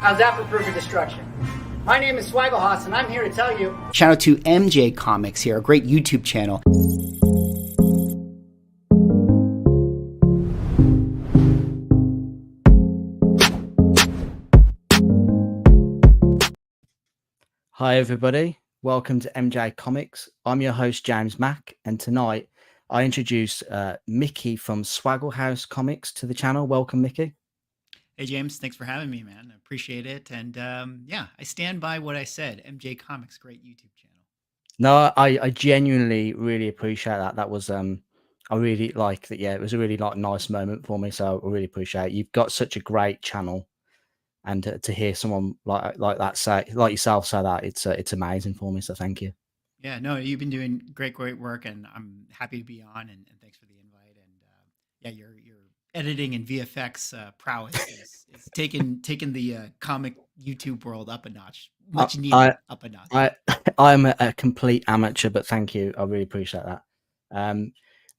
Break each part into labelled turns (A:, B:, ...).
A: How's that for proof of destruction? My name is Swagglehaus, and I'm here to tell you. Shout out to MJ Comix here, a great YouTube channel.
B: Hi everybody, welcome to MJ Comix. I'm your host James Mack, and tonight I introduce Mikey from Swagglehaus Comics to the channel. Welcome, Mikey.
C: Hey James, thanks for having me, man. I appreciate it. And yeah, I stand by what I said. MJ Comix, great YouTube channel.
B: No, I genuinely really appreciate that. That was I really like that. Yeah, it was a really nice moment for me. So I really appreciate it. You've got such a great channel, and to hear someone like that say, like yourself, say that, it's amazing for me. So thank you.
C: Yeah, no, you've been doing great work, and I'm happy to be on. And thanks for the invite. And yeah, your editing and VFX prowess is taking the comic YouTube world up a notch, much needed up a notch.
B: I'm a complete amateur, but thank you. I really appreciate that.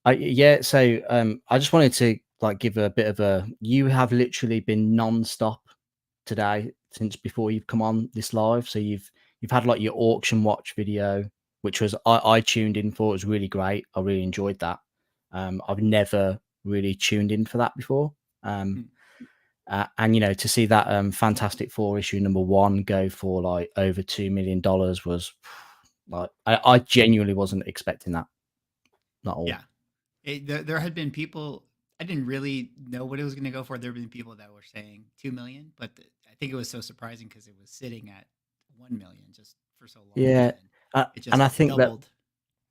B: I just wanted to give a bit of a. You have literally been non-stop today since before you've come on this live. So you've had like your auction watch video, which was I tuned in for. It was really great. I really enjoyed that. I've never really tuned in for that before. And you know, to see that Fantastic Four issue #1 go for like over $2 million was like I genuinely wasn't expecting that. Not all.
C: Yeah, there had been people. I didn't really know what it was going to go for. There have been people that were saying 2 million, but I think it was so surprising because it was sitting at 1 million just for so long.
B: Yeah, and I think
C: doubled.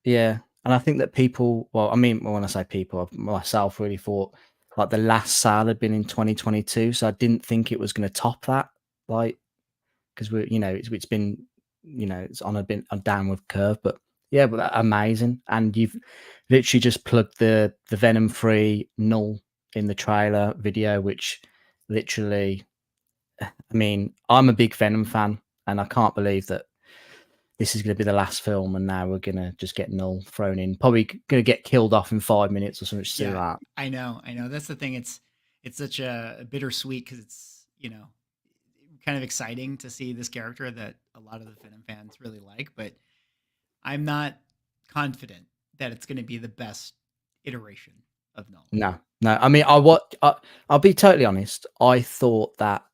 B: and I think that people. Well, I mean, when I say people, myself really thought like the last sale had been in 2022, so I didn't think it was going to top that. Like, because it's been, it's on a downward curve, but yeah, but amazing. And you've literally just plugged the Venom free Null in the trailer video, which literally, I mean, I'm a big Venom fan, and I can't believe that this is going to be the last film, and now we're going to just get Null thrown in. Probably going to get killed off in 5 minutes or something.
C: Yeah,
B: like that.
C: I know. That's the thing. It's such a bittersweet because it's kind of exciting to see this character that a lot of the Venom fans really like, but I'm not confident that it's going to be the best iteration of Null.
B: No. I mean, I'll be totally honest. I thought that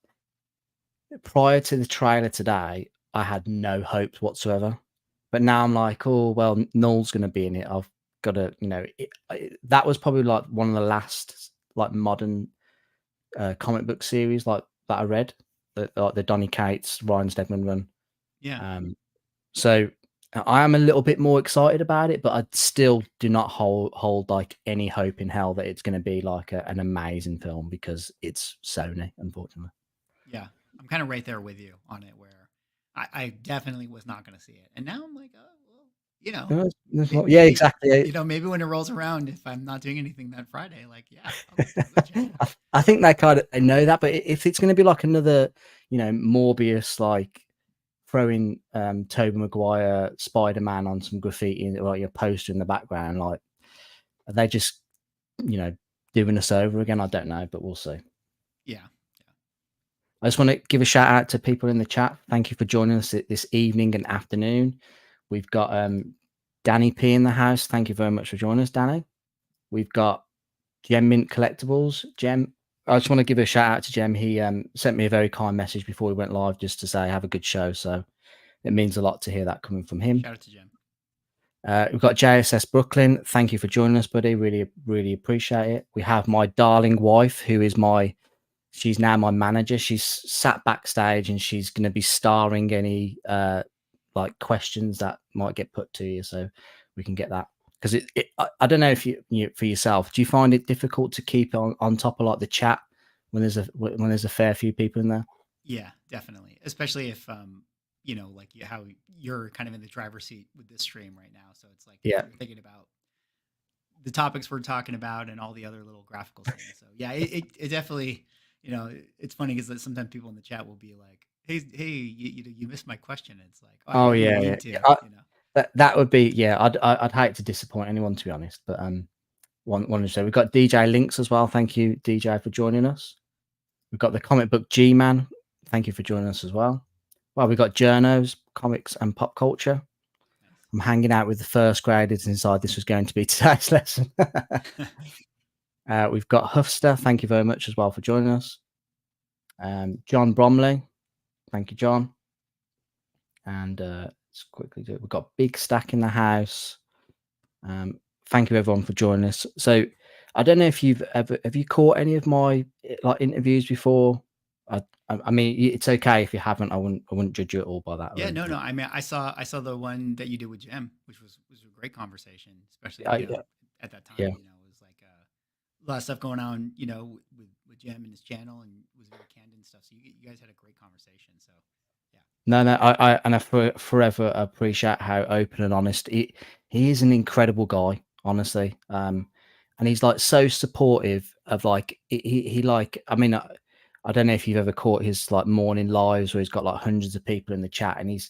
B: prior to the trailer today, I had no hopes whatsoever. But now I'm like, oh well, Null's going to be in it. I've got to, that was probably like one of the last like modern comic book series like that I read, like the Donny Cates, Ryan Stegman run.
C: Yeah.
B: So I am a little bit more excited about it, but I still do not hold like any hope in hell that it's going to be like an amazing film because it's Sony, unfortunately.
C: Yeah, I'm kind of right there with you on it, where I definitely was not going to see it, and now I'm like, oh well,
B: maybe, yeah, exactly.
C: Maybe when it rolls around, if I'm not doing anything that Friday, like, yeah,
B: I think they know that, but if it's going to be like another, Morbius, like throwing Tobey Maguire Spider-Man on some graffiti and like your poster in the background, like are they just doing us over again? I don't know, but we'll see.
C: Yeah.
B: I just want to give a shout out to people in the chat. Thank you for joining us this evening and afternoon. We've got Danny P in the house. Thank you very much for joining us, Danny. We've got Gem Mint Collectibles. Gem, I just want to give a shout out to Gem. He sent me a very kind message before we went live just to say have a good show. So it means a lot to hear that coming from him.
C: Shout out to Gem.
B: We've got JSS Brooklyn. Thank you for joining us, buddy. Really, really appreciate it. We have my darling wife, who is she's now my manager. She's sat backstage and she's going to be starring any like questions that might get put to you, so we can get that. Because I don't know if you for yourself, do you find it difficult to keep on top of like the chat when there's a fair few people in there?
C: Yeah, definitely. Especially if like how you're kind of in the driver's seat with this stream right now. So it's like you're thinking about the topics we're talking about and all the other little graphical things. So yeah, it definitely, it's funny because sometimes people in the chat will be like, hey, you missed my question. And it's like,
B: oh yeah. That would be, yeah, I'd hate to disappoint anyone, to be honest, but one to say we've got DJ Links as well. Thank you, DJ, for joining us. We've got the comic book G-Man. thank you for joining us as well. Well, we've got journos, comics, and pop culture.
C: Nice.
B: I'm hanging out with the first graders inside. This was going to be today's lesson. We've got Huffster. Thank you very much as well for joining us. John Bromley. Thank you, John. And let's quickly do it. We've got Big Stack in the house. Thank you everyone for joining us. So I don't know if have you caught any of my like interviews before? I mean, it's okay if you haven't. I wouldn't judge you at all by that.
C: Yeah, no. I mean, I saw the one that you did with Jim, which was a great conversation, especially at that time.
B: Yeah.
C: You know, it was like a lot of stuff going on. You know, with Jim and his channel, and was very candid and stuff. So you guys had a great conversation. So yeah.
B: No, I forever appreciate how open and honest he is. An incredible guy, honestly. And he's like so supportive of like he like. I mean, I don't know if you've ever caught his like morning lives where he's got like hundreds of people in the chat, and he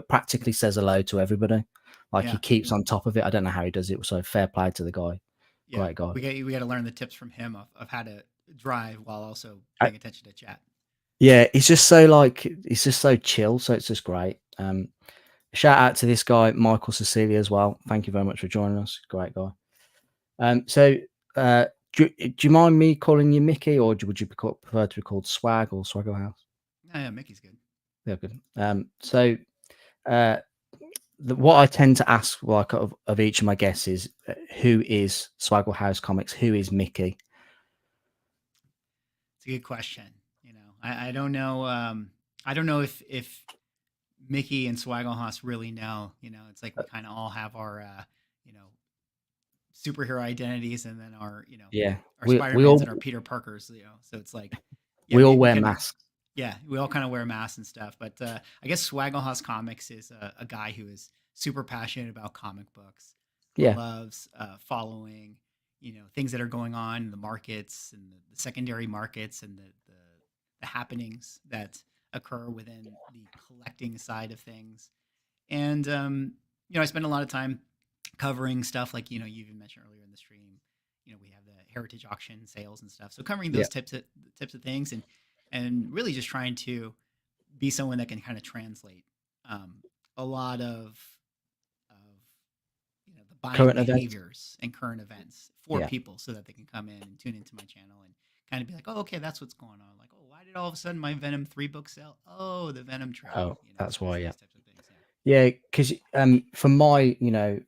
B: practically says hello to everybody. Like he keeps on top of it. I don't know how he does it. So fair play to the guy.
C: Yeah,
B: great guy.
C: We got to learn the tips from him of how to drive while also paying attention to chat.
B: Yeah, he's just so chill. So it's just great. Shout out to this guy, Michael Cecilia, as well. Thank you very much for joining us. Great guy. So do you mind me calling you Mickey, or would you prefer to be called Swag or Swagglehaus?
C: Yeah, Mickey's good.
B: Yeah, good. So what I tend to ask like of each of my guests is who is Swagglehaus Comics? Who is Mickey?
C: It's a good question. You know, I don't know. I don't know if Mickey and Swagglehaus really know. You know, it's like we kind of all have our you know, superhero identities, and then our our Spider-Mans and our Peter Parkers. You know, so it's like
B: we all wear masks.
C: Yeah, we all kind of wear masks and stuff. But I guess Swagglehaus Comics is a guy who is super passionate about comic books.
B: Yeah,
C: loves following things that are going on in the markets and the secondary markets and the happenings that occur within the collecting side of things. And I spend a lot of time covering stuff like you even mentioned earlier in the stream. We have the heritage auction sales and stuff. So covering those tips of things and really just trying to be someone that can kind of translate a lot of the buying
B: current
C: behaviors and current events for people so that they can come in and tune into my channel and kind of be like, oh, okay, that's what's going on. Like, oh, why did all of a sudden my Venom 3 book sell? Oh, the Venom trade.
B: Oh, that's why,
C: those types of things,
B: yeah, because from my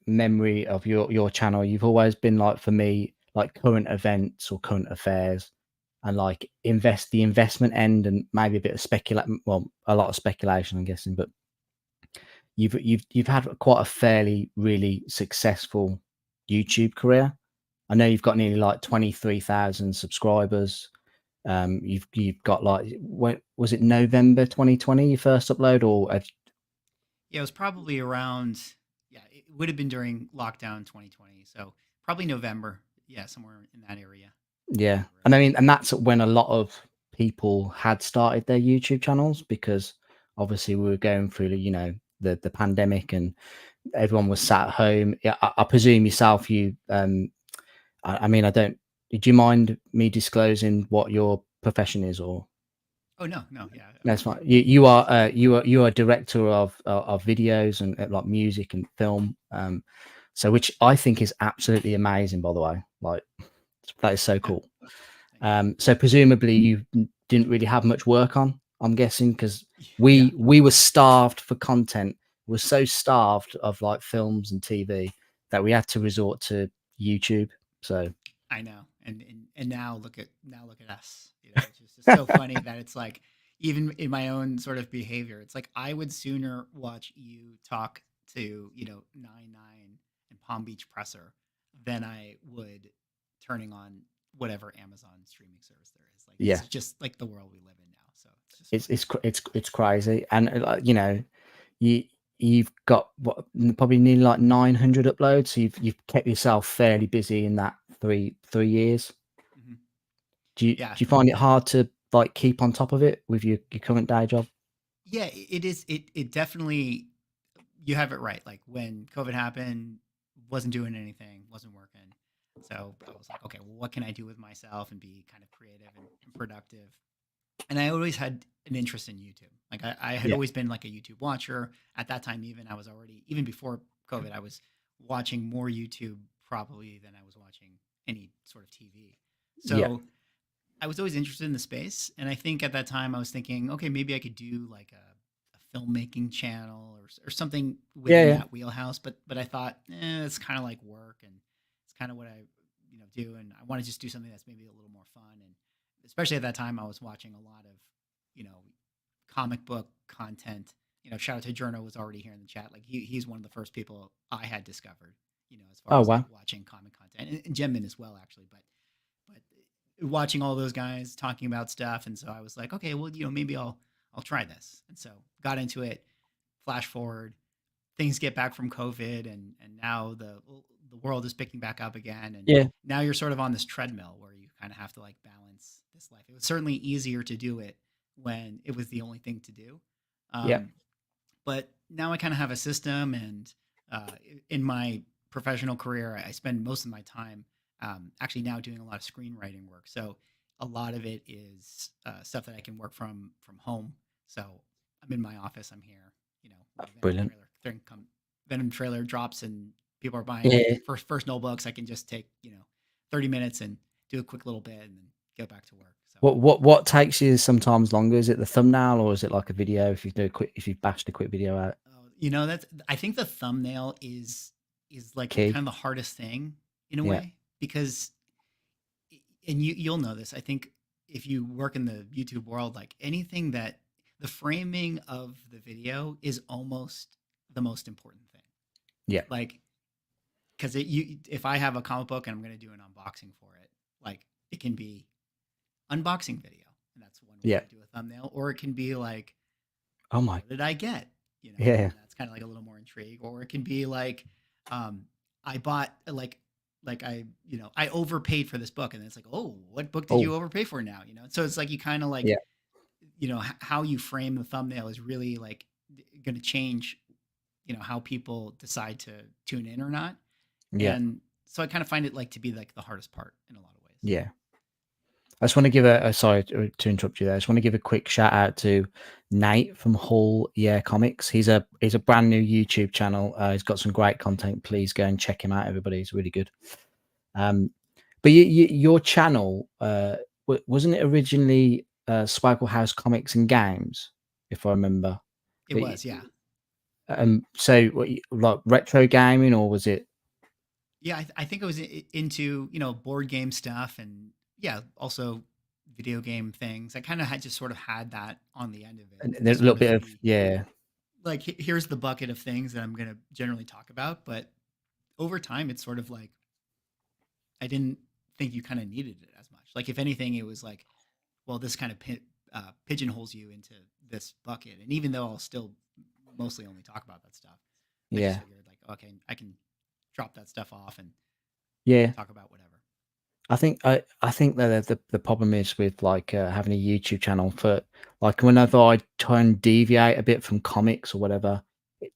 B: memory of your channel, you've always been like, for me, like current events or current affairs, and like the investment end, and maybe a bit of a lot of speculation, I'm guessing. But you've had quite a fairly really successful YouTube career. I know you've got nearly like 23,000 subscribers. You've got like, when was it, November 2020 you first upload, or
C: yeah, it was probably around, it would have been during lockdown 2020. So probably November. Yeah, somewhere in that area.
B: Yeah. And I mean, and that's when a lot of people had started their YouTube channels, because obviously we were going through, the pandemic and everyone was sat at home. Yeah, I presume yourself, I mean, do you mind me disclosing what your profession is, or?
C: Oh, no, yeah.
B: That's fine. You are a director of videos and like music and film. So which I think is absolutely amazing, by the way. Like, that is so cool. So presumably you didn't really have much work on, I'm guessing, because we were starved for content. We're so starved of like films and TV that we had to resort to YouTube. So
C: I know, and now look at us. It's just so funny that it's like, even in my own sort of behavior, it's like I would sooner watch you talk to 99 and Palm Beach Presser than I would turning on whatever Amazon streaming service there is. Like, it's just like the world we live in now. So
B: it's crazy, and you've got probably nearly like 900 uploads. So you've kept yourself fairly busy in that 3 years.
C: Mm-hmm.
B: Do you find it hard to like keep on top of it with your current day job?
C: Yeah, it is. It definitely, you have it right. Like when COVID happened, wasn't doing anything, wasn't working. So I was like, okay, well, what can I do with myself and be kind of creative and productive? And I always had an interest in YouTube. Like I had
B: Yeah.
C: always been like a YouTube watcher. At that time, even I was already, even before COVID, I was watching more YouTube probably than I was watching any sort of TV.
B: Yeah.
C: So I was always interested in the space. And I think at that time I was thinking, okay, maybe I could do like a filmmaking channel or something within
B: Yeah.
C: that wheelhouse. But I thought, it's kind of like work and it's kind of what I, do. And I want to just do something that's maybe a little more fun. And especially at that time, I was watching a lot of, comic book content. Shout out to Journo was already here in the chat. Like he's one of the first people I had discovered, as far
B: Oh
C: as like
B: wow.
C: watching comic content and Gemmin as well, actually. But watching all those guys talking about stuff, and so I was like, okay, well, maybe I'll try this, and so got into it. Flash forward, things get back from COVID, and now the world is picking back up again, and
B: Yeah.
C: now you're sort of on this treadmill where you kind of have to like balance this life. It was certainly easier to do it when it was the only thing to do.
B: Yeah.
C: But now I kind of have a system, and in my professional career, I spend most of my time actually now doing a lot of screenwriting work. So a lot of it is stuff that I can work from home. So I'm in my office. I'm here.
B: Brilliant.
C: Venom trailer drops, and people are buying
B: Yeah.
C: first notebooks. I can just take 30 minutes and do a quick little bit, and then go back to work. So
B: What takes you sometimes longer? Is it the thumbnail or is it like a video? If you bashed a quick video out,
C: that's I think the thumbnail is like
B: key.
C: kind of the hardest thing in a
B: Yeah.
C: way, because and you'll know this. I think if you work in the YouTube world, like anything that the framing of the video is almost the most important thing.
B: Yeah.
C: Like, because if I have a comic book and I'm going to do an unboxing for it, like it can be unboxing video, and that's one way
B: Yeah.
C: to do a thumbnail, or it can be like,
B: Oh my.
C: what did I get?
B: Yeah.
C: And that's kind of like a little more intrigue, or it can be like, I bought I I overpaid for this book, and it's like, oh, what book did you overpay for now? So it's like you kind of like,
B: Yeah.
C: How you frame the thumbnail is really like going to change, how people decide to tune in or not.
B: Yeah.
C: And so I kind of find it like to be like the hardest part in a lot of ways.
B: Yeah. I just want to give sorry to interrupt you there. I just want to give a quick shout out to Nate from Hull Comics. He's a brand new YouTube channel. He's got some great content. Please go and check him out, everybody. He's really good. But your channel wasn't it originally Swagglehaus Comics and Games, if I remember?
C: It was, yeah.
B: So like retro gaming, or was it?
C: Yeah, I think it was into board game stuff, and also video game things. I kind of had just sort of had that on the end of it.
B: And there's a little bit of
C: like here's the bucket of things that I'm going to generally talk about, but over time it's sort of like I didn't think you kind of needed it as much. Like if anything, it was like, well, this kind of pigeonholes you into this bucket, and even though I'll still mostly only talk about that stuff, I just figured like, okay, I can drop that stuff off and talk about whatever.
B: I think that the problem is with like having a YouTube channel, for like whenever I try and deviate a bit from comics or whatever,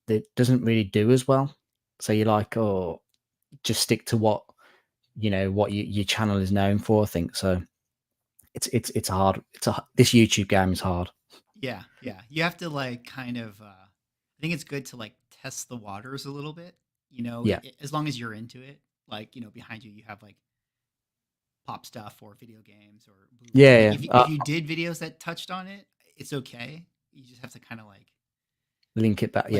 B: it doesn't really do as well. So you're like, oh, just stick to what your channel is known for. I think so. It's hard. This YouTube game is hard.
C: Yeah. You have to like kind of. I think it's good to like test the waters a little bit. As long as you're into it. Like behind you have like pop stuff or video games or If you did videos that touched on it, it's okay. You just have to kind of like
B: link it back.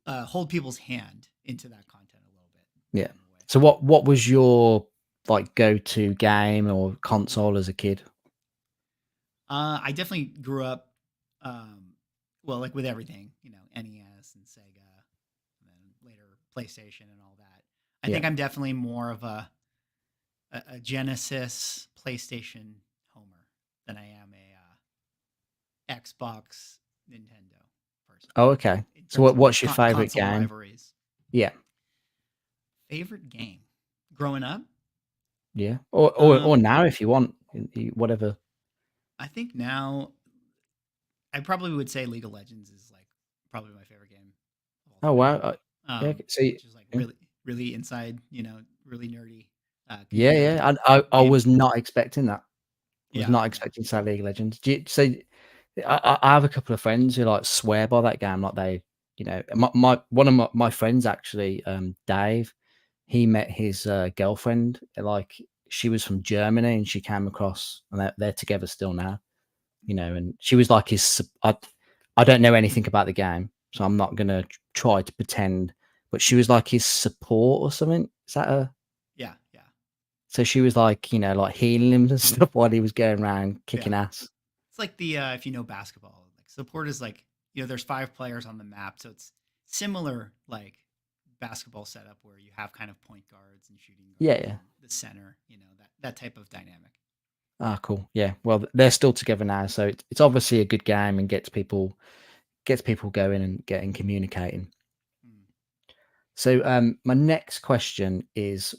C: Hold people's hand into that content a little bit.
B: Yeah. So what was your like go-to game or console as a kid?
C: I definitely grew up well, like with everything, NES and Sega, and then later PlayStation and all that. I think I'm definitely more of a Genesis PlayStation homer than I am a Xbox Nintendo person.
B: Oh, okay. So what's your favorite game?
C: Rivalries.
B: Yeah.
C: Favorite game growing up?
B: Yeah. Or now if you want, whatever.
C: I think now I probably would say League of Legends is like probably my favorite game.
B: Oh wow.
C: Which is like really inside, really nerdy.
B: I was not expecting that. I was not expecting to say League of Legends. I have a couple of friends who like swear by that game. Like they, one of my friends actually, Dave, he met his girlfriend. Like she was from Germany and she came across, and they're together still now. And she was like I don't know anything about the game, so I'm not gonna try to pretend. But she was like his support or something. Is that a?
C: Yeah.
B: So she was like, like healing him and stuff while he was going around kicking
C: Yeah.
B: ass.
C: It's like the if you know basketball, like support is like there's 5 players on the map, so it's similar like basketball setup where you have kind of point guards and shooting
B: Yeah,
C: guards
B: yeah.
C: and the center, that type of dynamic.
B: Ah, cool. Yeah. Well, they're still together now, so it's obviously a good game and gets people going and getting communicating.
C: Hmm.
B: So, my next question is,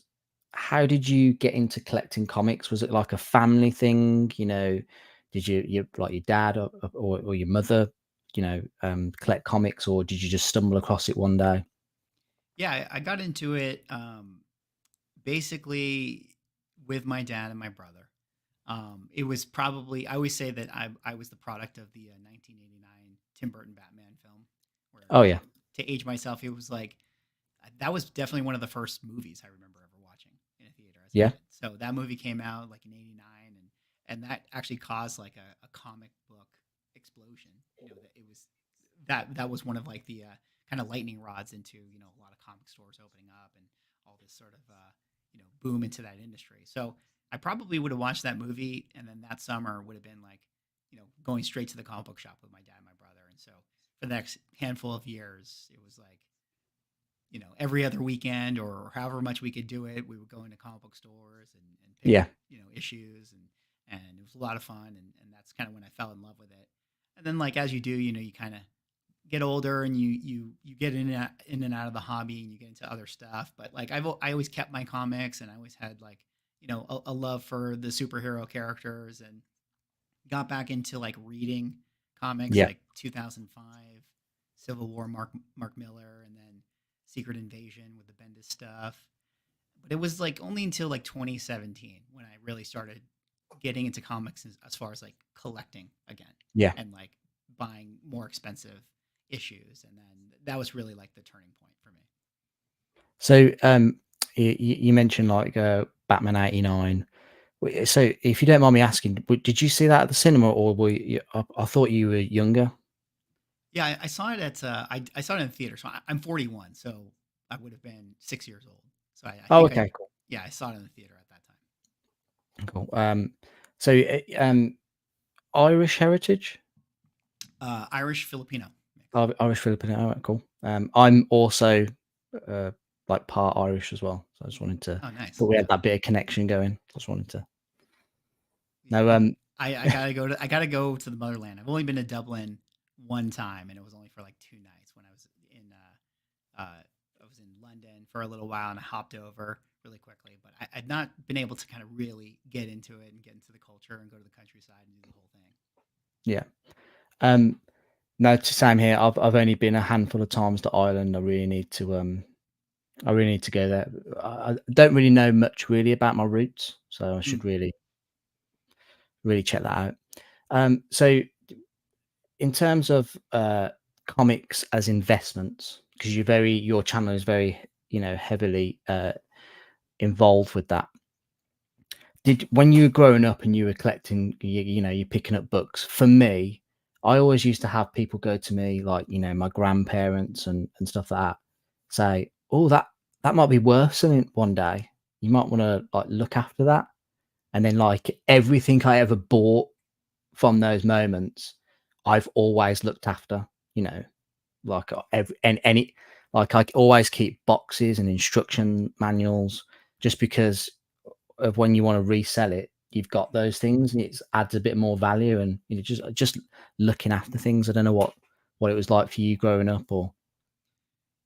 B: how did you get into collecting comics? Was it like a family thing? Did you like your dad or your mother, collect comics, or did you just stumble across it one day?
C: Yeah, I got into it basically with my dad and my brother. It was probably I always say that I was the product of the 1989 Tim Burton Batman film, where
B: Oh yeah,
C: to age myself, it was like that was definitely one of the first movies I remember ever watching in a theater as a
B: yeah,
C: kid. So that movie came out like in '89, and that actually caused like a comic book explosion. That it was that was one of like the kind of lightning rods into a lot of comic stores opening up and all this sort of boom into that industry. So I probably would have watched that movie, and then that summer would have been like going straight to the comic book shop with my dad and my brother. And so for the next handful of years, it was like every other weekend or however much we could do it, we would go into comic book stores and pick
B: yeah,
C: up, issues and it was a lot of fun. And that's kind of when I fell in love with it. And then like, as you do, you kind of get older and you get in and out of the hobby and you get into other stuff. But like, I always kept my comics and I always had like, a love for the superhero characters and got back into like reading comics
B: yeah.
C: like 2005 Civil War, Mark Miller, and then Secret Invasion with the Bendis stuff. But it was like only until like 2017 when I really started getting into comics as far as like collecting again
B: Yeah.
C: and like buying more expensive issues. And then that was really like the turning point for me.
B: So, you mentioned like Batman '89. So, if you don't mind me asking, did you see that at the cinema, or were you, I thought you were younger?
C: Yeah, I saw it at I saw it in the theater. So I'm 41, so I would have been 6 years old. So I
B: Oh,
C: think
B: okay, cool,
C: yeah, I saw it in the theater at that time.
B: cool. So, Irish heritage,
C: Irish Filipino mix.
B: Irish Filipino. All right, cool. I'm also uh, like part Irish as well. So I just wanted to,
C: Oh, nice.
B: but we
C: Yeah.
B: had that bit of connection going. Just wanted to.
C: Yeah,
B: No,
C: I gotta go to the motherland. I've only been to Dublin one time, and it was only for like 2 nights when I was in I was in London for a little while, and I hopped over really quickly. But I'd not been able to kind of really get into it and get into the culture and go to the countryside and do the whole thing.
B: yeah. Um, no, same here. I've only been a handful of times to Ireland. I really need to go there. I don't really know much really about my roots, so I
C: Mm.
B: should really check that out. So in terms of comics as investments, because your channel is very heavily involved with that. Did when you were growing up and you were collecting, you're picking up books. For me, I always used to have people go to me like my grandparents and stuff like that, say, "Oh, that might be worth something one day. You might want to like look after that." And then like everything I ever bought from those moments, I've always looked after. Like every and any like I always keep boxes and instruction manuals just because of when you want to resell it, you've got those things and it adds a bit more value. And just looking after things. I don't know what it was like for you growing up, or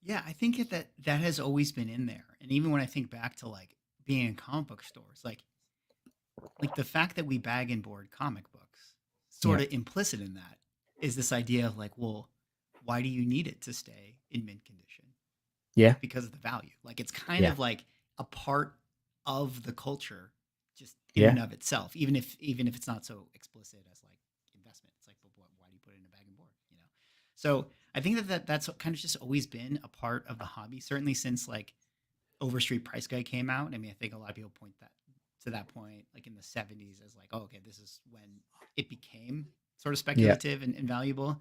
C: Yeah, I think that has always been in there. And even when I think back to like being in comic book stores, like the fact that we bag and board comic books,
B: yeah,
C: sort of implicit in that is this idea of like, well, why do you need it to stay in mint condition?
B: yeah,
C: It's because of the value. Like it's kind
B: yeah,
C: of like a part of the culture just in
B: yeah,
C: and of itself, even if it's not so explicit as like investment. investment. It's like, but why do you put it in a bag and board? You know? So I think that's kind of just always been a part of the hobby, certainly since like Overstreet Price Guide came out. I mean, I think a lot of people point that to that point, like in the 70s, as like, oh, okay, this is when it became sort of
B: Yeah.
C: speculative and valuable.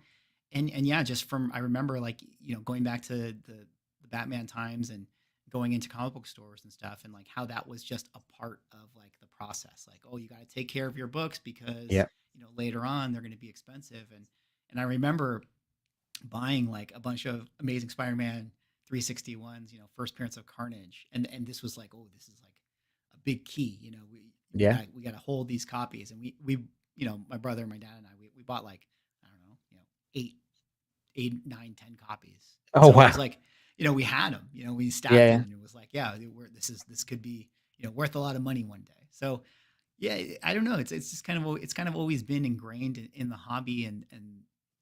C: And yeah, just from, I remember like, you know, going back to the Batman times and going into comic book stores and stuff, and like how that was just a part of like the process. Like, oh, you got to take care of your books because,
B: Yeah.
C: you know, later on they're going to be expensive. And I remember buying like a bunch of Amazing Spider-Man 361s, you know, first appearance of Carnage. And this was like, oh, this is like a big key, you know,
B: Yeah.
C: we got to hold these copies. And we, you know, my brother, my dad and I, we bought like, I don't know, you know, 8, 9, 10 copies.
B: Oh,
C: So it
B: wow.
C: was like, you know, we had them, you know, we stacked
B: Yeah.
C: them, and it was like, yeah, this could be, you know, worth a lot of money one day. So yeah, I don't know. It's just it's kind of always been ingrained in the hobby and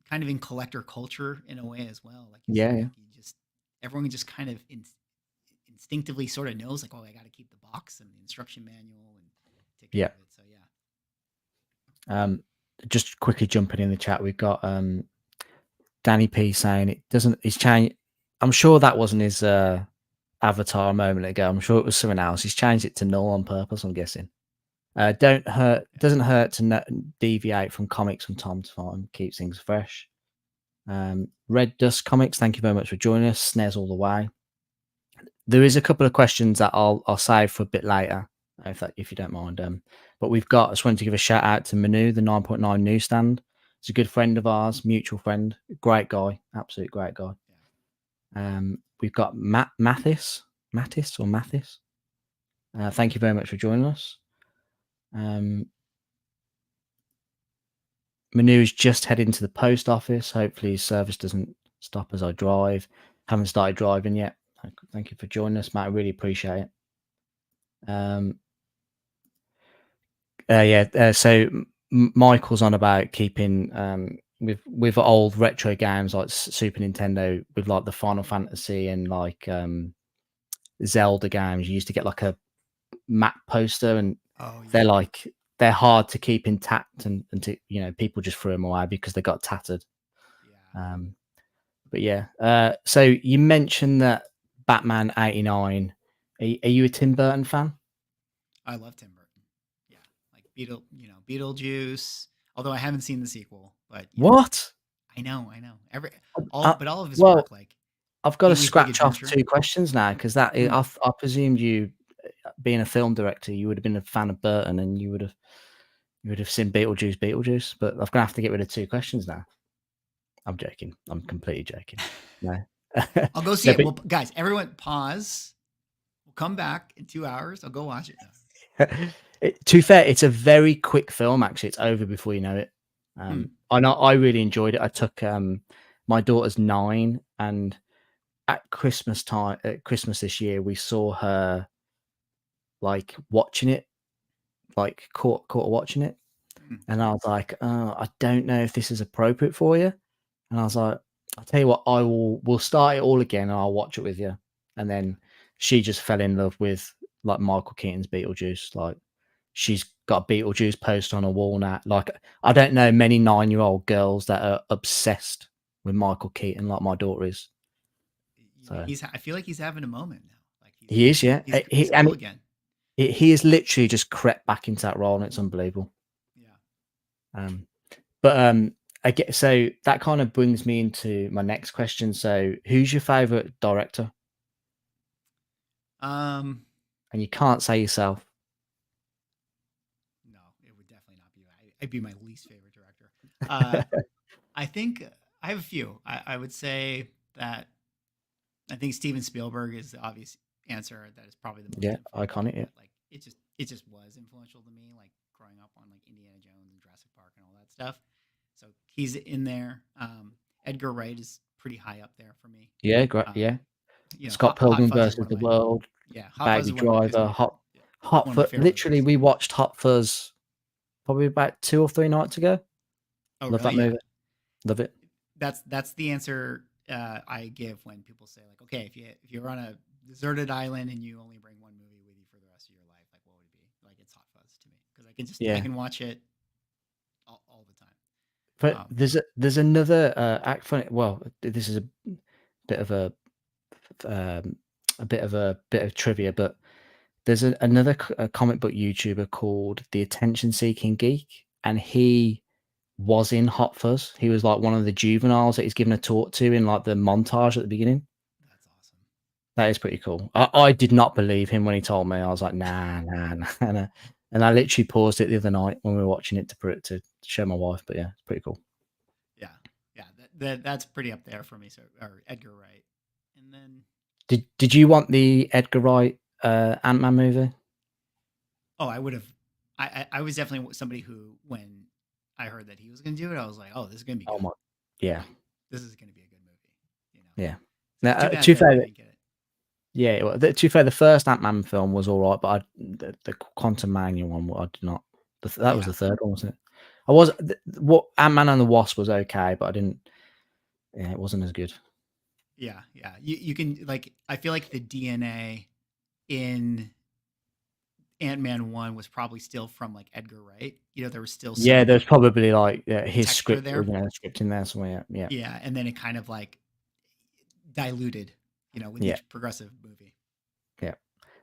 C: kind of in collector culture in a way as well. Like you said,
B: Yeah. Yeah.
C: like you just everyone just kind of instinctively sort of knows like, oh, I got to keep the box and the instruction manual and take care
B: Yeah.
C: of it. So yeah.
B: Just quickly jumping in the chat, we've got Danny P saying it doesn't. He's changed. I'm sure that wasn't his avatar a moment ago. I'm sure it was someone else. He's changed it to null on purpose, I'm guessing. Doesn't hurt to deviate from comics from time to time. Keeps things fresh. Red Dust Comics, thank you very much for joining us. Snares all the way. There is a couple of questions that I'll save for a bit later, if you don't mind. But we've got. I just wanted to give a shout out to Manu, the 9.9 newsstand. He's a good friend of ours, mutual friend, great guy, absolute great guy. We've got Mathis. Thank you very much for joining us. Manu's just heading to the post office. Hopefully his service doesn't stop as I drive. Haven't started driving yet. Thank you for joining us, Matt. I really appreciate it. So Michael's on about keeping with old retro games like Super Nintendo, with like the Final Fantasy and like Zelda games. You used to get like a map poster, and they're hard to keep intact, and to, you know, people just threw them away because they got tattered. But yeah, so you mentioned that Batman 89. Are you a Tim Burton fan?
C: I love Tim Burton. Yeah, like Beetlejuice. Although I haven't seen the sequel, but
B: what?
C: I know. But all of his
B: well,
C: work, like
B: I've got to
C: Pee-wee's Big
B: scratch off
C: Adventure.
B: 2 questions now, because that I presumed you, being a film director, you would have been a fan of Burton, and you would have seen Beetlejuice. But I'm gonna have to get rid of 2 questions now. I'm joking. I'm completely joking. No.
C: I'll go see it. Well, guys, everyone pause. We'll come back in 2 hours. I'll go watch it now.
B: To be fair, it's a very quick film. Actually, it's over before you know it. I really enjoyed it. I took my daughter's 9, and at Christmas this year, we saw her like watching it, like caught watching it, and I was like, I don't know if this is appropriate for you. And I was like, I'll tell you what, we'll start it all again, and I'll watch it with you. And then she just fell in love with like Michael Keaton's Beetlejuice. Like, she's got a Beetlejuice poster on a wall now. Like, I don't know many 9-year-old girls that are obsessed with Michael Keaton like my daughter is. So
C: I feel like he's having a moment now. Like
B: he is, yeah.
C: He's cool again.
B: He has literally just crept back into that role, and it's unbelievable.
C: Yeah.
B: But I get, so that kind of brings me into my next question. So, who's your favorite director? And you can't say yourself.
C: No, it would definitely not be. I'd be my least favorite director. I think I have a few. I would say that I think Steven Spielberg is the obvious answer. That is probably the most
B: iconic. Yeah,
C: like it just was influential to me. Like growing up on like Indiana Jones and Jurassic Park and all that stuff. So he's in there. Edgar Wright is pretty high up there for me.
B: Yeah, great. Yeah,
C: you know,
B: Scott Pilgrim versus the World.
C: Yeah,
B: Baby Driver. Hot Fuzz. Literally, we watched Hot Fuzz probably about 2 or 3 nights ago.
C: Oh,
B: love
C: really?
B: that movie. Love it.
C: That's the answer I give when people say like, okay, if you're on a deserted island and you only bring one movie with you for the rest of your life, like what would it be? Like, it's Hot Fuzz to me, because I can watch it all the time.
B: But there's another act funny. Well, this is bit of a um, a bit of trivia, but there's another comic book YouTuber called the Attention Seeking Geek, and he was in Hot Fuzz. He was like one of the juveniles that he's given a talk to in like the montage at the beginning.
C: That's awesome.
B: That is pretty cool. I did not believe him when he told me. I was like, nah. And I literally paused it the other night when we were watching it to show my wife. But yeah, it's pretty cool.
C: Yeah. That's pretty up there for me. So, or Edgar Wright. And then
B: did you want the Edgar Wright Ant-Man movie?
C: Oh, I would have. I was definitely somebody who, when I heard that he was going to do it, I was like, oh, this is going to be good.
B: Oh my, yeah.
C: This is going to be a good movie. You know?
B: Yeah.
C: Now,
B: To be fair, yeah. Well, to be fair, the first Ant-Man film was all right, but the Quantum Mania one, I did not. That was the third one, wasn't it? What Ant-Man and the Wasp was okay, but I didn't. Yeah, it wasn't as good.
C: Yeah. You can like. I feel like the DNA in Ant-Man 1 was probably still from like Edgar Wright. You know, there was still
B: there's probably like his script
C: there.
B: Script in there somewhere. Yeah.
C: Yeah, and then it kind of like diluted, with each progressive movie.
B: Yeah.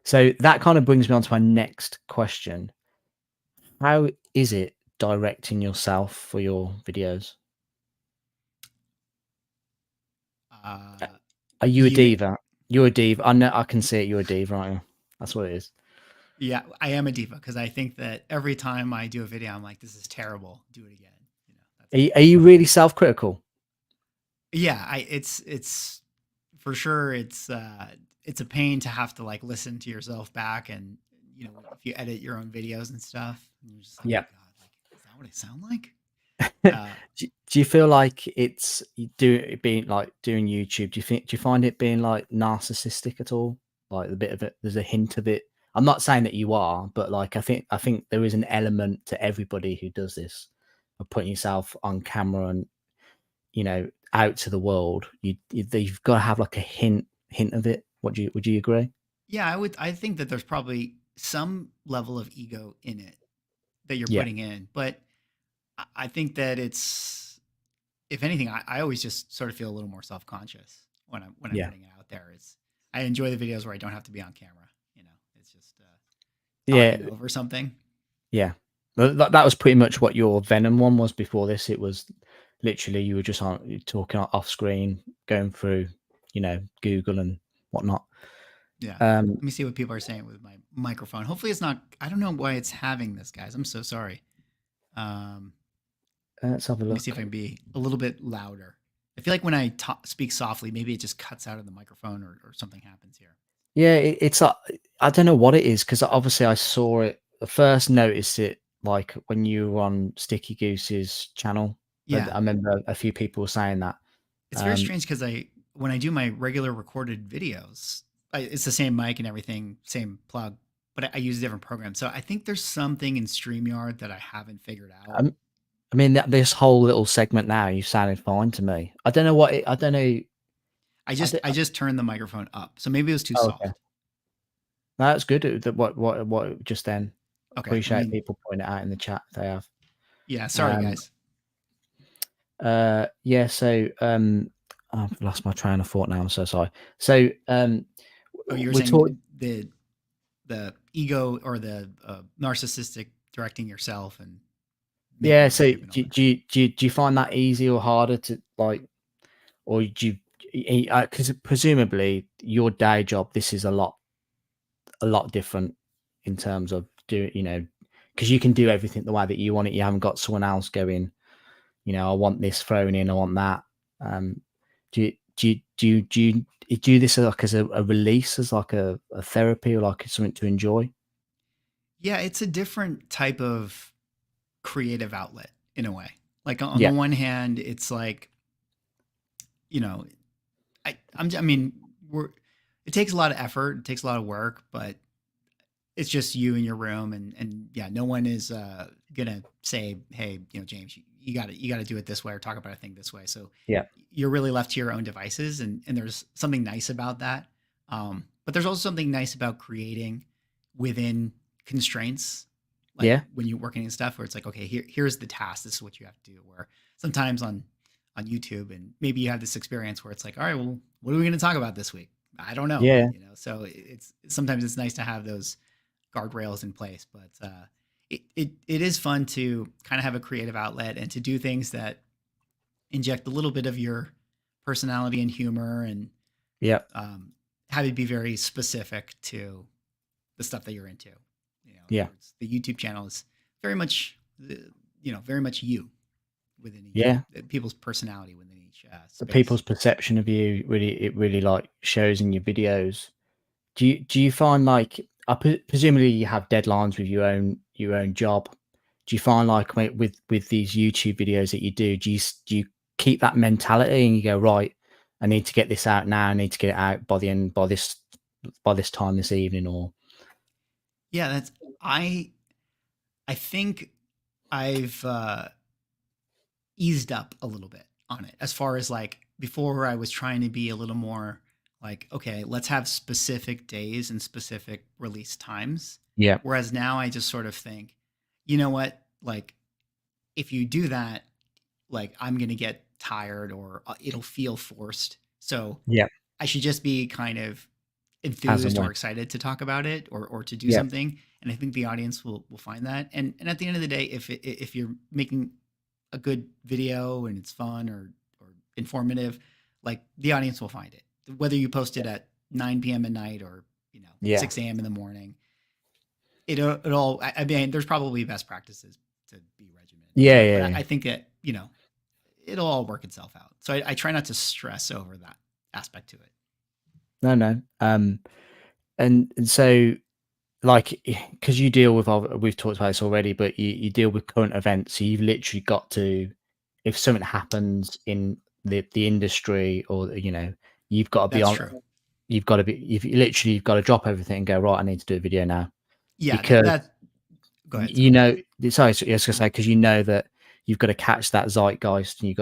B: So that kind of brings me on to my next question. How is it directing yourself for your videos? Are you a diva? You're a diva. I know. I can see it. You're a diva, aren't you? That's what it is.
C: Yeah, I am a diva because I think that every time I do a video, I'm like, "This is terrible. Do it again."
B: Are you really self-critical?
C: Yeah, it's for sure. It's a pain to have to like listen to yourself back, and if you edit your own videos and stuff, and you're just like,
B: yeah.
C: Oh God, like, is that what I sound like?
B: Do you feel like it's being like doing YouTube? Do you find it being like narcissistic at all? Like a bit of it, there's a hint of it. I'm not saying that you are, but like I think there is an element to everybody who does this of putting yourself on camera and out to the world. You've got to have like a hint of it. Would you agree?
C: Yeah, I think that there's probably some level of ego in it that you're putting in, but I think that it's, if anything, I always just sort of feel a little more self-conscious when I'm putting it out there. I enjoy the videos where I don't have to be on camera. It's just talking over something. Yeah.
B: That was pretty much what your Venom one was before this. It was literally you were just talking off screen, going through, Google and whatnot.
C: Yeah. Let me see what people are saying with my microphone. Hopefully it's not. I don't know why it's having this, guys. I'm so sorry.
B: Let's have a look.
C: Let me see if I can be a little bit louder. I feel like when I speak softly, maybe it just cuts out of the microphone or something happens here.
B: Yeah, it's I don't know what it is, because obviously I saw it. I first noticed it like when you were on Sticky Goose's channel.
C: Yeah,
B: I remember a few people were saying that.
C: It's very strange because when I do my regular recorded videos, it's the same mic and everything, same plug, but I use a different program. So I think there's something in StreamYard that I haven't figured out.
B: I mean, this whole little segment now, you sounded fine to me. I don't know what I don't know.
C: I just turned the microphone up, so maybe it was too soft.
B: Okay. No, that's good. What just then.
C: Okay,
B: Appreciate people pointing it out in the chat if they have.
C: Yeah, sorry guys.
B: Yeah, so I've lost my train of thought now. I'm so sorry. So
C: you're saying the ego or the narcissistic directing yourself and
B: so do you find that easy or harder to like, or do you, because presumably your day job, this is a lot different in terms of because you can do everything the way that you want it. You haven't got someone else going, I want this thrown in, I want that. Do you do this as a release, as like a therapy, or like something to enjoy?
C: Yeah, it's a different type of creative outlet in a way. Like on the one hand, it's like, I mean, it takes a lot of effort, it takes a lot of work, but it's just you in your room, and yeah, no one is gonna say, hey, James, you got to do it this way or talk about a thing this way. So you're really left to your own devices, and there's something nice about that. But there's also something nice about creating within constraints, like
B: Yeah.
C: when you're working and stuff, where it's like, okay, here's the task. This is what you have to do. Where sometimes on YouTube, and maybe you have this experience where it's like, all right, well, what are we going to talk about this week? I don't know,
B: Yeah.
C: So it's sometimes it's nice to have those guardrails in place, but it is fun to kind of have a creative outlet and to do things that inject a little bit of your personality and humor, and
B: Yeah.
C: have it be very specific to the stuff that you're into.
B: Yeah.
C: The YouTube channel is very much, very much you within each,
B: Yeah.
C: people's personality within each
B: The
C: space.
B: people's perception of you really like shows in your videos. Do you find like presumably you have deadlines with your own job? Do you find like with these YouTube videos that you do you keep that mentality and you go, right, I need to get this out now, I need to get it out by this time this evening? Or
C: Yeah, that's I think I've eased up a little bit on it, as far as like before I was trying to be a little more like, okay, let's have specific days and specific release times.
B: yeah,
C: Whereas now I just sort of think, you know what, like if you do that, like I'm going to get tired, or it'll feel forced. So
B: yeah,
C: I should just be kind of
B: as and
C: enthused or
B: when.
C: excited to talk about it, or to do
B: Yeah,
C: something. And I think the audience will find that. And at the end of the day, if you're making a good video and it's fun, or informative, like the audience will find it. Whether you post it at 9 p.m. at night, or
B: yeah,
C: 6 a.m. in the morning, it all. I mean, there's probably best practices to be regimented,
B: yeah,
C: but
B: yeah, yeah.
C: I think that it'll all work itself out. So I try not to stress over that aspect to it.
B: No. And so like, because you deal with we've talked about this already, but you deal with current events, so you've literally got to, if something happens in the industry, or you've got to be
C: That's
B: on,
C: true.
B: you've got to drop everything and go, right, I need to do a video now,
C: Yeah,
B: because
C: that. Go ahead. Sorry.
B: sorry, I was gonna say, because that you've got to catch that zeitgeist, and you've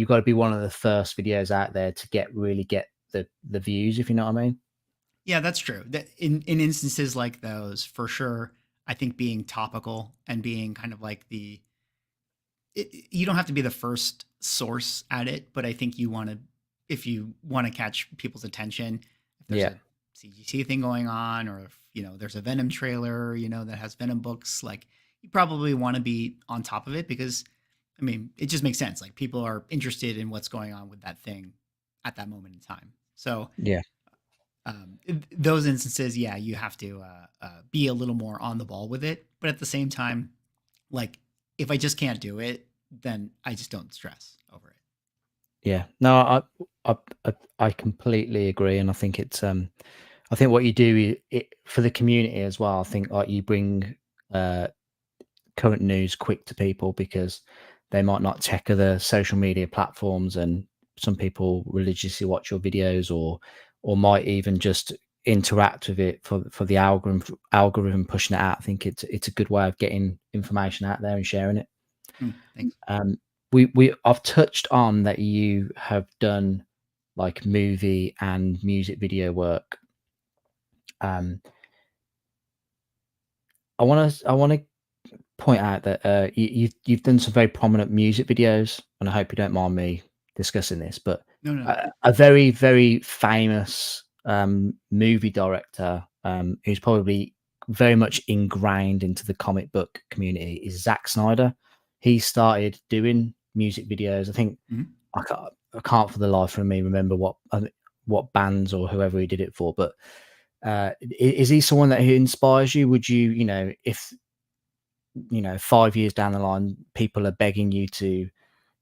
B: got to be one of the first videos out there to really get the views, if you know what I mean.
C: Yeah, that's true. That in instances like those, for sure, I think being topical and being kind of like you don't have to be the first source at it, but I think if you want to catch people's attention, if there's
B: Yeah,
C: a CGC thing going on, or if there's a Venom trailer, that has Venom books, like you probably want to be on top of it, because I mean, it just makes sense. Like people are interested in what's going on with that thing at that moment in time. So
B: yeah,
C: those instances, yeah, you have to be a little more on the ball with it. But at the same time, like if I just can't do it, then I just don't stress over it.
B: yeah. No, I completely agree, and I think it's I think what you do for the community as well. I think like you bring uh current news quick to people, because they might not check other social media platforms, and some people religiously watch your videos, or might even just interact with it for the algorithm pushing it out. I think it's a good way of getting information out there and sharing it.
C: Thanks.
B: I've touched on that you have done like movie and music video work. um I want to point out that you've done some very prominent music videos, and I hope you don't mind me discussing this, but
C: No, no.
B: a very, very famous movie director, who's probably very much ingrained into the comic book community, is Zack Snyder. He started doing music videos. I think
C: Mhm.
B: I can't for the life of me remember what bands or whoever he did it for, but is he someone that who inspires you? Would you, if 5 years down the line, people are begging you to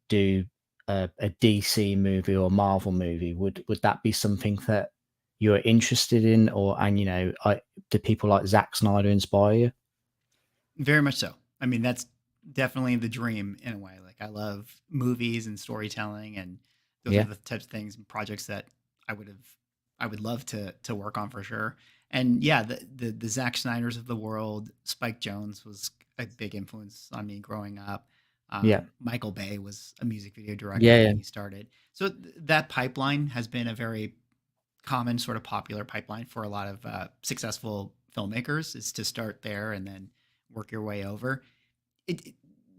B: do a DC movie or Marvel movie, would that be something that you're interested in? Do people like Zack Snyder inspire you?
C: Very much so. I mean, that's definitely the dream in a way. Like I love movies and storytelling, and those are
B: Yeah,
C: the types of things and projects that I would love to work on for sure. And yeah, the Zack Snyder's of the world, Spike Jonze was a big influence on me growing up.
B: yeah,
C: Michael Bay was a music video director
B: yeah, yeah,
C: when he started. So that pipeline has been a very common popular pipeline for a lot of successful filmmakers, is to start there and then work your way over.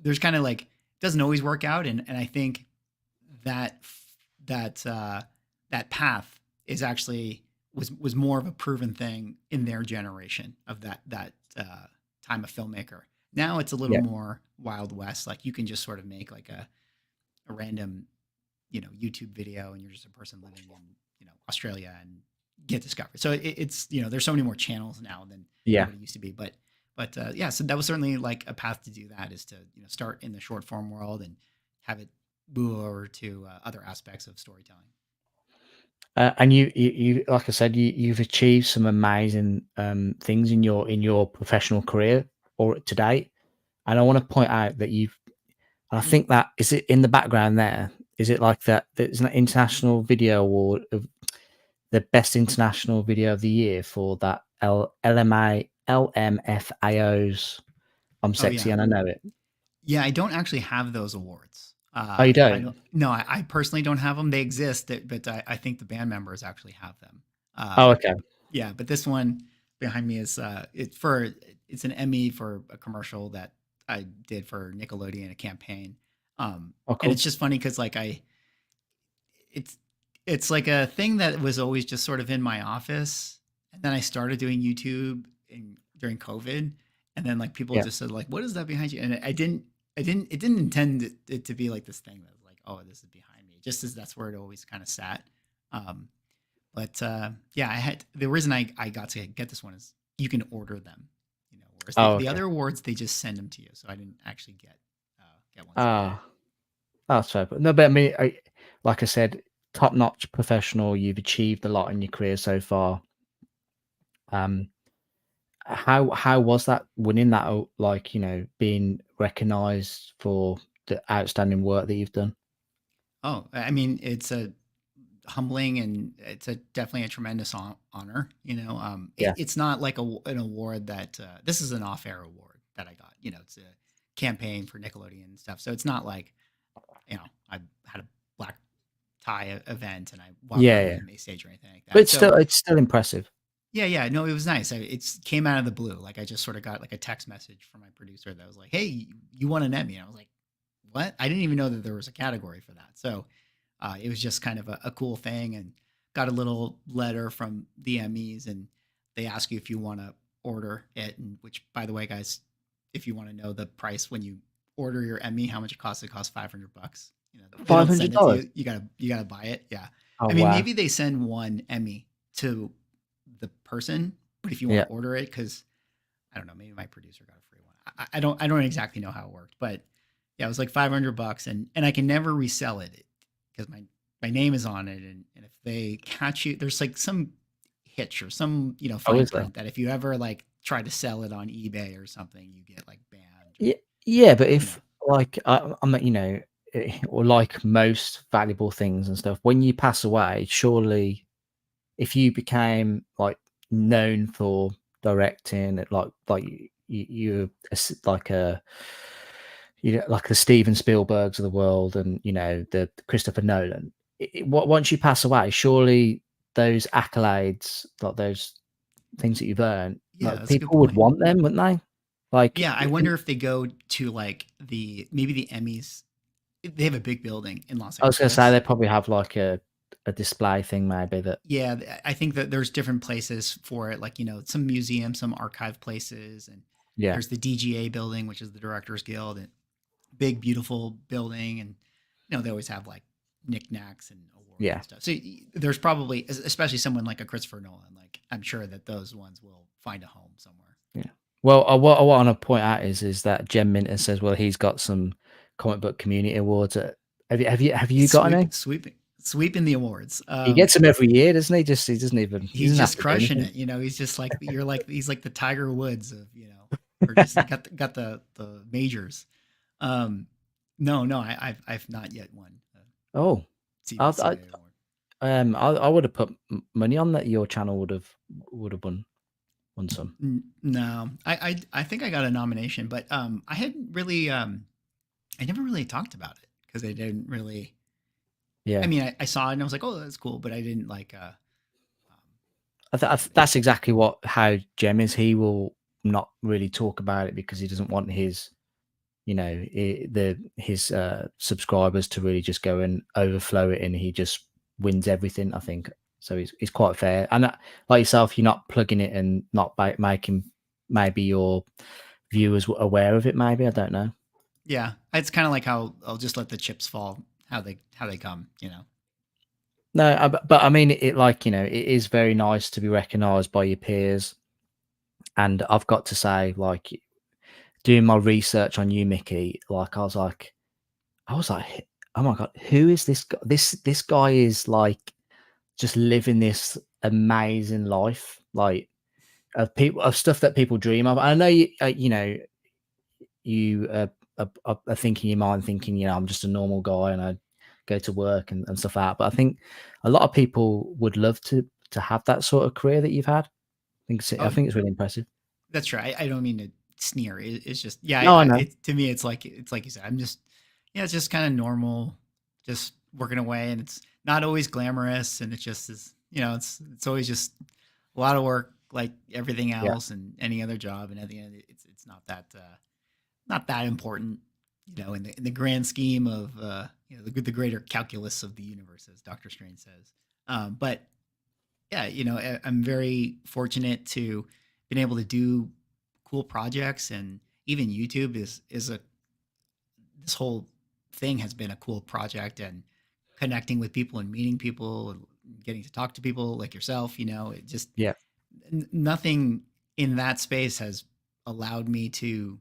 C: There's kind of like, doesn't always work out. And I think that, that path is actually was more of a proven thing in their generation of that time of filmmaker. Now it's a little more Wild West. Like you can just sort of make like a random, YouTube video, and you're just a person living in, Australia, and get discovered. So it's, there's so many more channels now than what it used to be. But yeah, so that was certainly like a path to do that, is to, start in the short form world and have it move over to other aspects of storytelling.
B: And you, like I said, you've achieved some amazing things in your professional career or to date. And I want to point out that I think that, is it in the background there? Is it like that? There's an international video award of the best international video of the year for that LMFAO's I'm Sexy and I Know It.
C: Yeah, I don't actually have those awards.
B: Oh, you don't?
C: I personally don't have them. They exist, but I think the band members actually have them.
B: Oh, okay.
C: Yeah, but this one behind me is it's an Emmy for a commercial that I did for Nickelodeon, a campaign.
B: Cool.
C: And it's just funny because like it's like a thing that was always just sort of in my office, and then I started doing YouTube during COVID, and then like people just said like, "What is that behind you?" And it didn't intend it to be like this thing that was like, "Oh, this is behind me," just as that's where it always kind of sat. But yeah, the reason I got to get this one is you can order them, whereas the other awards, they just send them to you. So I didn't actually get one.
B: That's fair. But no, but I mean, like I said, top-notch professional. You've achieved a lot in your career so far. How was that winning that, like, being recognized for the outstanding work that you've done?
C: Oh, I mean, it's a humbling, and it's definitely a tremendous honor. It's not like an award that this is an off-air award that I got. It's a campaign for Nickelodeon and stuff. So it's not like, I had a black tie event and I walked on the stage or anything like that.
B: But it's still impressive.
C: Yeah. No, it was nice. It came out of the blue. Like I just sort of got like a text message from my producer that was like, "Hey, you won an Emmy." And I was like, "What?" I didn't even know that there was a category for that. So it was just kind of a cool thing, and got a little letter from the Emmys, and they ask you if you want to order it. And which, by the way, guys, if you want to know the price when you order your Emmy, how much it costs $500.
B: $500.
C: You gotta buy it. Yeah.
B: Oh,
C: I mean,
B: wow.
C: maybe they send one Emmy to the person, but if you want to order it, because I don't know, maybe my producer got a free one. I don't exactly know how it worked, but yeah, it was like $500, and I can never resell it because my name is on it, and if they catch you, there's like some hitch or some fine print that if you ever like try to sell it on eBay or something, you get like banned.
B: Yeah, but if like I'm or like most valuable things and stuff, when you pass away, surely if you became like known for directing, like you're like like the Steven Spielbergs of the world, and the Christopher Nolan. Once you pass away, surely those accolades, like those things that you've earned, like, people would want them, wouldn't they? Like,
C: yeah, I wonder if they go to like maybe the Emmys. They have a big building in Los Angeles.
B: I was going to say they probably have like a display thing, maybe that.
C: Yeah, I think that there's different places for it, like some museums, some archive places, and there's the DGA building, which is the Directors Guild, and big beautiful building, and they always have like knickknacks and awards and stuff. So there's probably, especially someone like a Christopher Nolan, like I'm sure that those ones will find a home somewhere.
B: Yeah. Well, what I want to point out is that Jem Minter says, well, he's got some comic book community awards. Have you got any?
C: Sweeping the awards.
B: He gets them every year, doesn't he? He doesn't even.
C: He's just crushing it. He's just like he's like the Tiger Woods of or just got the majors. No, I've not yet won.
B: I would have put money on that your channel would have won some.
C: No, I think I got a nomination, but I hadn't really I never really talked about it because I didn't really. Yeah, I mean, I saw it and I was like, oh, that's cool, but I didn't like.
B: That's exactly how Jem is. He will not really talk about it because he doesn't want his, you know, his subscribers to really just go and overflow it, and he just wins everything, I think. So it's quite fair. And like yourself, you're not plugging it and not making maybe your viewers aware of it. Maybe, I don't know.
C: Yeah, it's kind of like how I'll just let the chips fall how they come.
B: No, but I mean, it like, you know, it is very nice to be recognised by your peers. And I've got to say, like, doing my research on you, Mickey, like I was like, oh my god, who is this guy? This guy is like just living this amazing life, like of stuff that people dream of. I know you know, you are thinking in your mind, thinking, you know, I'm just a normal guy and I go to work and stuff like that. But I think a lot of people would love to have that sort of career that you've had. I
C: Oh,
B: think it's really impressive.
C: that's right. I don't mean to sneer. It's just
B: No, I know.
C: to me it's like you said. I'm just it's just kind of normal, just working away, and it's not always glamorous, and it just is. It's always just a lot of work, like everything
B: Yeah,
C: else and any other job, and at the end, it's not that important, in the grand scheme of the greater calculus of the universe, as Doctor Strange says. But yeah, I'm very fortunate to been able to do cool projects, and even YouTube is a this whole thing has been a cool project, and connecting with people and meeting people and getting to talk to people like yourself. It just
B: yeah,
C: nothing in that space has allowed me to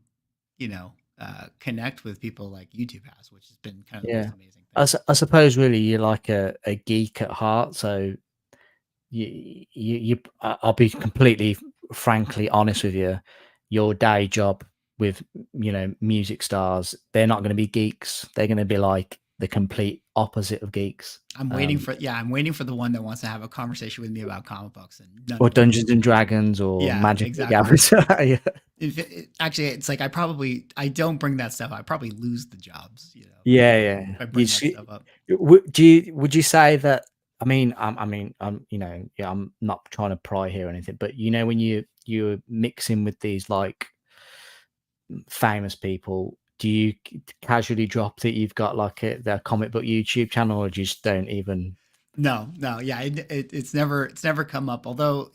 C: connect with people like YouTube has, which has been kind of the
B: yeah.
C: most amazing thing.
B: I suppose really you're like a geek at heart, so I'll be completely frankly honest with you. Your day job with, you know, music stars, they're not going to be geeks. They're going to be like the complete opposite of geeks.
C: I'm waiting for the one that wants to have a conversation with me about comic books, and none
B: Or
C: of them.
B: Dungeons and Dragons or
C: Yeah,
B: Magic the
C: exactly.
B: Gathering. Yeah.
C: Actually, it's like I don't bring that stuff. I probably lose the jobs.
B: Yeah.
C: If I bring that stuff up.
B: Would you say that? I mean, I'm, you know, yeah, I'm not trying to pry here or anything, but you know, when you're mixing with these like famous people, do you casually drop that you've got like their comic book YouTube channel, or do you just don't even?
C: No, yeah, it's never come up. Although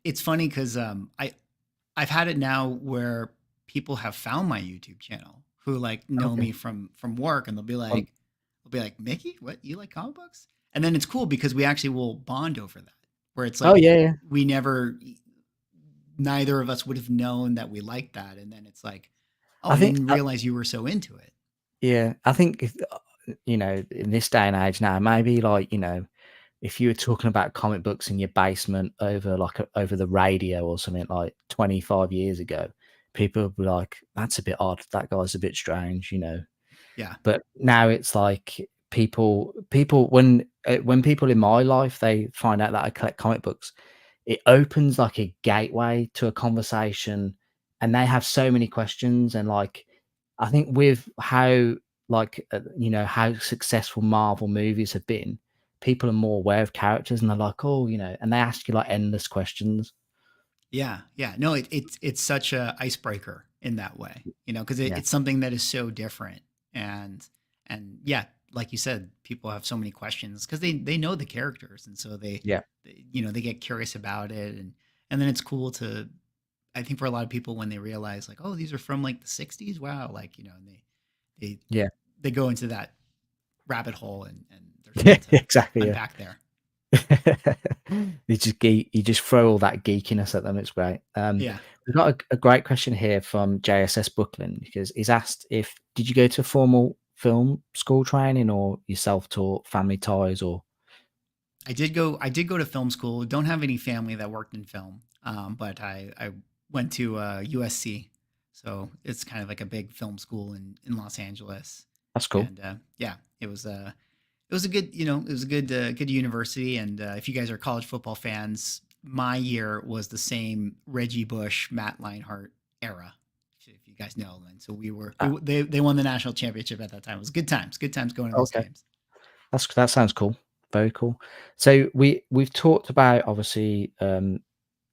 C: it's funny because I've had it now where people have found my YouTube channel who like know
B: Okay.
C: me from work, and
B: Um,
C: they'll be like, Mickey, what, you like comic books? And then it's cool because we actually will bond over that. Where it's
B: oh
C: like
B: yeah,
C: we never, neither of us would have known that we liked that, and then it's like, oh,
B: I
C: I
B: think
C: didn't realize you were so into it.
B: yeah, I think if, you know, in this day and age now, maybe like, you know, if you were talking about comic books in your basement over like over the radio or something like 25 years ago, people would be like, that's a bit odd. That guy's a bit strange, you know.
C: Yeah,
B: But now it's like people when people in my life they find out that I collect comic books, it opens like a gateway to a conversation, and they have so many questions. And like, I think with how like you know, how successful Marvel movies have been, people are more aware of characters, and they're like, oh, you know, and they ask you like endless questions.
C: yeah. No, it's such a icebreaker in that way, because
B: Yeah,
C: it's something that is so different, and yeah, like you said, people have so many questions because they know the characters, and so
B: yeah,
C: they get curious about it, and then it's cool to, I think, for a lot of people when they realize like, oh, these are from like the '60s, wow, like, and they
B: yeah.
C: they go into that rabbit hole, and there's a
B: Yeah,
C: lot to
B: exactly. Yeah.
C: unpack there.
B: You just throw all that geekiness at them. It's great.
C: Yeah.
B: We've got a great question here from JSS Brooklyn, because he's asked if did you go to formal film school training, or you self-taught, family ties, or
C: I did go to film school. Don't have any family that worked in film, but I went to USC, so it's kind of like a big film school in Los Angeles.
B: that's cool.
C: And yeah, it was a good, good university. And if you guys are college football fans, my year was the same Reggie Bush, Matt Leinart era, if you guys know. And so
B: Ah,
C: they won the national championship at that time. It was good times going to those
B: okay,
C: games.
B: that sounds cool. Very cool. So we've talked about obviously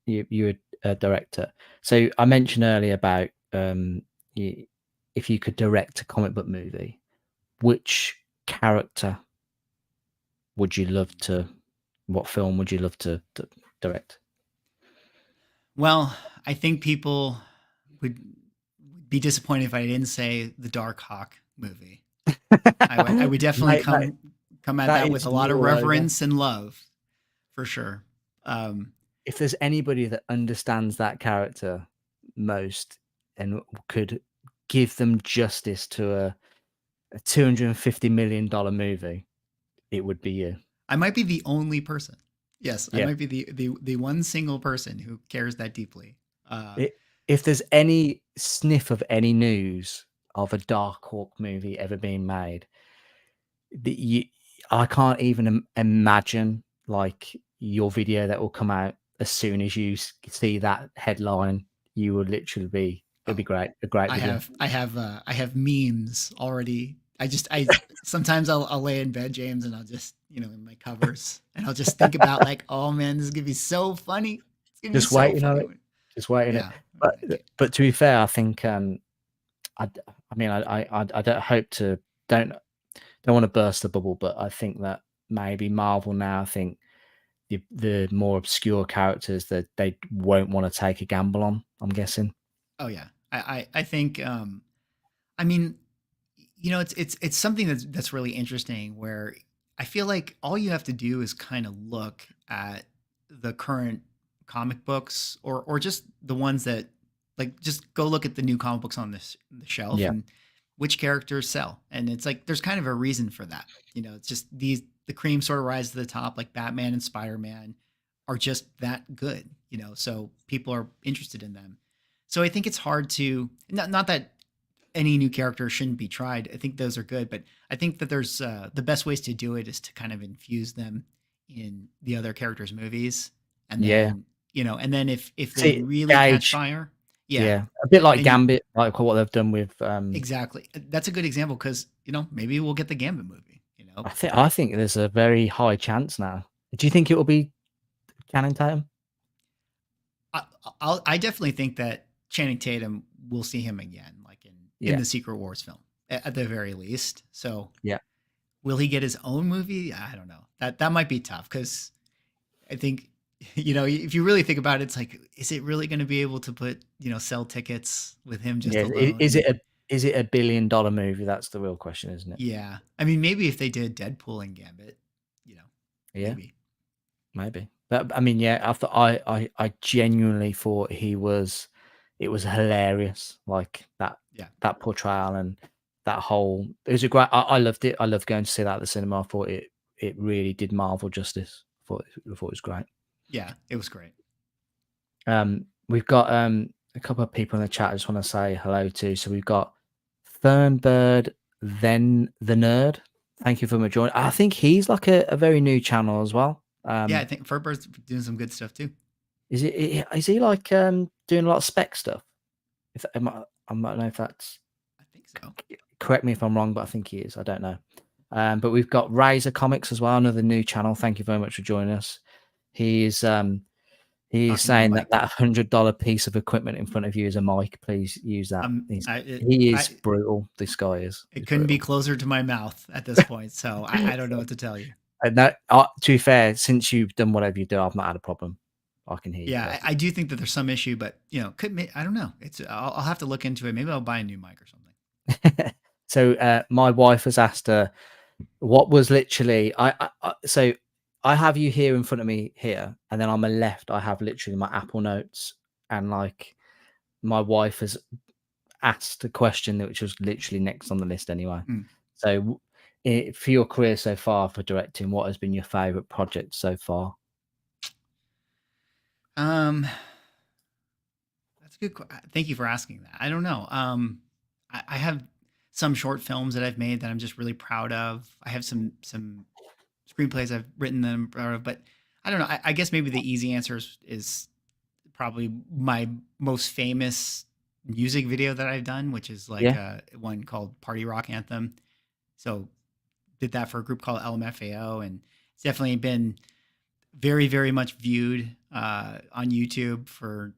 B: you're director. So I mentioned earlier about if you could direct a comic book movie, which character would you love to? What film would you love to direct?
C: Well, I think people would be disappointed if I didn't say the Dark Hawk movie. I would definitely
B: Mate,
C: come at
B: that
C: that with
B: is
C: a lot of
B: all over.
C: reverence and love, for sure.
B: If there's anybody that understands that character most and could give them justice to a $250 million movie, it would be you.
C: I might be the only person. Yes, I
B: Yeah.
C: might be the one single person who cares that deeply.
B: If there's any sniff of any news of a Dark Hawk movie ever being made, I can't even imagine like your video that will come out as soon as you see that headline. You will literally be. It'd be great. A great video.
C: I have memes already. I sometimes I'll lay in bed, James, and I'll just, in my covers, and I'll just think about like, oh man, this is gonna be so funny. It's gonna
B: Just
C: be so
B: waiting on
C: funny.
B: it. Just waiting
C: Yeah.
B: it. But to be fair, I think I mean I don't hope to don't want to burst the bubble, but I think that maybe Marvel now, I think the more obscure characters that they won't want to take a gamble on, I'm guessing.
C: Oh yeah. I think I mean, it's something that's really interesting, where I feel like all you have to do is kind of look at the current comic books, or just the ones that, like, just go look at the new comic books on the shelf,
B: Yeah.
C: and which characters sell. And it's like there's kind of a reason for that. It's just the cream sort of rises to the top, like Batman and Spider-Man are just that good, so people are interested in them. So I think it's hard to, not that any new character shouldn't be tried. I think those are good, but I think that there's the best ways to do it is to kind of infuse them in the other characters' movies, and then and then if they really catch fire,
B: a bit like
C: then
B: Gambit, like what they've done with
C: exactly. That's a good example, because maybe we'll get the Gambit movie.
B: I think there's a very high chance now. Do you think it will be Channing Tatum?
C: I definitely think that Channing Tatum, will see him again, like in the Secret Wars film, at the very least. So
B: yeah,
C: will he get his own movie? I don't know. That might be tough, because I think if you really think about it, it's like, is it really going to be able to put sell tickets with him just alone?
B: Is it a $1 billion movie? That's the real question, isn't it?
C: Yeah, I mean, maybe if they did Deadpool and Gambit,
B: maybe. But I mean, yeah, I genuinely thought it was hilarious, like that portrayal and that whole. It was a great. I loved it. I loved going to see that at the cinema. I thought it really did Marvel justice. I thought it was great.
C: Yeah, it was great.
B: We've got a couple of people in the chat I just want to say hello to. So we've got Fernbird, then the Nerd. Thank you for joining. I think he's like a very new channel as well.
C: Yeah, I think Fernbird's doing some good stuff too.
B: Is he like doing a lot of spec stuff? I don't know if that's.
C: I think so.
B: Correct me if I'm wrong, but I think he is. I don't know. But we've got Razor Comics as well, another new channel. Thank you very much for joining us. He's saying that $100 piece of equipment in front of you is a mic. Please use that. He is brutal. This guy is.
C: It couldn't be closer to my mouth at this point, so I don't know what to tell you.
B: To be fair, since you've done whatever you do, I've not had a problem. I can hear you.
C: Yeah, I do think that there's some issue, but I don't know. I'll have to look into it. Maybe I'll buy a new mic or something.
B: So my wife has asked her what was literally so I have you here in front of me here, and then on my left I have literally my Apple Notes, and like my wife has asked a question which was literally next on the list anyway. So for your career so far for directing, what has been your favorite project so far?
C: That's a good. Thank you for asking that. I don't know. I have some short films that I've made that I'm just really proud of. I have some screenplays I've written that I'm proud of, but I don't know. I guess maybe the easy answer is probably my most famous music video that I've done, which is like one called Party Rock Anthem. So did that for a group called LMFAO, and it's definitely been very, very much viewed on YouTube for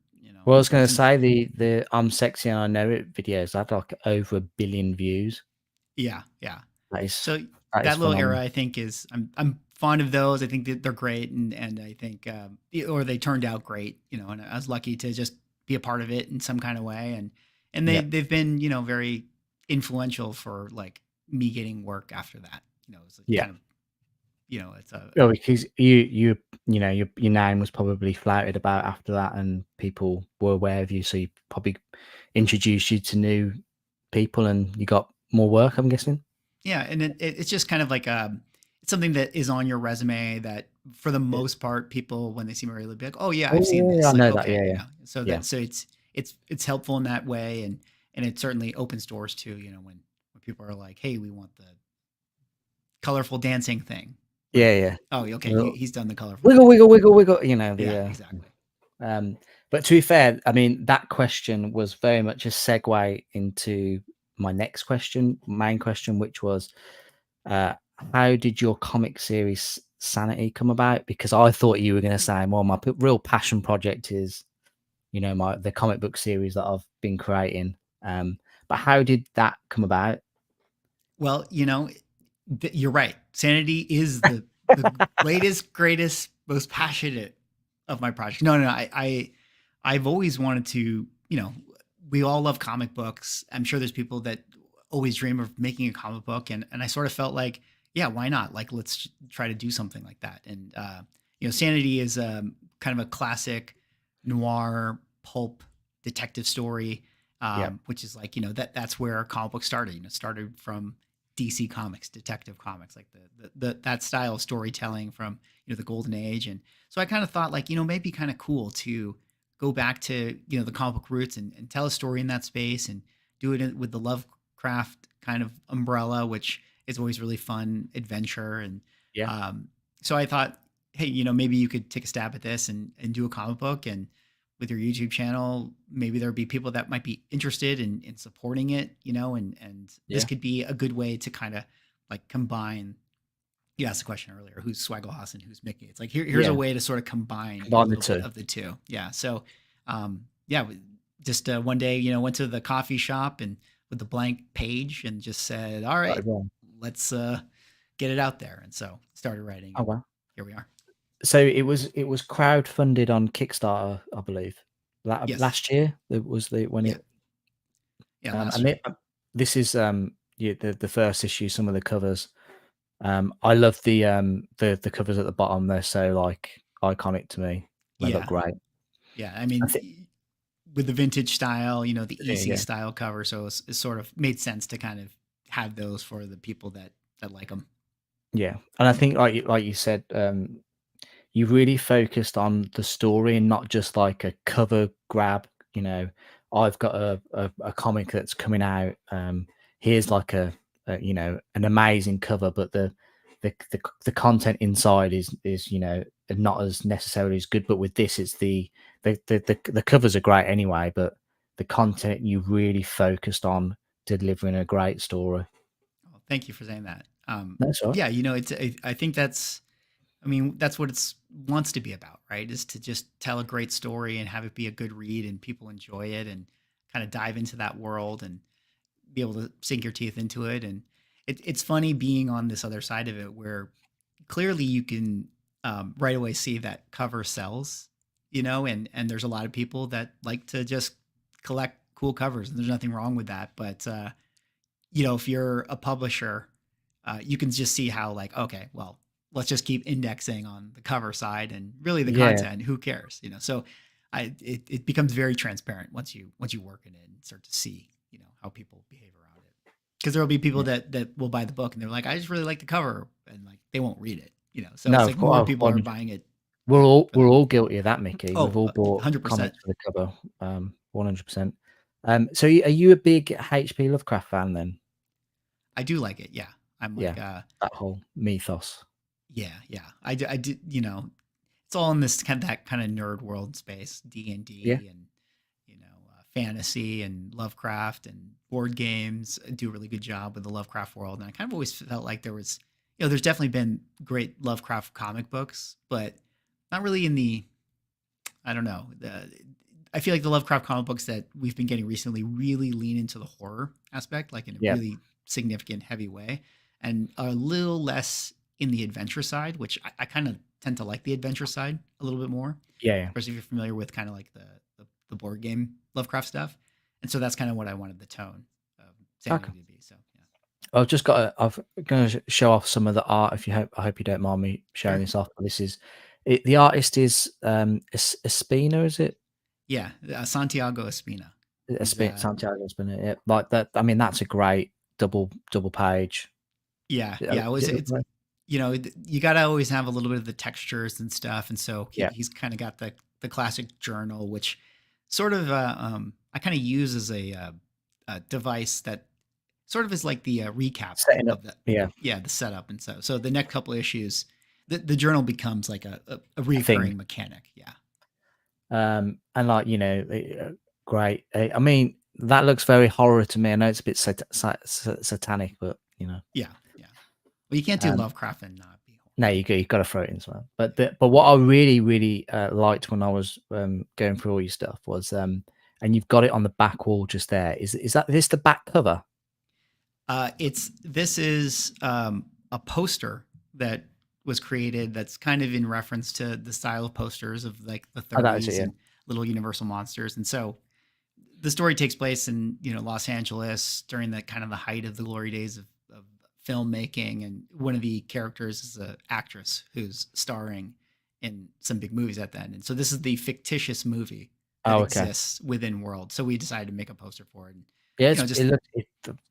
B: Well, I was going to say the I'm sexy and I know it videos had like over 1 billion views.
C: Yeah. So
B: That
C: that
B: is
C: little
B: phenomenal.
C: era, I think, is I'm fond of those. I think that they're great, and I think or they turned out great, and I was lucky to just be a part of it in some kind of way, and
B: Yeah.
C: they've been very influential for like me getting work after that. It's
B: Yeah.
C: kind of it's a
B: Well, because your name was probably flouted about after that, and people were aware of you, so you probably introduced you to new people, and you got more work, I'm guessing.
C: Yeah, and it's just kind of like it's something that is on your resume that for the
B: Yeah.
C: most part people when they see me they'll be like, oh yeah, I've seen
B: Oh, yeah,
C: this,
B: I
C: like
B: know that.
C: okay,
B: Yeah.
C: so
B: Yeah.
C: it's helpful in that way, and it certainly opens doors too, when people are like, hey, we want the colorful dancing thing,
B: Yeah.
C: right?
B: Yeah.
C: Oh, okay,
B: Well,
C: he's done the colorful
B: wiggle,
C: dancing.
B: wiggle, wiggle, wiggle.
C: Yeah, exactly.
B: But to be fair, I mean, that question was very much a segue into my next question, main question, which was, uh, how did your comic series Sanity come about? Because I thought you were going to say, well, my real passion project is, the comic book series that I've been creating. But how did that come about?
C: Well, you're right. Sanity is the latest, greatest, most passionate of my projects. No, I've always wanted to. We all love comic books. I'm sure there's people that always dream of making a comic book, and I sort of felt like, yeah, why not? Like, let's try to do something like that. And Sanity is kind of a classic noir pulp detective story,
B: Yeah.
C: which is like that's where comic books started. It started from DC Comics, Detective Comics, like the that style of storytelling from the Golden Age. And so I kind of thought like maybe kind of cool to go back to the comic book roots and tell a story in that space and do it with the Lovecraft kind of umbrella, which is always really fun adventure. And
B: Yeah.
C: so I thought, hey, maybe you could take a stab at this and do a comic book, and with your YouTube channel, maybe there'd be people that might be interested in supporting it, and this
B: Yeah.
C: could be a good way to kind of like combine. You asked the question earlier, who's Swagglehaus and who's Mickey? It's like here's a
B: Yeah.
C: way to sort of combine a
B: Combine the
C: little bit
B: two.
C: of the two. Yeah. So, yeah, just one day, went to the coffee shop and with the blank page and just said, all right, let's get it out there. And so started writing.
B: Oh wow.
C: Here we are.
B: So it was crowdfunded on Kickstarter, I believe.
C: Yes.
B: Last year it was when
C: Yeah.
B: it.
C: Last
B: And
C: year.
B: this is the first issue. Some of the covers. I love the covers at the bottom. They're so like iconic to me. They look great.
C: Yeah. I mean, with the vintage style, the EC
B: Yeah.
C: style cover, so it sort of made sense to kind of have those for the people that like them.
B: Yeah, and I think like you said, you really focused on the story and not just like a cover grab. I've got a comic that's coming out. Here's like a an amazing cover, but the content inside is not as necessarily as good. But with this, it's the covers are great anyway, but the content you really focused on delivering a great story.
C: Well, thank you for saying that.
B: That's all right.
C: Yeah, I think that's what it's wants to be about, right? Is to just tell a great story and have it be a good read and people enjoy it and kind of dive into that world and be able to sink your teeth into it. And it's funny being on this other side of it where clearly you can right away see that cover sells, and there's a lot of people that like to just collect cool covers, and there's nothing wrong with that. But if you're a publisher, you can just see how like, okay, well, let's just keep indexing on the cover side and really the content. Who cares? So it becomes very transparent once you work in it and start to see, how people behave around it. Because there will be people that will buy the book and they're like, I just really like the cover, and like they won't read it. So
B: No,
C: it's
B: of
C: like
B: course,
C: more people are buying it.
B: we're all guilty of that, Mickey. We've all
C: Oh,
B: bought
C: 100%.
B: comics for the cover, 100%. So are you a big H.P. Lovecraft fan then?
C: I do like it. Yeah, I'm like
B: that whole mythos.
C: Yeah. I do. It's all in this that kind of nerd world space, D&D and fantasy and Lovecraft and board games do a really good job with the Lovecraft world. And I kind of always felt like there was, there's definitely been great Lovecraft comic books, but not really in the, I don't know, I feel like the Lovecraft comic books that we've been getting recently really lean into the horror aspect, like in a
B: Yeah.
C: really significant, heavy way, and are a little less in the adventure side, which I kind of tend to like the adventure side a little bit more,
B: Yeah.
C: especially if you're familiar with kind of like the board game Lovecraft stuff. And so that's kind of what I wanted the tone of Sanity
B: Okay.
C: to be. So yeah.
B: I've just got. I'm going to show off some of the art. If you hope, I hope you don't mind me showing
C: Sure.
B: this off. This is the artist is Espina, is it?
C: Yeah, Santiago Espina. He's
B: Santiago Espina. Yeah, like that. I mean, that's a great double page.
C: yeah. It's you got to always have a little bit of the textures and stuff, and so he's kind of got the classic journal, which sort of I kind of use as a device that sort of is like the recap
B: Setting up.
C: of the the setup, and so the next couple of issues, the journal becomes like a recurring mechanic. Yeah.
B: And like great. I mean, that looks very horror to me. I know it's a bit satanic, but
C: Yeah. Well, you can't do Lovecraft and not be horror.
B: No, you've got to throw it in as well. But what I really liked when I was going through all your stuff was and you've got it on the back wall just there. Is this the back cover?
C: This is a poster that was created that's kind of in reference to the style of posters of like the 30s and little Universal monsters. And so the story takes place in Los Angeles during the kind of the height of the glory days of filmmaking, and one of the characters is an actress who's starring in some big movies at the end. And so this is the fictitious movie that exists within World. So we decided to make a poster for it. And,
B: yeah, the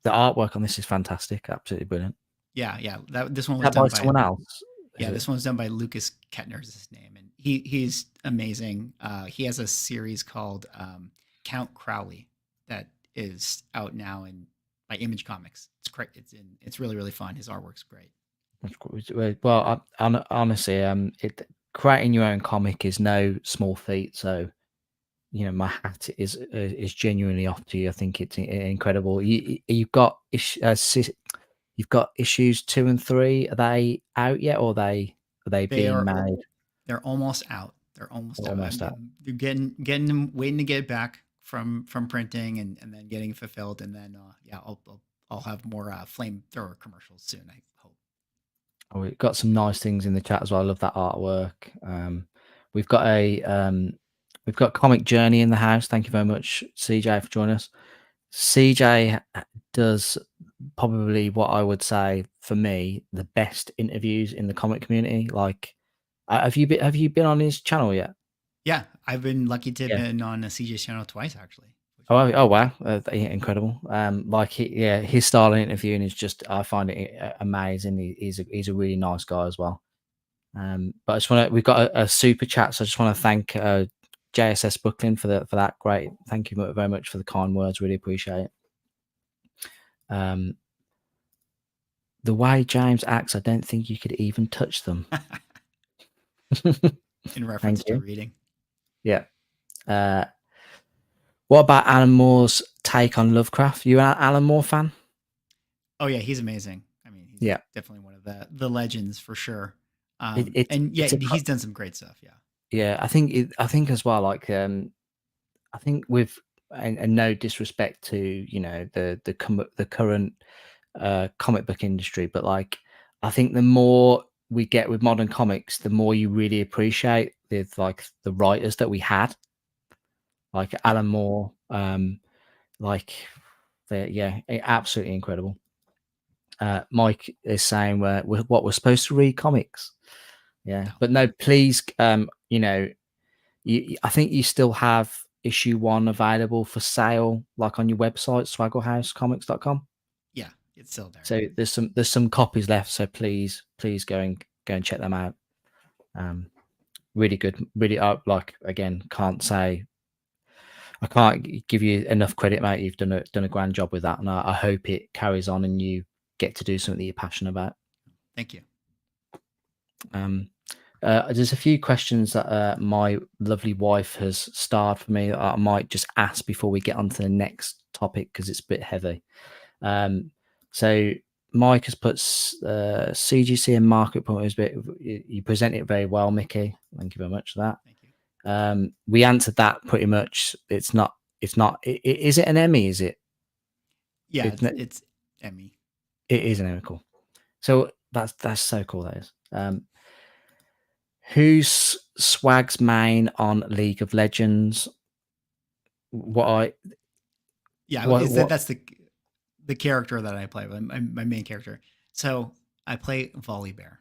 B: artwork on this is fantastic, absolutely brilliant.
C: Yeah. This one was done by
B: someone else.
C: Yeah, this one's done by Lucas Kettner is his name, and he's amazing. He has a series called Count Crowley that is out now by MJ Comix. It's really fun. His artwork's great.
B: Well, honestly, creating your own comic is no small feat. So, my hat is genuinely off to you. I think it's incredible. You've got issues 2 and 3. Are they out yet, or are they being made?
C: They're almost out. They're almost out. They're getting them, waiting to get back from printing and then getting fulfilled, and then I'll have more flamethrower commercials soon, I hope.
B: Oh, we've got some nice things in the chat as well. I love that artwork. We've got Comic Journey in the house. Thank you very much, CJ, for joining us. CJ does probably what I would say for me the best interviews in the comic community. Like, have you been on his channel yet?
C: Yeah, I've been lucky to have been on CJ's channel twice actually.
B: Oh wow, incredible! His style of interviewing is just, I find it amazing. He's a really nice guy as well. But we've got a super chat, so I just want to thank JSS Brooklyn for that. Great, thank you very much for the kind words. Really appreciate it. The way James acts, I don't think you could even touch them.
C: In reference to reading.
B: Yeah. What about Alan Moore's take on Lovecraft? You an Alan Moore fan?
C: Oh yeah, he's amazing. I mean, he's definitely one of the legends for sure. He's done some great stuff. Yeah.
B: Yeah, I think as well. Like, I think with and no disrespect to the current comic book industry, but like, I think the more we get with modern comics, the more you really appreciate the writers that we had. Like Alan Moore, absolutely incredible. Mike is saying we're supposed to read comics, but no, please, I think you still have issue 1 available for sale, like on your website, swagglehauscomics.com.
C: Yeah, it's still there.
B: So there's some copies left. So please go and check them out. Really good. Really, again, I can't give you enough credit, mate. You've done a grand job with that, and I hope it carries on and you get to do something that you're passionate about.
C: Thank you.
B: There's a few questions that my lovely wife has starred for me that I might just ask before we get on to the next topic, because it's a bit heavy. So Mike has put CGC and market point. You present it very well, Mickey. Thank you very much for that.
C: Thank you.
B: We answered that pretty much. It's not. Is it an Emmy? Is it?
C: Yeah,
B: It's not,
C: it's Emmy.
B: it is an Emmy. Cool. So that's so cool. That is. Who's Swag's main on League of Legends?
C: Yeah,
B: What
C: that's the character that I play, my main character. So I play Volley Bear.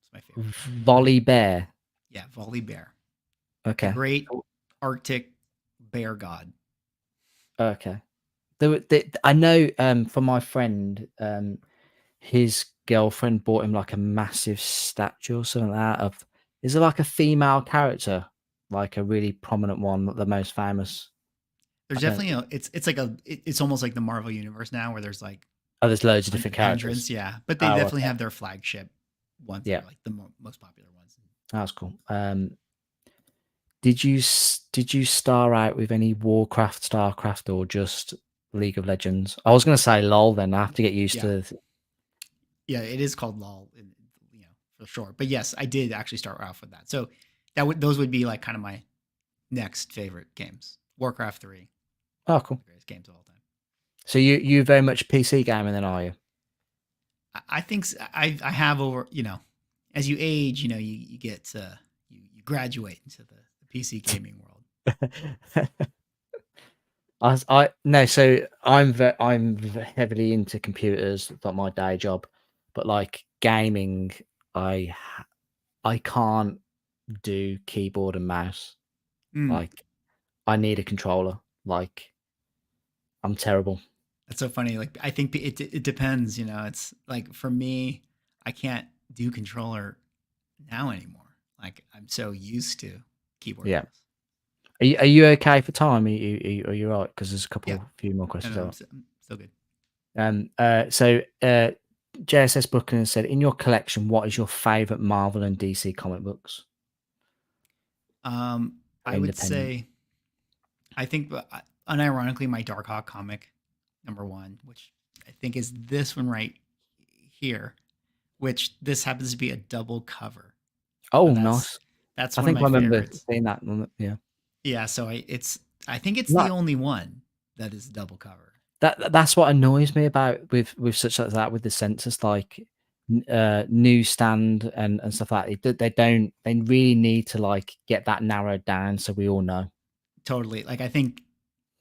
C: It's my favorite.
B: Volley Bear?
C: Yeah, Volley Bear.
B: Okay.
C: The great Arctic bear god.
B: Okay. I know from my friend, his girlfriend bought him like a massive statue or something like that of. Is there like a female character, like a really prominent one, the most famous?
C: There's definitely it's almost like the Marvel universe now, where there's like
B: there's loads of different characters.
C: Yeah, but they definitely have their flagship ones.
B: Yeah,
C: like the most popular ones.
B: That's cool. Did you star out with any Warcraft, Starcraft, or just League of Legends? I was going to say LOL. Then I have to get used to.
C: Yeah, it is called LOL, for sure. But yes, I did actually start off with that. So those would be like kind of my next favorite games. Warcraft 3.
B: Oh, cool.
C: Greatest games of all time.
B: So you very much PC gaming then, are you?
C: I think I have over, as you age, you get you graduate into the PC gaming world.
B: So I'm heavily into computers, like my day job, but like gaming, I can't do keyboard and mouse. Like I need a controller. Like I'm terrible.
C: That's so funny. Like I think it depends. It's like for me, I can't do controller now anymore. Like I'm so used to keyboard.
B: Yeah. Are you okay for time? Are you right? Because there's a few more questions.
C: No, I'm still good.
B: So JSS Booking said, in your collection, what is your favorite Marvel and DC comic books?
C: I would say, I think unironically, my Darkhawk comic #1, which I think is this one right here, which this happens to be a double cover.
B: Oh, nice.
C: That's
B: I
C: one
B: think
C: of my
B: I remember
C: favorites.
B: seeing that. Yeah.
C: Yeah. So I think it's the only one that is double cover.
B: That's what annoys me about with such like that with the census, like newsstand and stuff like that. They really need to like get that narrowed down so we all know.
C: Totally. Like I think,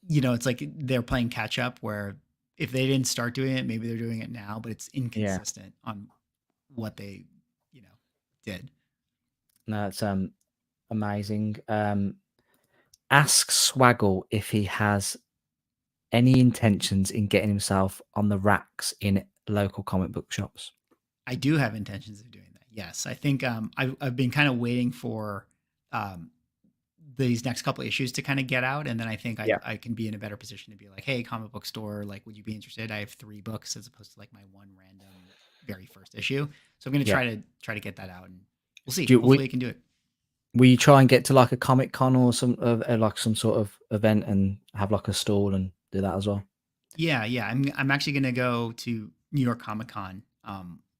C: it's like they're playing catch up, where if they didn't start doing it, maybe they're doing it now, but it's inconsistent on what they, did.
B: No, it's amazing. Ask Swaggle if he has any intentions in getting himself on the racks in local comic book shops.
C: I do have intentions of doing that. Yes, I think I've been kind of waiting for these next couple issues to kind of get out, and then I think I can be in a better position to be like, hey, comic book store, like, would you be interested? I have 3 books as opposed to like my one random very first issue. So I'm going to try to get that out, and we'll see. Hopefully I can do it.
B: Will you try and get to like a Comic Con or some sort of event and have like a stall and do that as well?
C: Yeah. I'm actually going to go to New York Comic Con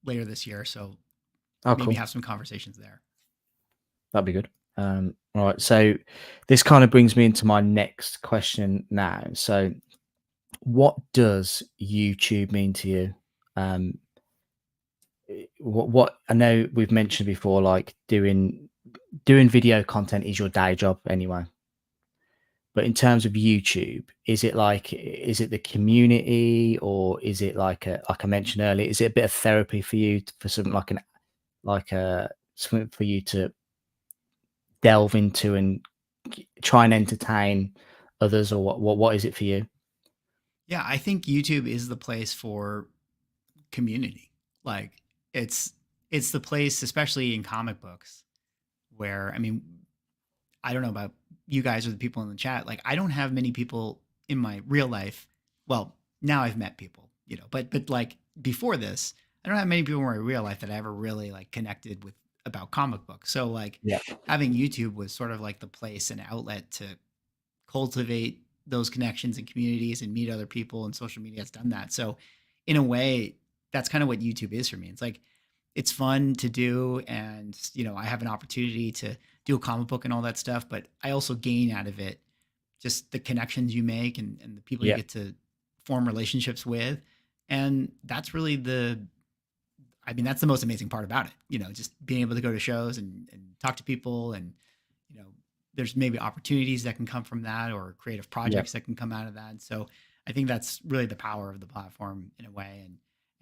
C: later this year, so maybe have some conversations there.
B: That'd be good. All right, so this kind of brings me into my next question now. So, what does YouTube mean to you? What I know we've mentioned before, like doing video content is your day job anyway. But in terms of YouTube, is it the community, or is it like I mentioned earlier, is it a bit of therapy for you for something something for you to delve into and try and entertain others, or what is it for you?
C: Yeah, I think YouTube is the place for community. Like it's the place, especially in comic books, where I don't know about you guys or the people in the chat. Like I don't have many people in my real life. Well, now I've met people, but like before this, I don't have many people in my real life that I ever really like connected with about comic books. So like having YouTube was sort of like the place and outlet to cultivate those connections and communities and meet other people, and social media has done that. So in a way, that's kind of what YouTube is for me. It's like, it's fun to do, and I have an opportunity to do a comic book and all that stuff, but I also gain out of it just the connections you make, and the people you
B: Yeah.
C: get to form relationships with. And that's really that's the most amazing part about it. Just being able to go to shows and talk to people, and you know, there's maybe opportunities that can come from that, or creative projects that can come out of that. So I think that's really the power of the platform in a way.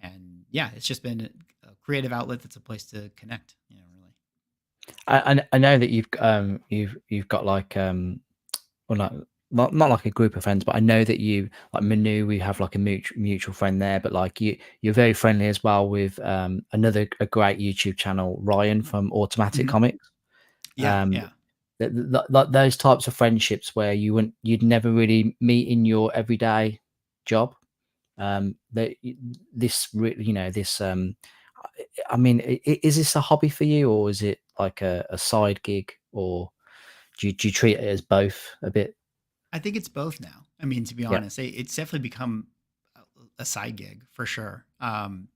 C: And yeah, it's just been a creative outlet that's a place to connect, really.
B: I know that you've got like well, not like a group of friends, but I know that you like Manu. We have like a mutual friend there, but like you're very friendly as well with a great YouTube channel, Ryan from Automatic
C: Mhm.
B: Comics.
C: Yeah,
B: Um,
C: yeah.
B: like those types of friendships where you'd never really meet in your everyday job. That this this I mean, is this a hobby for you, or is it like a side gig, or do you treat it as both a bit?
C: I think it's both now. I mean, to be
B: Yeah,
C: honest, it's definitely become a side gig for sure. And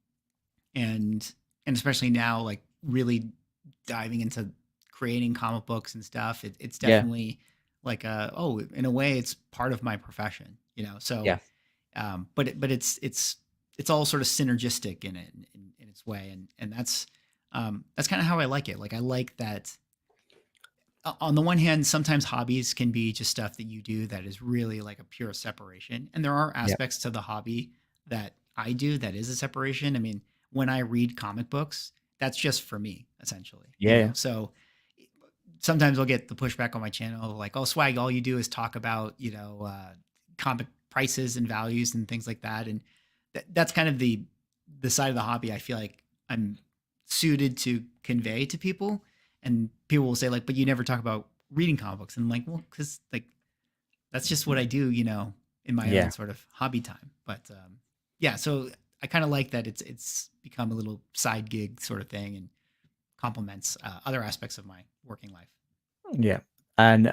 C: especially now, like really diving into creating comic books and stuff, it's
B: yeah,
C: definitely like in a way, it's part of my profession, So,
B: yeah,
C: but it's all sort of synergistic in it, in its way, and that's kind of how I like it. Like I like that on the one hand, sometimes hobbies can be just stuff that you do that is really like a pure separation. And there are
B: yeah,
C: aspects to the hobby that I do that is a separation. I mean, when I read comic books, that's just for me, essentially,
B: yeah,
C: So sometimes I'll get the pushback on my channel like, oh, Swag, all you do is talk about, comic prices and values and things like that. And that's kind of the side of the hobby I feel like I'm suited to convey to people. And people will say like, but you never talk about reading comic books. And I'm like, well, because like that's just what I do, in my own
B: yeah,
C: sort of hobby time. But yeah, so I kind of like that it's become a little side gig sort of thing, and complements other aspects of my working life.
B: yeah. And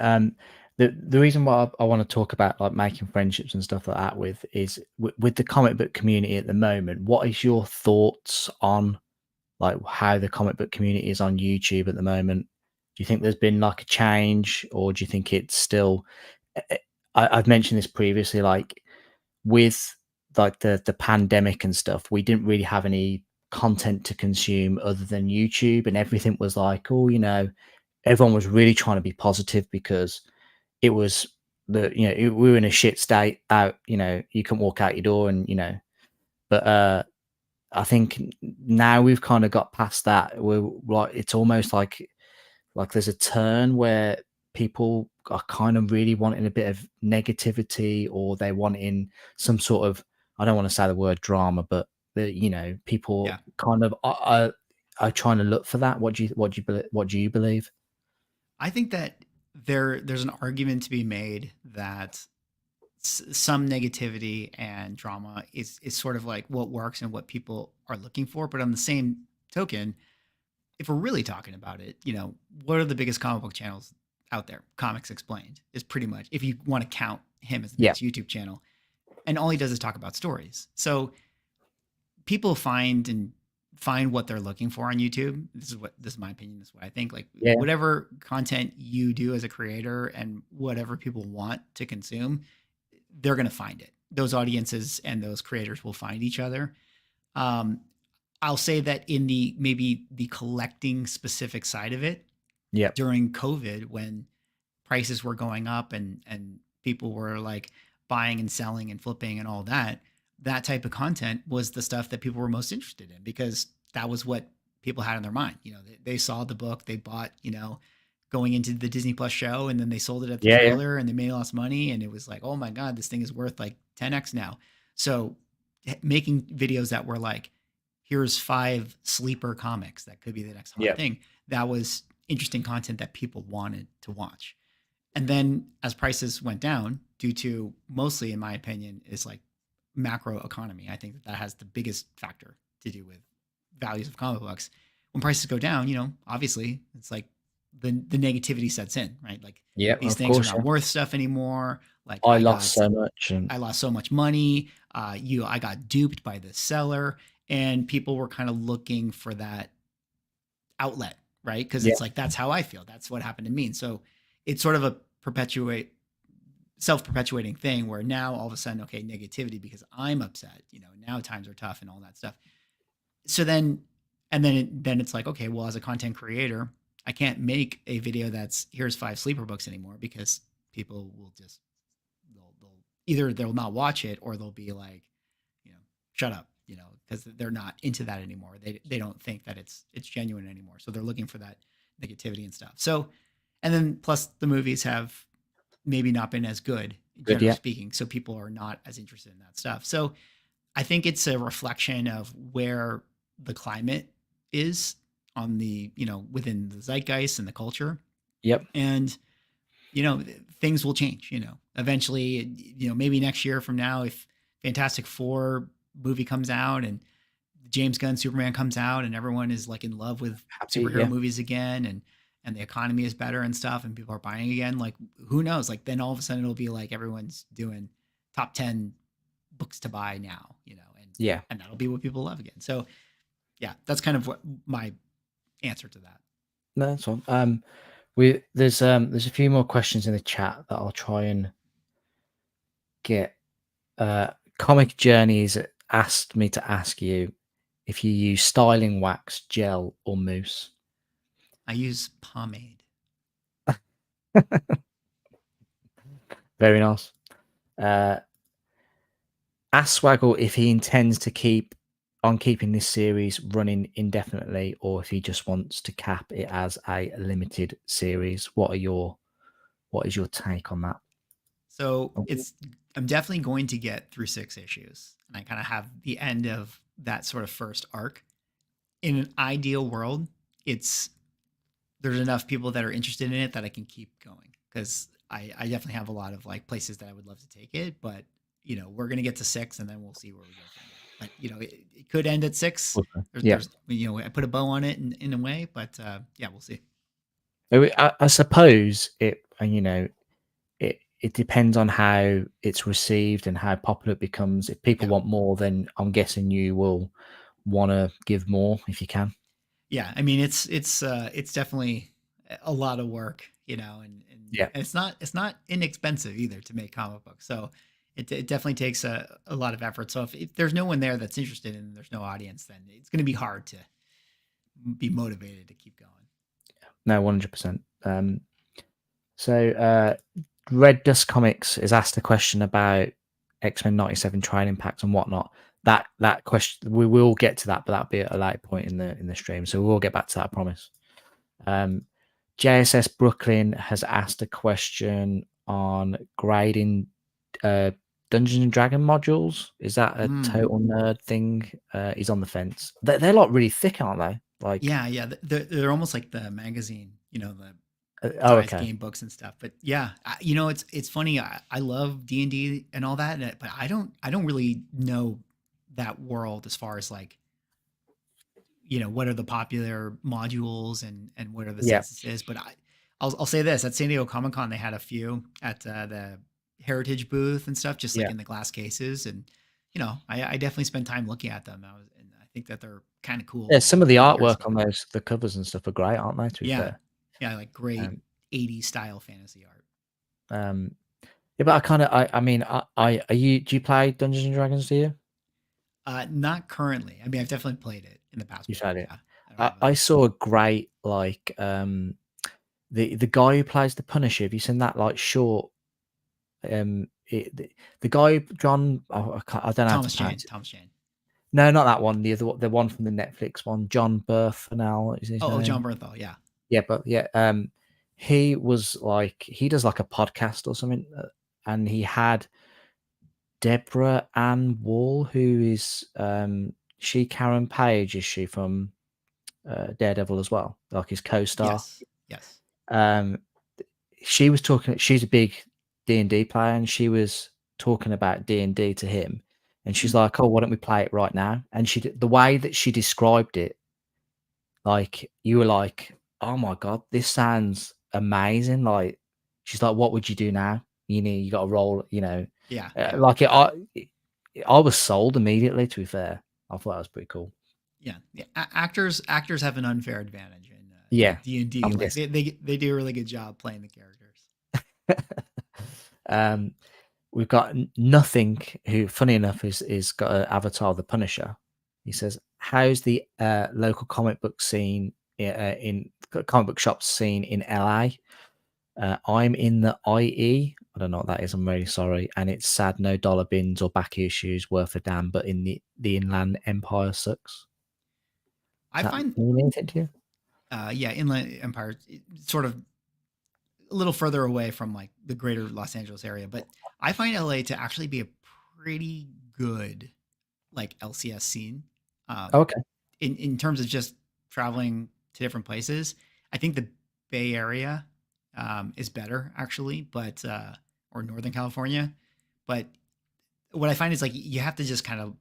B: the reason why I want to talk about like making friendships and stuff like that is with the comic book community at the moment. What is your thoughts on like how the comic book community is on YouTube at the moment? Do you think there's been like a change, or do you think it's still? I've mentioned this previously, like with like the pandemic and stuff, we didn't really have any content to consume other than YouTube, and everything was like, oh, everyone was really trying to be positive because it was we were in a shit state out, you couldn't walk out your door, and but I think now we've kind of got past that. We're like, it's almost like there's a turn where people are kind of really wanting a bit of negativity, or they're wanting some sort of, I don't want to say the word drama, but people
C: Yeah.
B: kind of are trying to look for that. What do you believe?
C: I think that there's an argument to be made that some negativity and drama is sort of like what works and what people are looking for. But on the same token, if we're really talking about it, what are the biggest comic book channels out there? Comics Explained is pretty much, if you want to count him as the
B: Yeah,
C: biggest YouTube channel, and all he does is talk about stories. So people find what they're looking for on YouTube. This is my opinion. This is what I think. Like
B: yeah,
C: whatever content you do as a creator and whatever people want to consume, they're going to find it. Those audiences and those creators will find each other. Um, I'll say that in maybe the collecting specific side of it,
B: yeah,
C: during COVID, when prices were going up and people were like buying and selling and flipping and all that, that type of content was the stuff that people were most interested in, because that was what people had in their mind. They saw the book, they bought, going into the Disney Plus show, and then they sold it at the
B: yeah, yeah,
C: trailer and they made lots of money, and it was like, oh my God, this thing is worth like 10x now. So making videos that were like, here's 5 sleeper comics that could be the next hot
B: yeah,
C: thing, that was interesting content that people wanted to watch. And then as prices went down, due to mostly, in my opinion, is like macro economy. I think that has the biggest factor to do with values of comic books. When prices go down, obviously it's like the negativity sets in, right? Like
B: yeah.
C: these
B: Of
C: things are
B: course,
C: not
B: yeah.
C: worth stuff anymore. Like
B: I lost so much, and
C: I lost so much money. I got duped by the seller, and people were kind of looking for that outlet, right? Because
B: Yeah.
C: it's like, that's how I feel. That's what happened to me. And so it's sort of a self-perpetuating thing where now all of a sudden, okay, negativity because I'm upset, now times are tough and all that stuff. So then, and then it's like, okay, well, as a content creator, I can't make a video that's here's 5 sleeper books anymore because people will just, they'll not watch it or they'll be like, shut up, because they're not into that anymore. They don't think that it's genuine anymore. So they're looking for that negativity and stuff. So, and then plus the movies have maybe not been as good, generally speaking. So people are not as interested in that stuff. So I think it's a reflection of where the climate is on the, within the zeitgeist and the culture.
B: Yep.
C: And, things will change, eventually, maybe next year from now, if Fantastic Four movie comes out and James Gunn Superman comes out and everyone is like in love with superhero movies again and the economy is better and stuff and people are buying again, like who knows, like then all of a sudden it'll be like everyone's doing top 10 books to buy now, and that'll be what people love again. So yeah, that's kind of what my answer to that.
B: No, that's fine. There's a few more questions in the chat that I'll try and get. Comic Journeys asked me to ask you if you use styling wax, gel, or mousse.
C: I use pomade.
B: Very nice. Ask Swaggle if he intends to keep on keeping this series running indefinitely or if he just wants to cap it as a limited series. What is your take on that?
C: So I'm definitely going to get through 6 issues and I kind of have the end of that sort of first arc. In an ideal world, there's enough people that are interested in it that I can keep going because I definitely have a lot of like places that I would love to take it, but we're going to get to 6 and then we'll see where we go from there. But it could end at 6.
B: Okay.
C: There's I put a bow on it in a way, but we'll see.
B: I suppose it depends on how it's received and how popular it becomes. If people want more, then I'm guessing you will want to give more if you can.
C: Yeah, I mean it's definitely a lot of work, and it's not inexpensive either to make comic books. So it definitely takes a lot of effort. So if there's no one there that's interested and there's no audience, then it's going to be hard to be motivated to keep going.
B: No, 100%. So Red Dust Comics has asked a question about X-Men 97 Training Packs and whatnot. That question, we will get to that, but that'll be at a later point in the stream. So we'll get back to that, I promise. JSS Brooklyn has asked a question on grading Dungeons and Dragon modules. Is that a total nerd thing? He's on the fence. They're like really thick, aren't they? Like
C: they're almost like the magazine, the game books and stuff. But yeah, it's funny. I love D&D and all that, but I don't really know that world as far as like, what are the popular modules and what are the censuses. But I'll say this, at San Diego Comic-Con, they had a few at the Heritage booth and stuff, just like in the glass cases. And, I definitely spend time looking at them. And I think that they're kind of cool.
B: Yeah, some of the artwork on the covers and stuff are great, aren't they? To be fair.
C: Yeah, like great 80s style fantasy art.
B: Yeah, but do you play Dungeons and Dragons, do you?
C: Not currently. I mean, I've definitely played it in the past.
B: You tried it. Yeah. I saw a great like the guy who plays the Punisher. Have you seen that like short? The guy John. I don't know.
C: Thomas Jane.
B: No, not that one. The one from the Netflix one. John Bernthal. Is his name?
C: John Bernthal. Yeah.
B: Yeah, but he was like he does like a podcast or something, and he had Deborah Ann Wall, who is she Karen Page, is she from Daredevil as well, like his co-star?
C: Yes.
B: She was talking. She's a big D&D player, and she was talking about D&D to him, and she's like, "Oh, why don't we play it right now?" And the way that she described it, like you were like, "Oh my god, this sounds amazing!" Like she's like, "What would you do now? You got to roll, Like I was sold immediately. To be fair, I thought that was pretty cool.
C: Yeah. Actors have an unfair advantage
B: Yeah,
C: D&D.
B: I'm
C: Like
B: guessing.
C: they do a really good job playing the characters.
B: We've got Nothing, who, funny enough, is got an avatar of the Punisher. He says, "How's the local comic book scene in comic book shops scene in LA? I'm in the IE. I don't know what that is. I'm really sorry. And it's sad, no dollar bins or back issues worth a damn. But in the Inland Empire sucks."
C: I
B: Does that
C: find,
B: mean anything to you?
C: yeah, Inland Empire sort of a little further away from like the greater Los Angeles area, but I find LA to actually be a pretty good like LCS scene.
B: Okay.
C: In terms of just traveling to different places, I think the Bay Area is better actually, but or Northern California. But what I find is like you have to just kind of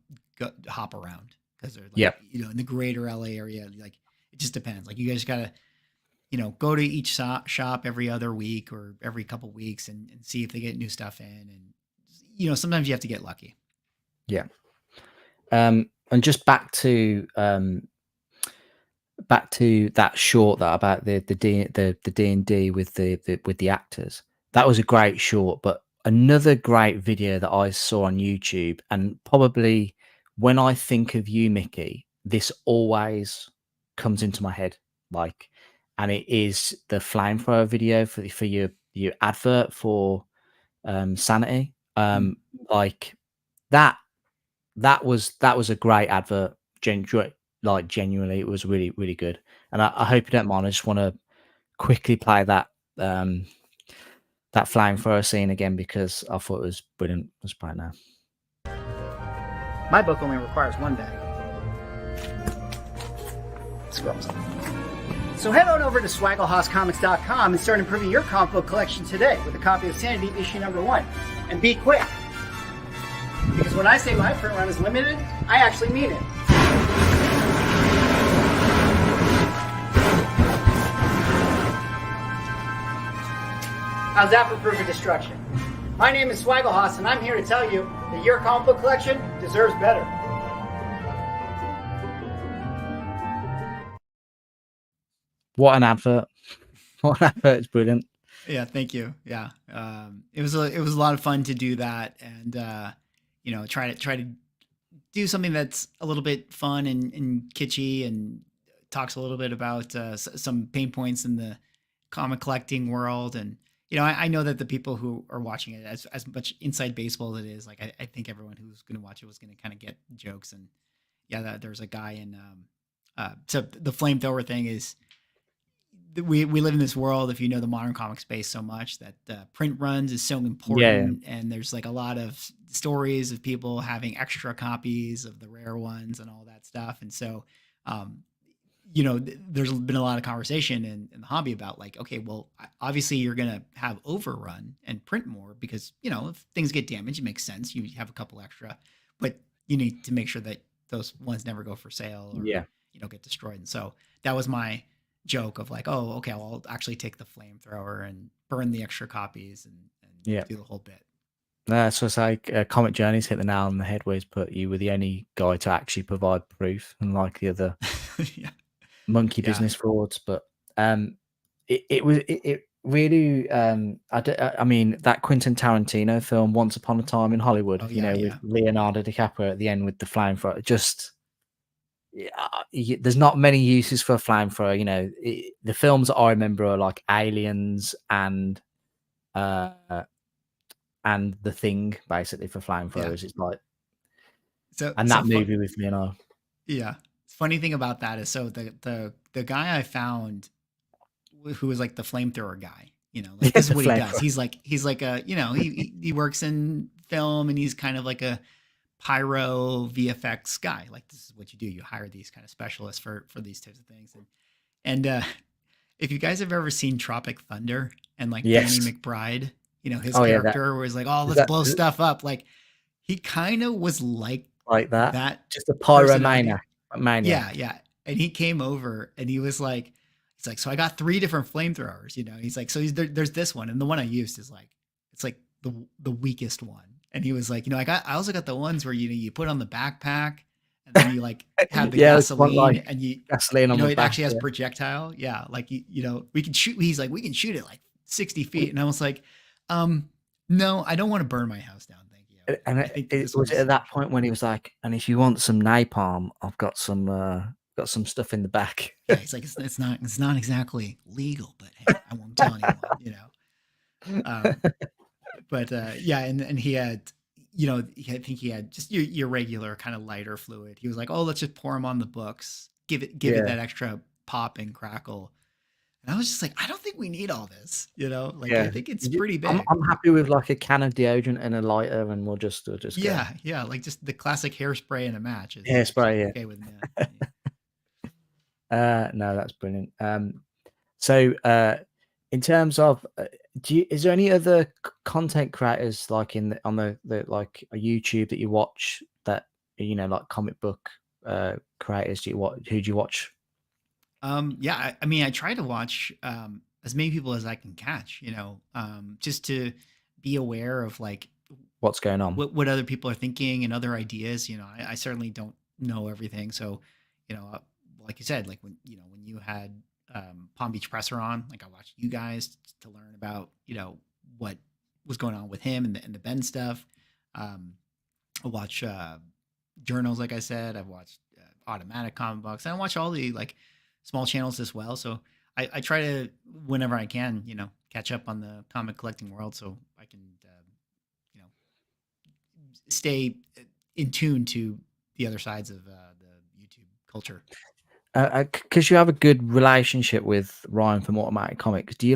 C: hop around because they're like,
B: Yeah.
C: in the greater LA area, like it just depends. Like you guys gotta, go to each shop every other week or every couple weeks and see if they get new stuff in. And, sometimes you have to get lucky.
B: Yeah. And just back to that short that about the D&D with the actors. That was a great short, but another great video that I saw on YouTube, and probably when I think of you, Mickey, this always comes into my head, and it is the flamethrower video for your advert for Sanity. Like that was a great advert. Genuinely, it was really, really good. And I hope you don't mind. I just want to quickly play that that flamethrower scene again because I thought it was brilliant. Let's play it now.
A: My book only requires one bag. Scrolls. So head on over to SwagglehausComics.com and start improving your comic book collection today with a copy of Sanity issue number 1. And be quick. Because when I say my print run is limited, I actually mean it. How's that for proof of destruction? My name is Swagglehaus, and I'm here to tell you that your comic book collection deserves better.
B: What an advert! What an advert! It's brilliant.
C: Yeah, thank you. Yeah, it was a lot of fun to do that, and try to do something that's a little bit fun and kitschy, and talks a little bit about some pain points in the comic collecting world. And I know that the people who are watching it, as much inside baseball as it is, like I think everyone who's going to watch it was going to kind of get jokes. And yeah, there's a guy in so the flamethrower thing is. We live in this world, if you know the modern comic space so much, that print runs is so important. Yeah. And there's like a lot of stories of people having extra copies of the rare ones and all that stuff. And so, there's been a lot of conversation in the hobby about like, okay, well, obviously you're going to have overrun and print more because, if things get damaged, it makes sense. You have a couple extra, but you need to make sure that those ones never go for sale or, get destroyed. And so that was my joke of like, oh, okay, I'll actually take the flamethrower and burn the extra copies and do the whole bit.
B: So it's like Comic Journey's hit the nail on the head where he's put you were the only guy to actually provide proof, unlike the other monkey business frauds. But it really I mean that Quentin Tarantino film Once Upon a Time in Hollywood, with Leonardo DiCaprio at the end with the flamethrower, just there's not many uses for a flamethrower. The films that I remember are like Aliens and The Thing, basically, for flamethrowers. It's like that movie with Leonardo.
C: Yeah, funny thing about that is the guy I found who was like the flamethrower guy. Like this is what he does. He's like a he works in film and he's kind of like a pyro VFX guy. Like this is what you do. You hire these kind of specialists for these types of things. And if you guys have ever seen Tropic Thunder and like Danny McBride, his character was like, oh, let's blow stuff up. Like he kind of was like that.
B: Just a pyromaniac.
C: Yeah. And he came over and he's like, so I got 3 different flamethrowers, he's like, so there's this one. And the one I used is like, it's like the weakest one. And he was like, I also got the ones where, you put on the backpack and then you like have the
B: Yeah, it's quite
C: gasoline,
B: like
C: and
B: gasoline on the
C: it
B: back.
C: actually has
B: Yeah.
C: projectile. Yeah, like we can shoot. He's like, we can shoot it like 60 feet, and I was like, no, I don't want to burn my house down. Thank you.
B: And
C: I think that this
B: was it
C: was
B: at that point when he was like, "And if you want some napalm, I've got some stuff in the back."
C: yeah. He's like, it's not exactly legal, but hey, I won't tell anyone. But yeah, and he had, I think he had just your regular kind of lighter fluid. He was like, oh, let's just pour him on the books, give it
B: Yeah.
C: that extra pop and crackle. And I was just like, I don't think we need all this, like I
B: Yeah.
C: think it's pretty big.
B: I'm happy with like a can of deodorant and a lighter, and we'll just go.
C: Yeah, like just the classic hairspray and a match is
B: Hairspray, yeah.
C: okay with me.
B: No, that's brilliant. So in terms of, is there any other content creators like on the like a YouTube that you watch that like comic book creators? Who do you watch?
C: Yeah, I mean, I try to watch as many people as I can catch, just to be aware of like
B: What's going on?
C: what other people are thinking and other ideas. I certainly don't know everything. So, like you said, like when you had Palm Beach Presser on, like I watched you guys to learn about, what was going on with him and the Ben stuff. I watch journals, like I said. I've watched Automatic Comic Books. I watch all the like small channels as well. So I try to, whenever I can, catch up on the comic collecting world so I can, stay in tune to the other sides of the YouTube culture.
B: Because you have a good relationship with Ryan from Automatic Comics, do you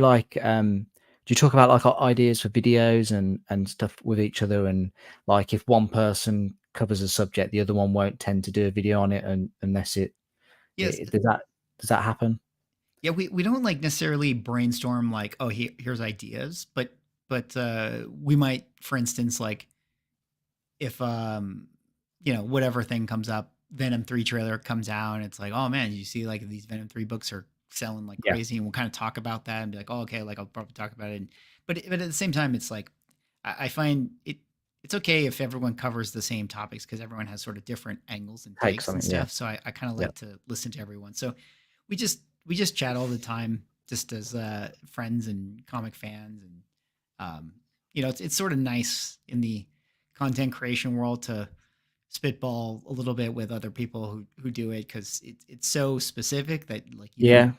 B: talk about like ideas for videos and stuff with each other, and like if one person covers a subject, the other one won't tend to do a video on it unless
C: Yes.
B: Does that happen?
C: Yeah, we don't like necessarily brainstorm like, oh, here's ideas, but we might, for instance, like if whatever thing comes up, Venom 3 trailer comes out, and it's like, oh man, you see like these Venom 3 books are selling like crazy, and we'll kind of talk about that and be like, oh, okay, like I'll probably talk about it. But at the same time, it's like I find it's okay if everyone covers the same topics because everyone has sort of different angles and takes and stuff. So I kind of like to listen to everyone. So we just chat all the time, just as friends and comic fans, and it's sort of nice in the content creation world to spitball a little bit with other people who do it, because it's so specific that like you have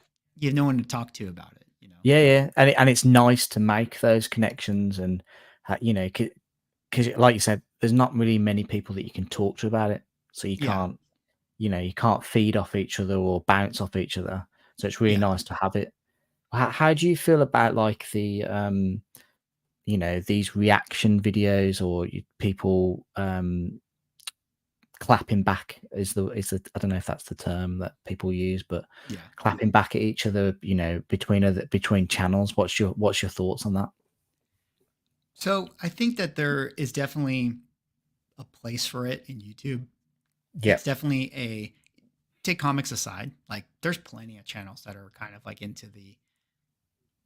C: no one to talk to about it.
B: Yeah, and it's nice to make those connections, and because like you said, there's not really many people that you can talk to about it, so you can't you can't feed off each other or bounce off each other. So it's really nice to have it. How do you feel about like the these reaction videos, or people clapping back is the I don't know if that's the term that people use, but clapping back at each other, between channels. What's your thoughts on that?
C: So I think that there is definitely a place for it in YouTube.
B: Yeah,
C: It's definitely take comics aside, like there's plenty of channels that are kind of like into the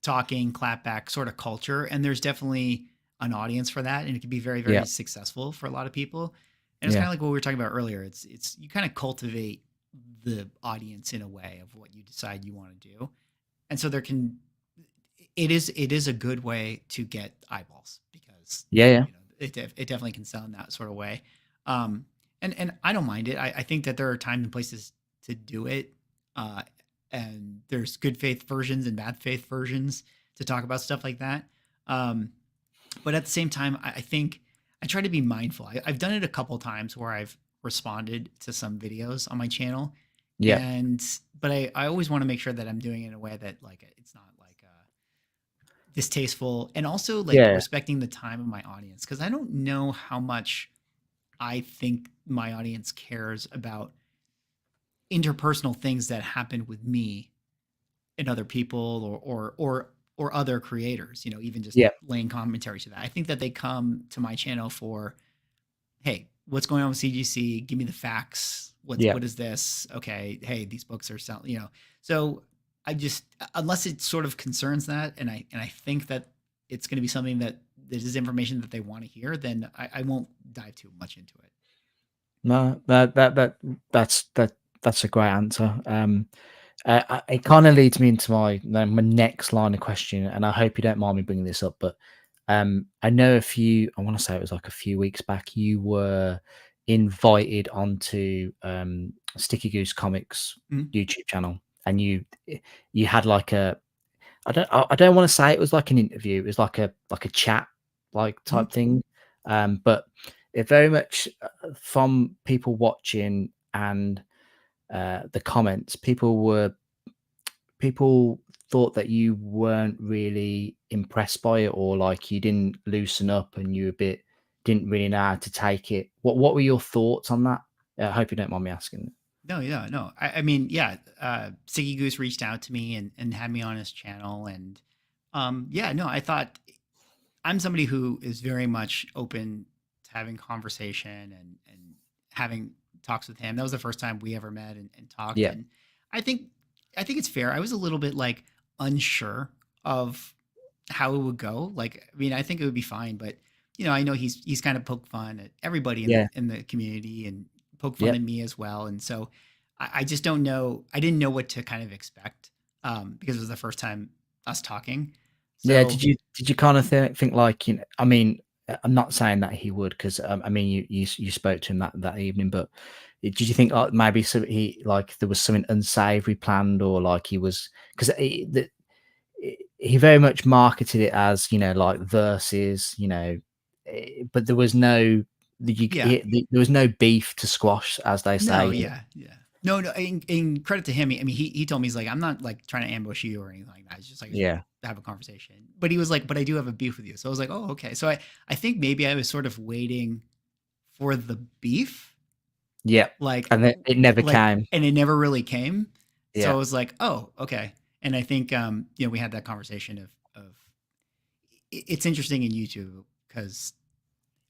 C: talking clapback sort of culture, and there's definitely an audience for that, and it can be very, very successful for a lot of people. And it's kind of like what we were talking about earlier. It's you kind of cultivate the audience in a way of what you decide you want to do, and so it is a good way to get eyeballs, because it definitely can sell in that sort of way. And I don't mind it. I think that there are times and places to do it, and there's good faith versions and bad faith versions to talk about stuff like that. But at the same time, I think I try to be mindful. I've done it a couple times where I've responded to some videos on my channel. But I always want to make sure that I'm doing it in a way that like it's not like distasteful, and also like respecting the time of my audience, because I don't know how much I think my audience cares about interpersonal things that happen with me and other people, or other creators, even just laying commentary to that. I think that they come to my channel for, hey, what's going on with CGC? Give me the facts. What is this? Okay. Hey, these books are selling, so I just, unless it sort of concerns that, and I think that it's going to be something that is information that they want to hear, then I won't dive too much into it.
B: No, that's a great answer. It kind of leads me into my next line of question, and I hope you don't mind me bringing this up. But I know I want to say it was like a few weeks back, you were invited onto Sticky Goose Comics
C: Mhm.
B: YouTube channel, and you had like I don't want to say it was like an interview. It was like a chat like
C: Mhm.
B: type thing. But it very much from people watching and the comments, people thought that you weren't really impressed by it, or like you didn't loosen up and you didn't really know how to take it. What were your thoughts on that? I hope you don't mind me asking.
C: No, yeah, no. I mean, yeah, Sticky Goose reached out to me and had me on his channel, and yeah, no, I thought I'm somebody who is very much open to having conversation and having talks with him. That was the first time we ever met and talked,
B: Yeah,
C: and I think I think it's fair. I was a little bit like unsure of how it would go. Like, I mean, I think it would be fine, but I know he's kind of poked fun at everybody
B: yeah,
C: in the community and poked fun
B: yeah,
C: at me as well. And so I just don't know. I didn't know what to kind of expect because it was the first time us talking.
B: yeah.
C: So
B: Did you kind of think like, I mean, I'm not saying that he would, because I mean you spoke to him that evening, but did you think like maybe he like there was something unsavory planned, or like he was, because he very much marketed it as, like versus, but there was no
C: yeah,
B: there was no beef to squash, as they
C: no,
B: say.
C: yeah, yeah. No, no. In credit to him, I mean, he told me, he's like, I'm not like trying to ambush you or anything like that. It's just like, I just want
B: Yeah,
C: to have a conversation. But he was like, but I do have a beef with you. So I was like, oh, okay. So I think maybe I was sort of waiting for the beef,
B: yeah,
C: like,
B: and it never came.
C: and it never really came. So I
B: Yeah,
C: was like, oh, okay. And I think, we had that conversation of it's interesting in YouTube because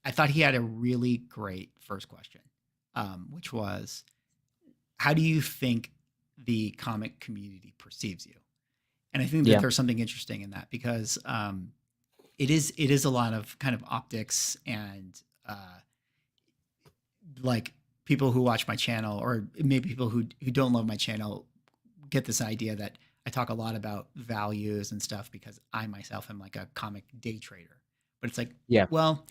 C: I thought he had a really great first question, which was, how do you think the comic community perceives you? And I think that
B: yeah,
C: there's something interesting in that because it is a lot of kind of optics and like people who watch my channel or maybe people who don't love my channel get this idea that I talk a lot about values and stuff because I myself am like a comic day trader. But it's like,
B: yeah,
C: well,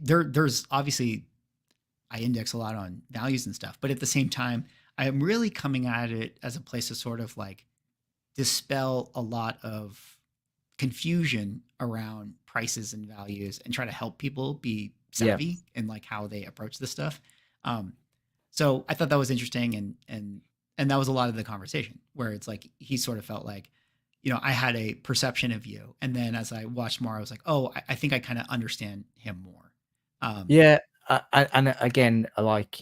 C: there's obviously I index a lot on values and stuff, but at the same time, I am really coming at it as a place to sort of like dispel a lot of confusion around prices and values and try to help people be
B: yeah,
C: savvy in like how they approach this stuff. Um, so I thought that was interesting, and that was a lot of the conversation where it's like he sort of felt like, I had a perception of you, and then as I watched more, I was like, oh, I think I kind of understand him more. Um,
B: yeah. And again, like,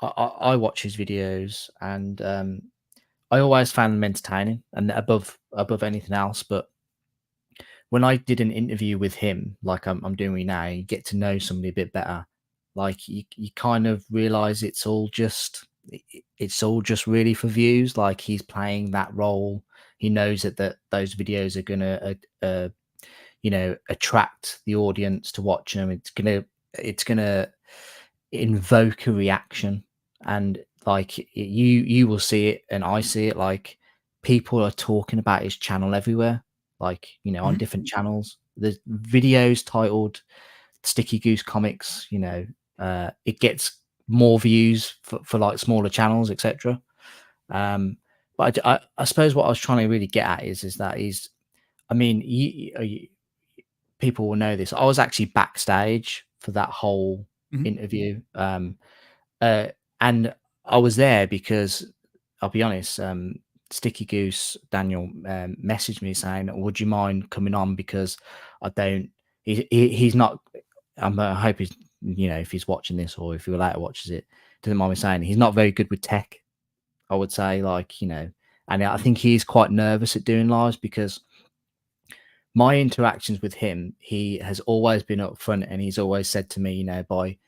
B: I watch his videos, and I always found them entertaining and above anything else. But when I did an interview with him, like I'm doing now, you get to know somebody a bit better. Like you kind of realize it's all just really for views. Like he's playing that role. He knows that those videos are gonna attract the audience to watch them. It's gonna invoke a reaction, and like you will see it and I see it. Like people are talking about his channel everywhere, like on
C: mhm.
B: different channels. There's videos titled Sticky Goose Comics. It gets more views for like smaller channels, etc. But I suppose what I was trying to really get at is that I mean, people will know this. I was actually backstage for that whole
C: Mhm.
B: interview. Uh, and I was there because I'll be honest, Sticky Goose Daniel messaged me saying, "Would you mind coming on? Because I don't. He's not. I hope he's if he's watching this or if he later watches it, doesn't mind me saying he's not very good with tech. I would say and I think he's quite nervous at doing lives because." My interactions with him, he has always been upfront, and he's always said to me, by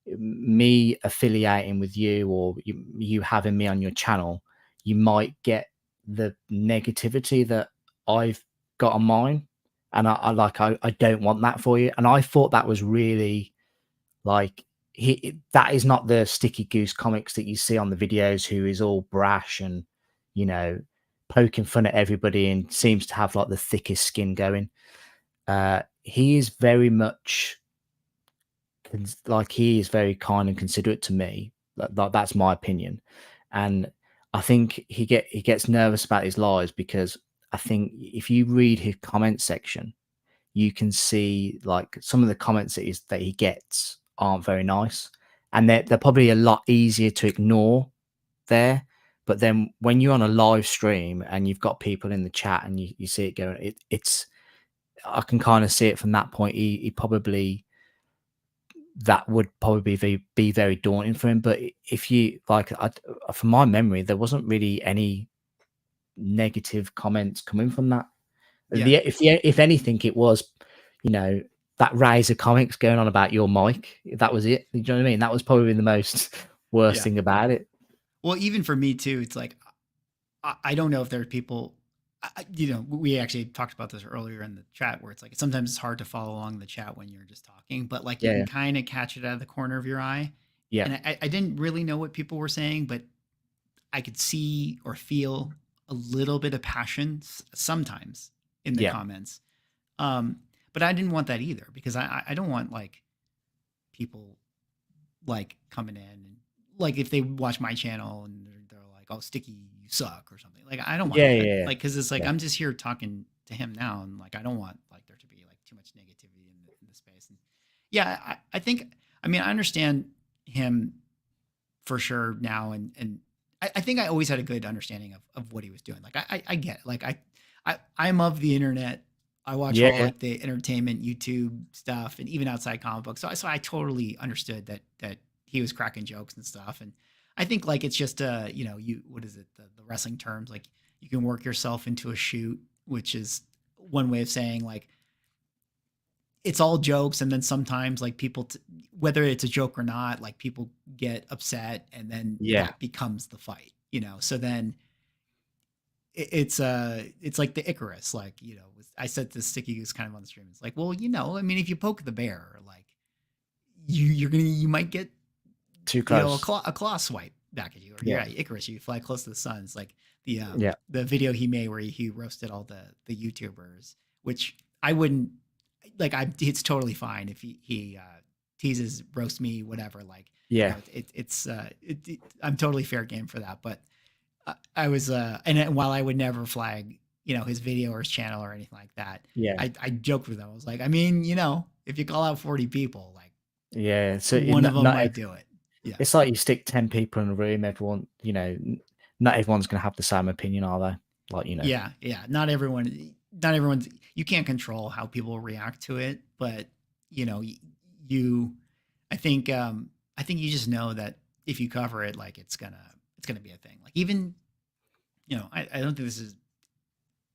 B: me affiliating with you, or you having me on your channel, you might get the negativity that I've got on mine. And I don't want that for you. And I thought that was really like that is not the Sticky Goose Comics that you see on the videos, who is all brash and, you know, poking fun at everybody and seems to have like the thickest skin going. He is very much like, he is very kind and considerate to me. That's my opinion. And I think he gets nervous about his lives, because I think if you read his comment section, you can see like some of the comments that he gets aren't very nice, and they're probably a lot easier to ignore there. But then when you're on a live stream and you've got people in the chat and you see it going, it's I can kind of see it from that point. He probably, that would probably be very daunting for him. But if you like, from my memory, there wasn't really any negative comments coming from that.
C: Yeah.
B: If anything, it was, you know, that Razor Comics going on about your mic. That was it. You know what I mean? That was probably the most worst thing about it.
C: Well, even for me too, it's like, I don't know if there are people, you know, we actually talked about this earlier in the chat, where it's like, sometimes it's hard to follow along the chat when you're just talking, but like you can kind of catch it out of the corner of your eye.
B: Yeah.
C: And I didn't really know what people were saying, but I could see or feel a little bit of passion sometimes in the comments. But I didn't want that either, because I don't want like people like coming in and like, if they watch my channel and they're like, "Oh, Sticky, you suck," or something. Like, I don't want that. Like, because it's like, I'm just here talking to him now, and like, I don't want like there to be like too much negativity in the space. And yeah, I think, I mean, I understand him for sure now, and I think I always had a good understanding of what he was doing. Like, I get it. Like, I'm of the internet. I watch all like the entertainment YouTube stuff, and even outside comic books. So I totally understood that he was cracking jokes and stuff. And I think like, it's just you know, what is it, the wrestling terms, like you can work yourself into a shoot, which is one way of saying like, it's all jokes, and then sometimes like people, whether it's a joke or not, like people get upset, and then that becomes the fight, you know. So then it's like the Icarus, like, you know, I said to Sticky Goose kind of on the stream, it's like, well, you know, I mean, if you poke the bear, like you might get
B: too close,
C: you know, a claw swipe back at you, or Icarus, you fly close to the sun. It's like the video he made where he roasted all the YouTubers, which I wouldn't like. It's totally fine if he teases, roast me, whatever. Like, you know, it's I'm totally fair game for that. But I was and while I would never flag, you know, his video or his channel or anything like that, I joked with him. I was like, I mean, you know, if you call out 40 people, like,
B: so
C: one of them might do it. Yeah.
B: It's like you stick 10 people in a room, everyone, you know, not everyone's going to have the same opinion, are they? Like, you know.
C: Yeah. Not everyone's, you can't control how people react to it, but you know, I think you just know that if you cover it, like it's gonna be a thing. Like, even, you know, I don't think this is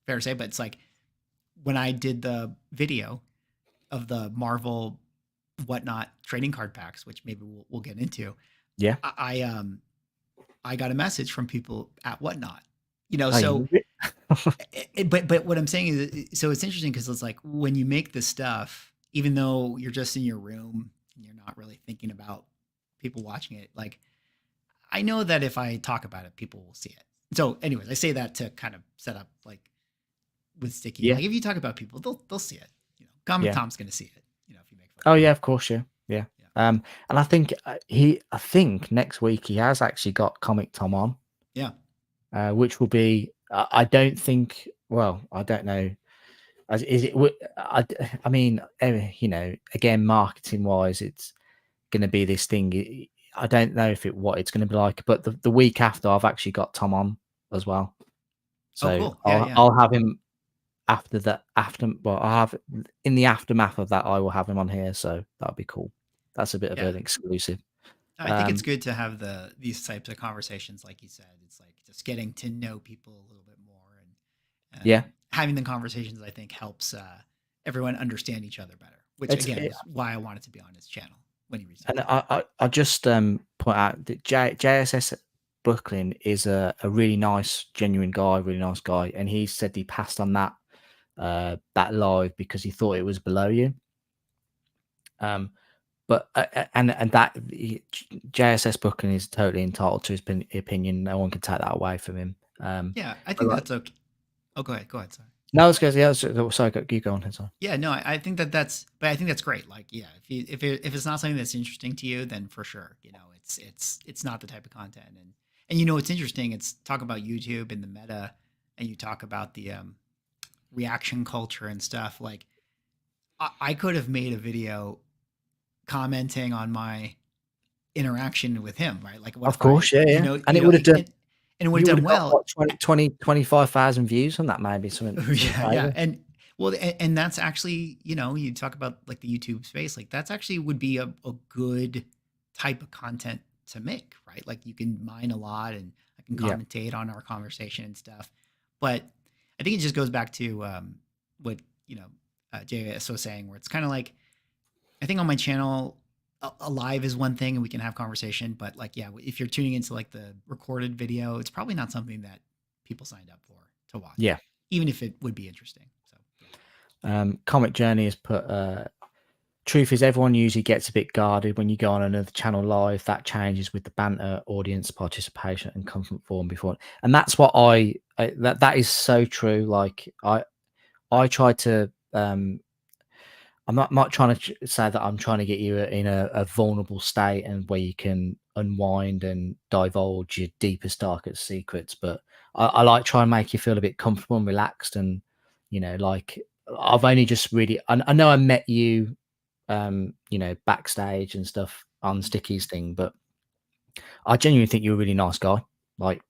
C: fair to say, but it's like when I did the video of the Marvel whatnot trading card packs, which maybe we'll get into. Yeah. I got a message from people at whatnot, you know, so, but what I'm saying is, so it's interesting, because it's like, when you make this stuff, even though you're just in your room and you're not really thinking about people watching it, like, I know that if I talk about it, people will see it. So anyways, I say that to kind of set up, like, with Sticky, like, if you talk about people, they'll see it, you know, Comic Tom's going to see it.
B: Oh yeah, of course, yeah. And I think I think next week he has actually got Comic Tom on.
C: Yeah.
B: Which will be, I don't think. Well, I don't know. Is it? I mean, you know, again, marketing wise, it's going to be this thing. I don't know what it's going to be like, but the week after, I've actually got Tom on as well. So cool. I'll have him. I'll have in the aftermath of that, I will have him on here, so that'll be cool. That's a bit of an exclusive.
C: I think it's good to have these types of conversations, like you said. It's like just getting to know people a little bit more, and having the conversations, I think, helps everyone understand each other better. Which again is why I wanted to be on his channel when he reached out.
B: And I just point out that JSS Brooklyn is a really nice, genuine guy, really nice guy, and he said he passed on that live because he thought it was below you. but and that JSS Booking is totally entitled to his opinion. No one can take that away from him.
C: Yeah, I think that's okay. Oh, go ahead. Sorry.
B: No, it's good. Yeah, sorry, you go on. Sorry.
C: Yeah, no, I think that's great. Like, yeah, if it's not something that's interesting to you, then for sure, it's not the type of content. And it's interesting. It's talk about YouTube and the meta, and you talk about the reaction culture and stuff. Like, I could have made a video commenting on my interaction with him, right? Like,
B: of course, yeah. And it would have done.
C: And it would have done well.
B: 25,000 views on that, maybe something.
C: Yeah. And well, and that's actually, you talk about like the YouTube space, like that's actually would be a good type of content to make, right? Like you can mine a lot and I can commentate on our conversation and stuff. But I think it just goes back to what, JS was saying, where it's kind of like, I think on my channel, a live is one thing and we can have conversation, but like, yeah, if you're tuning into like the recorded video, it's probably not something that people signed up for to watch.
B: Yeah.
C: Even if it would be interesting. So,
B: Comic Journey has put, truth is everyone usually gets a bit guarded when you go on another channel live. That changes with the banter, audience participation and comfort form before. And that's what that is so true. Like I try to, I'm not trying to say that I'm trying to get you in a vulnerable state and where you can unwind and divulge your deepest, darkest secrets. But I like try and make you feel a bit comfortable and relaxed. And, like I've only just really, I know I met you, backstage and stuff on Sticky's thing, but I genuinely think you're a really nice guy. Like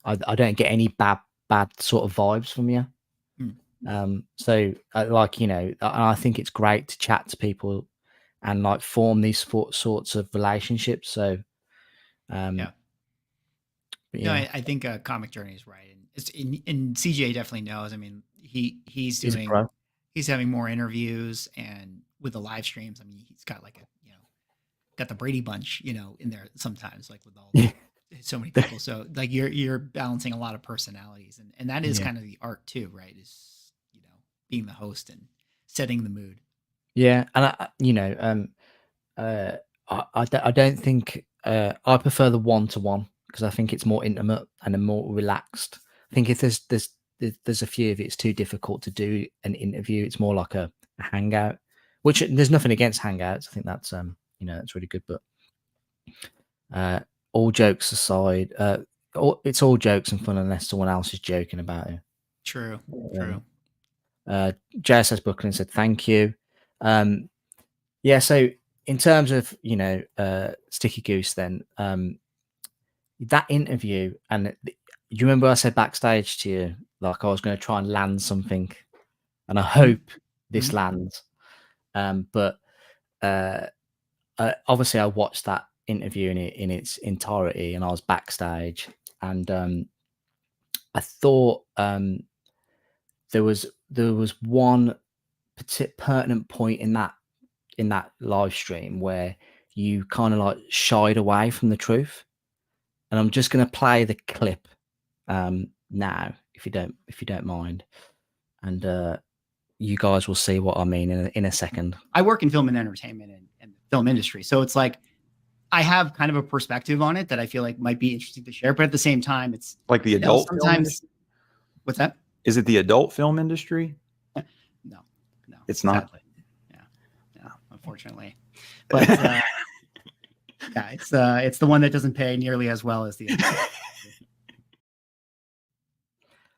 B: I don't get any bad sort of vibes from you. So and I think it's great to chat to people and like form these sorts of relationships. So,
C: yeah. No, I think Comic Journey is right. And CJ definitely knows. I mean, he's having more interviews and with the live streams. I mean, he's got like got the Brady Bunch, in there sometimes, like with all so many people. So like you're balancing a lot of personalities and that is kind of the art too, right? Is being the host and setting the mood.
B: Yeah, and I don't think I prefer the one-to-one because I think it's more intimate and more relaxed. I think if there's a few of it's too difficult to do an interview. It's more like a hangout, which there's nothing against hangouts. I think that's that's really good. But all jokes aside, it's all jokes and fun unless someone else is joking about it.
C: True.
B: JSS Brooklyn said thank you. So in terms of Sticky Goose, then that interview, and you remember I said backstage to you like I was going to try and land something, and I hope this lands. But obviously I watched that interview in its entirety, and I was backstage, and I thought there was one pertinent point in that live stream where you kind of like shied away from the truth, and I'm just going to play the clip now if you don't mind, and you guys will see what I mean in a second.
C: I work in film and entertainment and the film industry, so it's like I have kind of a perspective on it that I feel like might be interesting to share, but at the same time, it's
D: like the adult.
C: Sometimes, what's that?
D: Is it the adult film industry?
C: No,
D: it's not.
C: Sadly. Yeah, unfortunately. But it's the one that doesn't pay nearly as well as the other.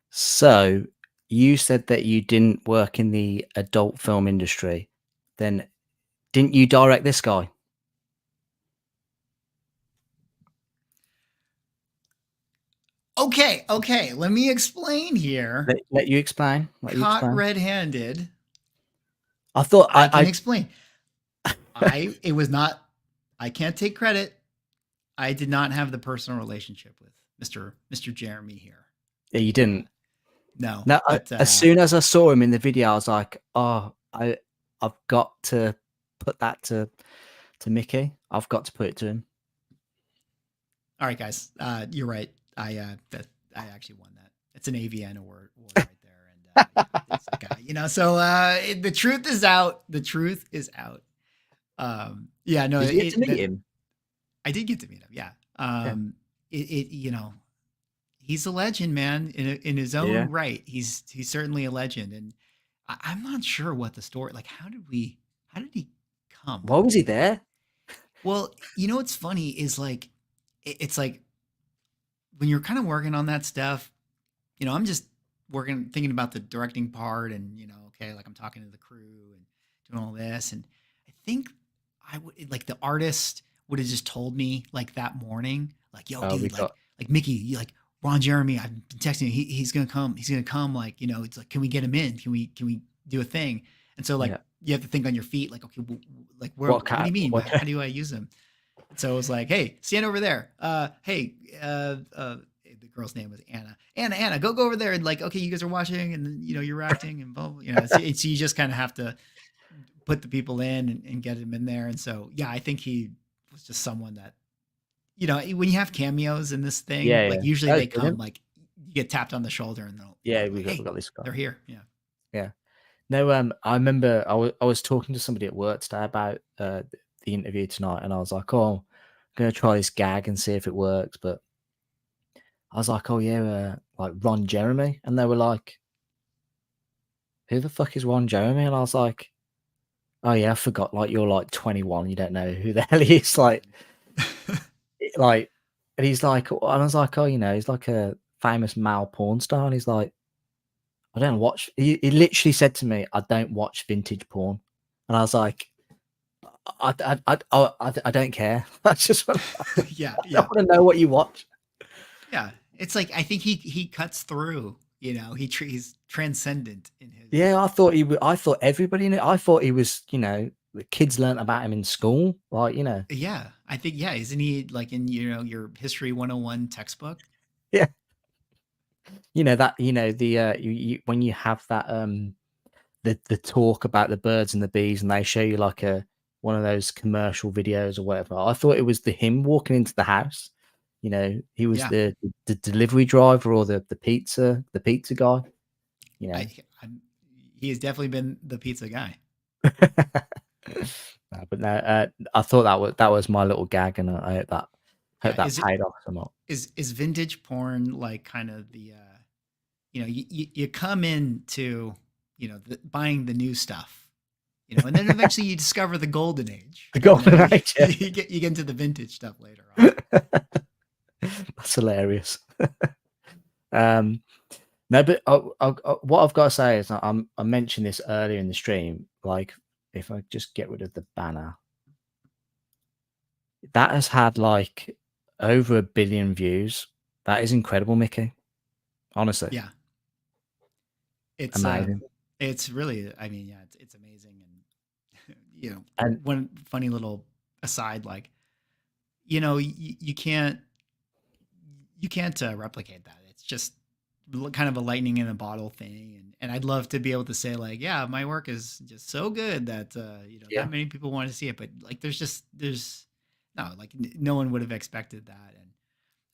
B: So you said that you didn't work in the adult film industry. Then didn't you direct this guy?
C: Okay. Let me explain here.
B: Let you explain.
C: Caught red-handed.
B: I thought
C: I can explain. It was not. I can't take credit. I did not have the personal relationship with Mr. Jeremy here.
B: Yeah, you didn't.
C: No.
B: But, as soon as I saw him in the video, I was like, "Oh, I've got to put that to Mickey. I've got to put it to him." All
C: right, guys. You're right. I actually won that. It's an AVN award right there, and it's a guy. So the truth is out. The truth is out. Yeah, no,
D: Did you get to meet him?
C: I did get to meet him. Yeah.
B: Yeah.
C: You know, he's a legend, man. In his own right, he's certainly a legend, and I'm not sure what the story. Like, how did he come?
B: Why was he there?
C: Well, you know what's funny is like, it's like when you're kind of working on that stuff. You know, I'm just thinking about the directing part, and okay, like I'm talking to the crew and doing all this, and I think I would like the artist would have just told me like that morning, like, yo, dude, like Mickey, like Ron Jeremy, I've been texting you, he's gonna come, like, it's like, can we get him in? Can we do a thing? And so like you have to think on your feet, like, okay, like what do you mean? How do I use him? So it was like, hey, stand over there. Hey, the girl's name was Anna. Anna, go over there and like, okay, you guys are watching, and then you're acting and blah, blah, so you just kind of have to put the people in and get them in there. And so yeah, I think he was just someone that when you have cameos in this thing, like usually they come like you get tapped on the shoulder and they'll
B: we got this guy.
C: They're here.
B: Yeah. No, I remember I was talking to somebody at work today about the interview tonight, and I was like, oh, I'm gonna try this gag and see if it works, but I was like, oh yeah, like Ron Jeremy, and they were like, who the fuck is Ron Jeremy? And I was like, oh yeah, I forgot. Like, you're like 21, you don't know who the hell he is. Like, and he's like, and I was like, oh, he's like a famous male porn star, and he's like, I don't watch. He literally said to me, I don't watch vintage porn, and I was like, I don't care. I just want I want to know what you watch.
C: Yeah, it's like I think he cuts through. He's transcendent in his.
B: Yeah, I thought I thought everybody knew. I thought he was. The kids learnt about him in school. Like,
C: Yeah, I think isn't he like in your History 101 textbook?
B: Yeah. The when you have that the talk about the birds and the bees, and they show you like one of those commercial videos or whatever. I thought it was him walking into the house. He was the delivery driver or the pizza guy.
C: He has definitely been the pizza guy.
B: No, but no, I thought that was my little gag, and I hope that paid off somewhat.
C: Is vintage porn like kind of the you come into buying the new stuff, and then eventually you discover the golden age.
B: The golden age. Yeah.
C: You get into the vintage stuff later on.
B: That's hilarious. No, but what I've got to say is I mentioned this earlier in the stream. Like, if I just get rid of the banner, that has had like over 1 billion views. That is incredible, Mickey. Honestly,
C: yeah, it's
B: amazing.
C: It's really, I mean, yeah, it's amazing, and and one funny little aside, like, you can't replicate that. It's just kind of a lightning in a bottle thing, and I'd love to be able to say like, yeah, my work is just so good that not many people want to see it, but like there's no, like no one would have expected that. And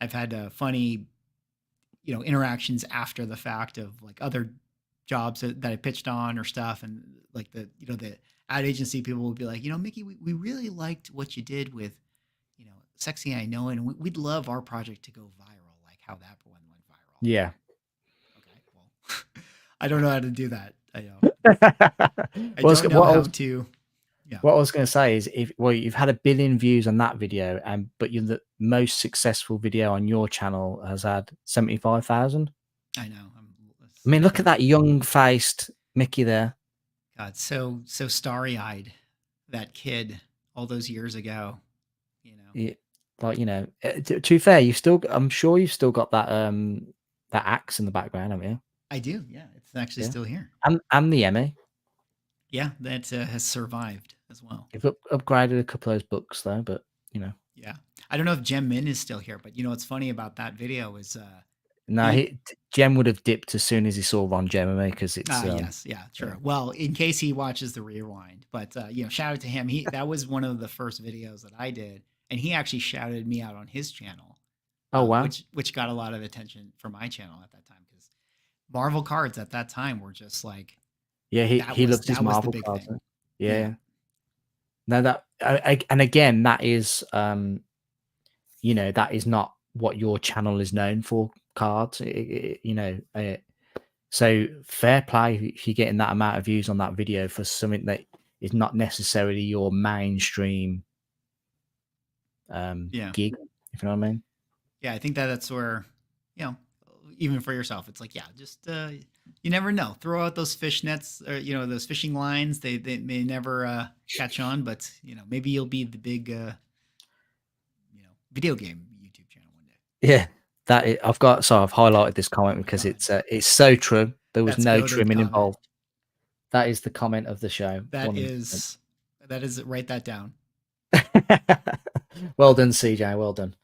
C: I've had funny interactions after the fact of like other jobs that I pitched on or stuff, and like the ad agency people will be like, Mickey, we really liked what you did with Sexy I Know, and we'd love our project to go viral, like how that one went viral.
B: Yeah.
C: Okay, well, I don't know how to do that. I don't know how to. Yeah.
B: What I was going to say is, you've had 1 billion views on that video, but the most successful video on your channel has had 75,000.
C: I know.
B: I mean, look at that young-faced Mickey there.
C: God, so starry-eyed, that kid all those years ago.
B: Yeah, like, to be fair, I'm sure you've still got that that axe in the background, haven't you?
C: I do. Yeah, it's actually still here.
B: And the Emmy.
C: Yeah, that has survived as well.
B: You've upgraded a couple of those books though, but
C: Yeah, I don't know if Jem Min is still here, but what's funny about that video is
B: no, Jem would have dipped as soon as he saw Ron Jeremy, because it's
C: yes, yeah, true. Yeah. Well, in case he watches the rewind, but shout out to him. That was one of the first videos that I did, and he actually shouted me out on his channel.
B: Oh wow!
C: Which got a lot of attention for my channel at that time, because Marvel cards at that time were just like,
B: he loves his Marvel cards. Yeah. No, and again, that is, you know, that is not what your channel is known for, cards. You know, so fair play if you're getting that amount of views on that video for something that is not necessarily your mainstream
C: Yeah.
B: gig, if you know what I mean.
C: Yeah, I think that's where, you know, even for yourself, it's like, yeah, just you never know. Throw out those fish nets, or those fishing lines. They may never catch on, but maybe you'll be the big video game YouTube channel one day.
B: Yeah, I've highlighted this comment
C: Oh my
B: because
C: God.
B: it's so true. There was
C: That's
B: no
C: goated
B: trimming
C: comment.
B: involved. That is the comment of the show.
C: That is write that down.
B: Well done, CJ. Well done.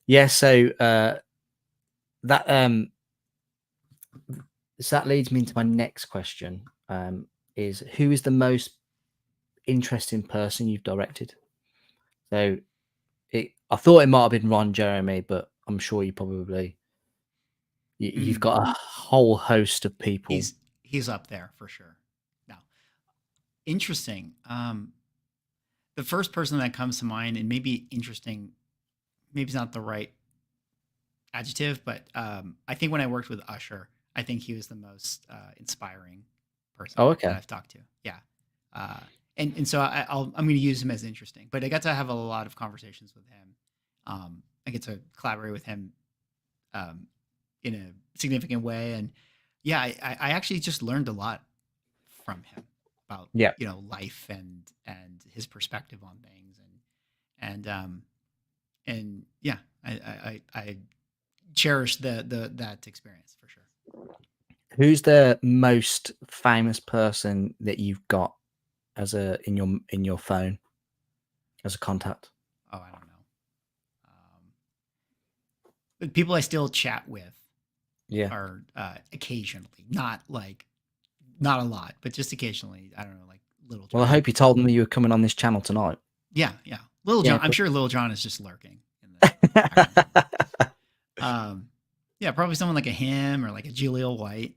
B: Yeah. So that so that leads me into my next question. Is who is the most interesting person you've directed? So I thought it might have been Ron Jeremy, but I'm sure you've got a whole host of people.
C: He's up there for sure. Now, interesting. The first person that comes to mind, and maybe interesting, maybe it's not the right adjective, but I think when I worked with Usher, I think he was the most inspiring person that I've talked to. Yeah. And so I'm going to use him as interesting, but I got to have a lot of conversations with him. I get to collaborate with him in a significant way. And yeah, I actually just learned a lot from him about, life and his perspective on things. And yeah, I cherish that experience for sure.
B: Who's the most famous person that you've got in your phone as a contact?
C: Oh, I don't know. But people I still chat with are occasionally, not a lot, but just occasionally. I don't know, like Little John.
B: Well, I hope you told them that you were coming on this channel tonight.
C: Yeah. Little John. I'm sure Little John is just lurking in the yeah, probably someone like a him or like a Jaleel White,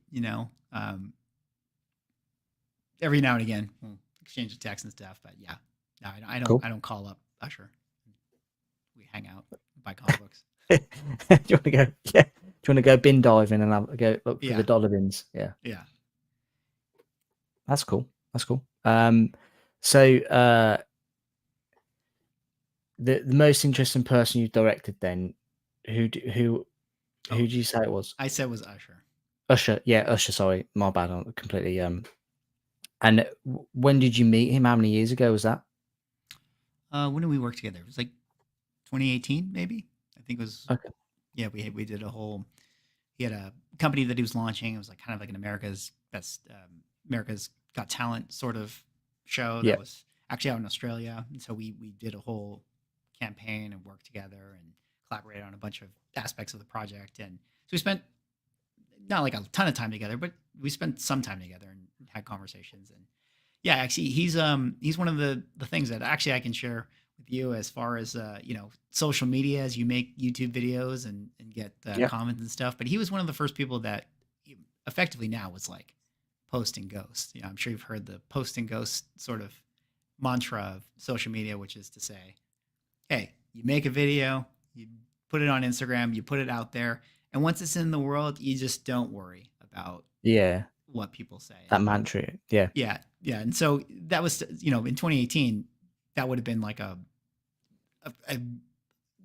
C: every now and again we'll exchange a text and stuff, but yeah, no, I don't. Cool. I don't call up Usher. We hang out, buy comic books.
B: Do you want to go? Yeah. Do you want to go bin diving and go look for the dollar bins? Yeah.
C: Yeah.
B: That's cool. So the most interesting person you directed then, who did you say it was?
C: I said it was Usher.
B: Usher, yeah, Usher. Sorry, my bad. I'm completely. And when did you meet him? How many years ago was that?
C: When did we work together? It was like 2018, maybe. I think it was.
B: Okay.
C: Yeah, we did a whole. He had a company that he was launching. It was like kind of like an America's Got Talent sort of show that was actually out in Australia. And so we did a whole campaign and worked together and collaborated on a bunch of aspects of the project. And so we spent not like a ton of time together, but we spent some time together and had conversations. And yeah, actually he's one of the things that actually I can share with you as far as social media, as you make YouTube videos and get comments and stuff. But he was one of the first people that effectively now was like post and ghost. I'm sure you've heard the post and ghost sort of mantra of social media, which is to say, hey, you make a video, you put it on Instagram, you put it out there, and once it's in the world, you just don't worry about what people say.
B: That mantra. Yeah.
C: And so that was, in 2018, that would have been like a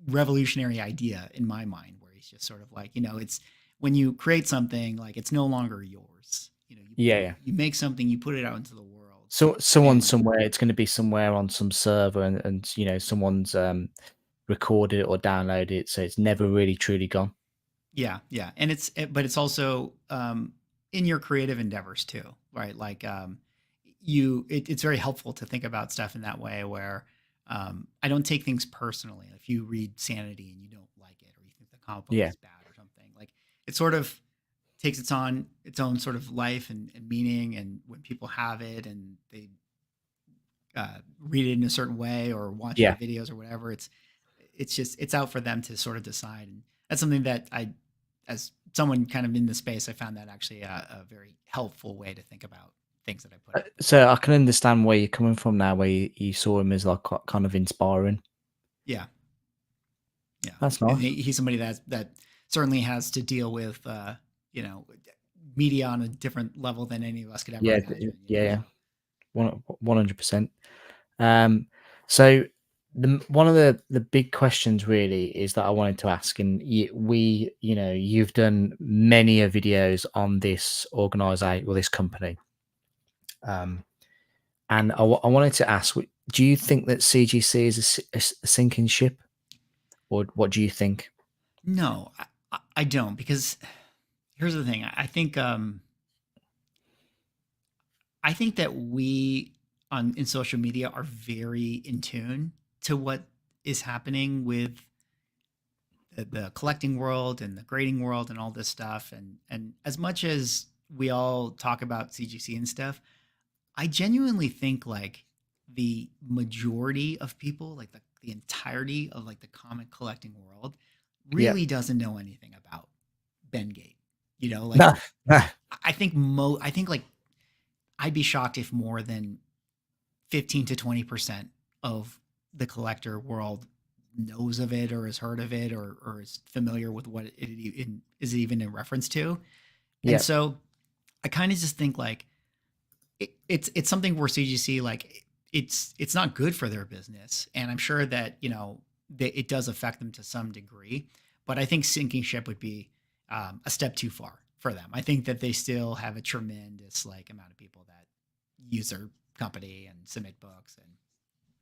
C: revolutionary idea in my mind, where he's just sort of like, it's when you create something, like it's no longer yours. You make something, you put it out into the world.
B: So someone somewhere, it's going to be somewhere on some server, and someone's recorded it or downloaded it, so it's never really truly gone.
C: Yeah, and it's also in your creative endeavors too, right? Like it's very helpful to think about stuff in that way, where I don't take things personally. If you read Sanity and you don't like it, or you think the comic book is bad or something, like it sort of takes its own sort of life and meaning. And when people have it and they read it in a certain way or watch the videos or whatever, it's out for them to sort of decide. And that's something that as someone kind of in the space, I found that actually a very helpful way to think about things that I put out.
B: So I can understand where you're coming from now, where you saw him as like kind of inspiring.
C: Yeah.
B: That's
C: And
B: nice.
C: he's somebody that certainly has to deal with, media on a different level than any of us could ever imagine.
B: Yeah, 100%. So one of the big questions really is that I wanted to ask, and you've done many videos on this organization or this company, and I wanted to ask, do you think that CGC is a sinking ship, or what do you think?
C: No, I don't, because here's the thing. I think that we in social media are very in tune to what is happening with the collecting world and the grading world and all this stuff. And as much as we all talk about CGC and stuff, I genuinely think like the majority of people, like the entirety of like the comic collecting world, really doesn't know anything about bendgate. Like I think like I'd be shocked if more than 15 to 20% of the collector world knows of it or has heard of it or is familiar with what it is even in reference to. And so I kind of just think like it's something where CGC, like it's not good for their business. And I'm sure that, it does affect them to some degree, but I think sinking ship would be a step too far for them. I think that they still have a tremendous like amount of people that use their company and submit books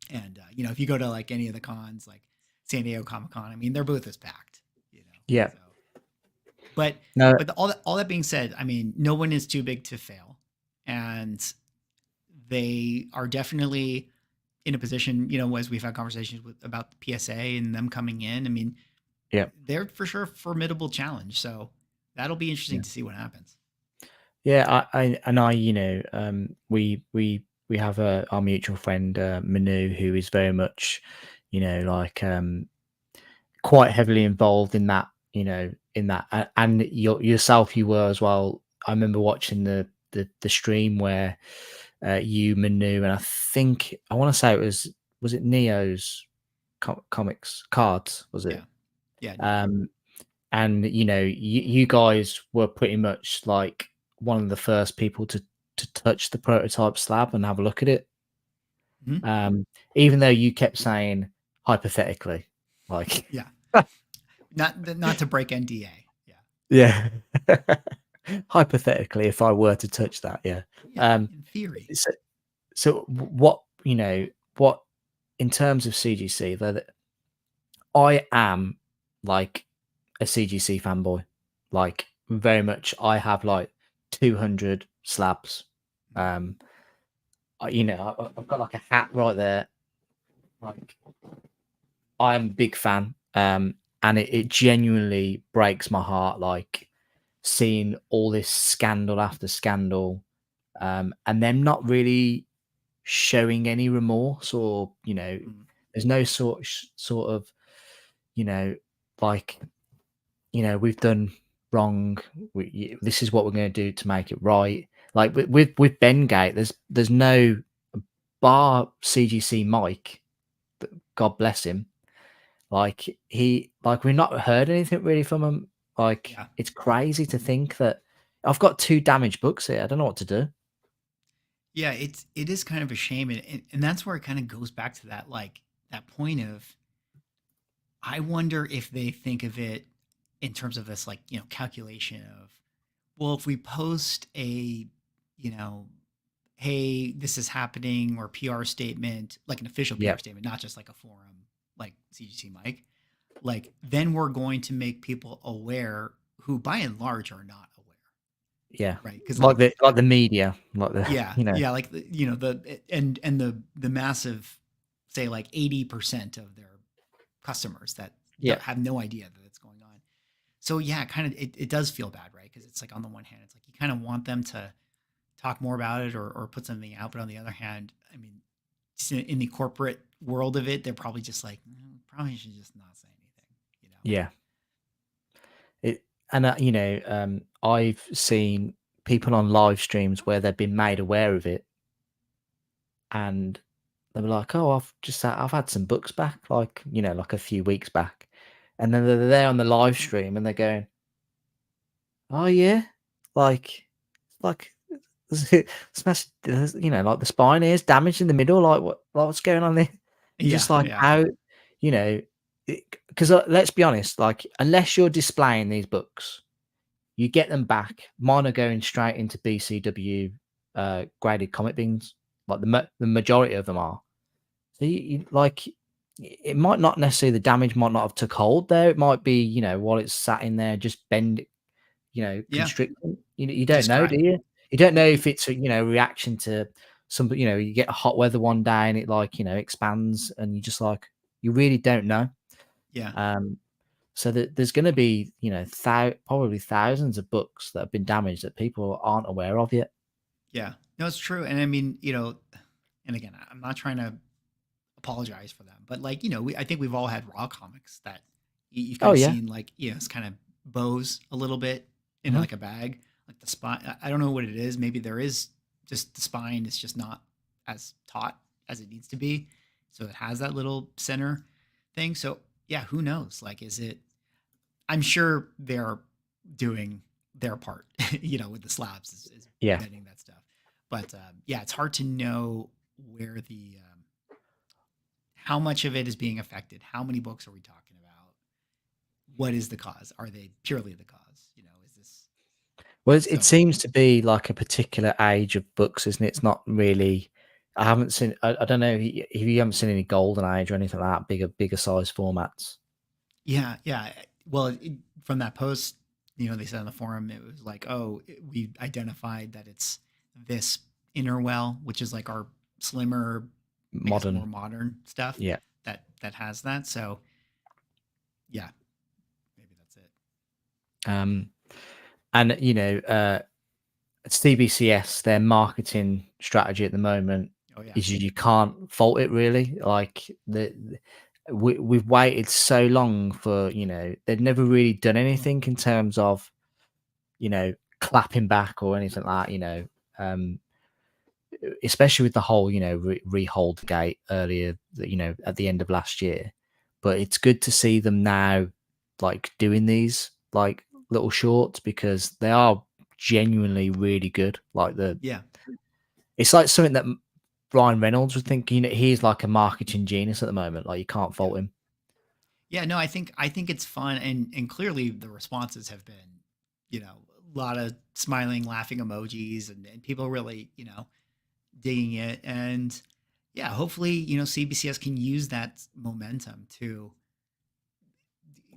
C: and if you go to like any of the cons like San Diego Comic-Con, I mean their booth is packed. So. But all that being said, I mean no one is too big to fail, and they are definitely in a position, as we've had conversations about the PSA and them coming in. I mean, they're for sure a formidable challenge. So that'll be interesting to see what happens.
B: Yeah, we have our mutual friend Manu, who is very much, like quite heavily involved in that, and yourself, you were as well. I remember watching the stream where you, Manu, and I want to say was it Neo's comics cards, was it?
C: Yeah.
B: And you guys were pretty much like one of the first people to touch the prototype slab and have a look at it.
C: Mm-hmm.
B: Even though you kept saying hypothetically, like
C: not to break NDA.
B: Yeah. Hypothetically, if I were to touch that,
C: in theory.
B: So what in terms of CGC, that I am like a CGC fanboy, like very much. I have like 200 slabs. I've got like a hat right there. Like I'm a big fan. And it genuinely breaks my heart, like seeing all this scandal after scandal, and them not really showing any remorse, or there's no sort of like we've done wrong. This is what we're going to do to make it right. Like with Bendgate, there's no bar CGC Mike, God bless him. Like we've not heard anything really from him. Like it's crazy to think that I've got 2 damaged books here. I don't know what to do.
C: Yeah, it is kind of a shame, and that's where it kind of goes back to that that point of I wonder if they think of it in terms of this calculation of, well, if we post a hey, this is happening, or PR statement, like an official PR statement, not just like a forum like CGC Mike, like then we're going to make people aware who by and large are not aware.
B: Yeah.
C: Right. Because
B: like the media, like the
C: like the massive, say like 80% of their customers that have no idea that it's going on. So kind of it does feel bad, right? Because it's like on the one hand, it's like you kind of want them to talk more about it or put something out, but on the other hand, I mean, in the corporate world of it, they're probably just like, probably should just not say anything.
B: Yeah. I've seen people on live streams where they've been made aware of it, and they were like, "Oh, I've had some books back, like like a few weeks back," and then they're there on the live stream and they're going, "Oh yeah, like smash, like the spine is damaged in the middle, what's going on there?" And
C: Yeah,
B: just like
C: yeah,
B: how, because let's be honest, like unless you're displaying these books, you get them back. Mine are going straight into BCW graded comic bins. Like the majority of them are. So like it might not necessarily, the damage might not have took hold there. It might be while it's sat in there just bend,
C: yeah.
B: constricting. You don't
C: Just
B: know,
C: crack.
B: do you? You don't know if it's a reaction to some. You get hot weather one day and it like expands, and you just like you really don't know.
C: Yeah,
B: So that there's going to be probably thousands of books that have been damaged that people aren't aware of yet.
C: yeah. No, it's true. And I mean, and again, I'm not trying to apologize for them, but like, I think we've all had raw comics that you've kind
B: Oh
C: of
B: yeah.
C: seen, like, it's kind of bows a little bit in
B: Mhm.
C: like a bag, like the spine. I don't know what it is. Maybe there is just the spine is just not as taut as it needs to be. So it has that little center thing. So yeah, who knows? Like, I'm sure they're doing their part, with the slabs is
B: Yeah.
C: bending that stuff. But yeah, it's hard to know where how much of it is being affected. How many books are we talking about? What is the cause? Are they purely the cause? Is this
B: Well, it
C: so?
B: seems to be like a particular age of books, isn't it? It's not really. I haven't seen. I don't know if you haven't seen any golden age or anything like that. Bigger size formats.
C: Yeah, yeah. Well, from that post, they said on the forum, it was like, oh, we identified that it's this inner well, which is like our slimmer, I guess, more
B: Modern.
C: modern stuff
B: Yeah.
C: that has that. So yeah, maybe that's it.
B: And CBCS, their marketing strategy at the moment
C: Oh yeah,
B: is you can't fault it really. Like we've waited so long for they've never really done anything in terms of clapping back or anything like that. Especially with the whole rehold gate earlier, at the end of last year. But it's good to see them now like doing these like little shorts because they are genuinely really good. Like
C: yeah,
B: it's like something that Ryan Reynolds would think. He's like a marketing genius at the moment. Like you can't
C: yeah,
B: fault him.
C: yeah. No, I think it's fun, and clearly the responses have been, a lot of smiling, laughing emojis, and people really, digging it. And yeah, hopefully, CBCS can use that momentum to,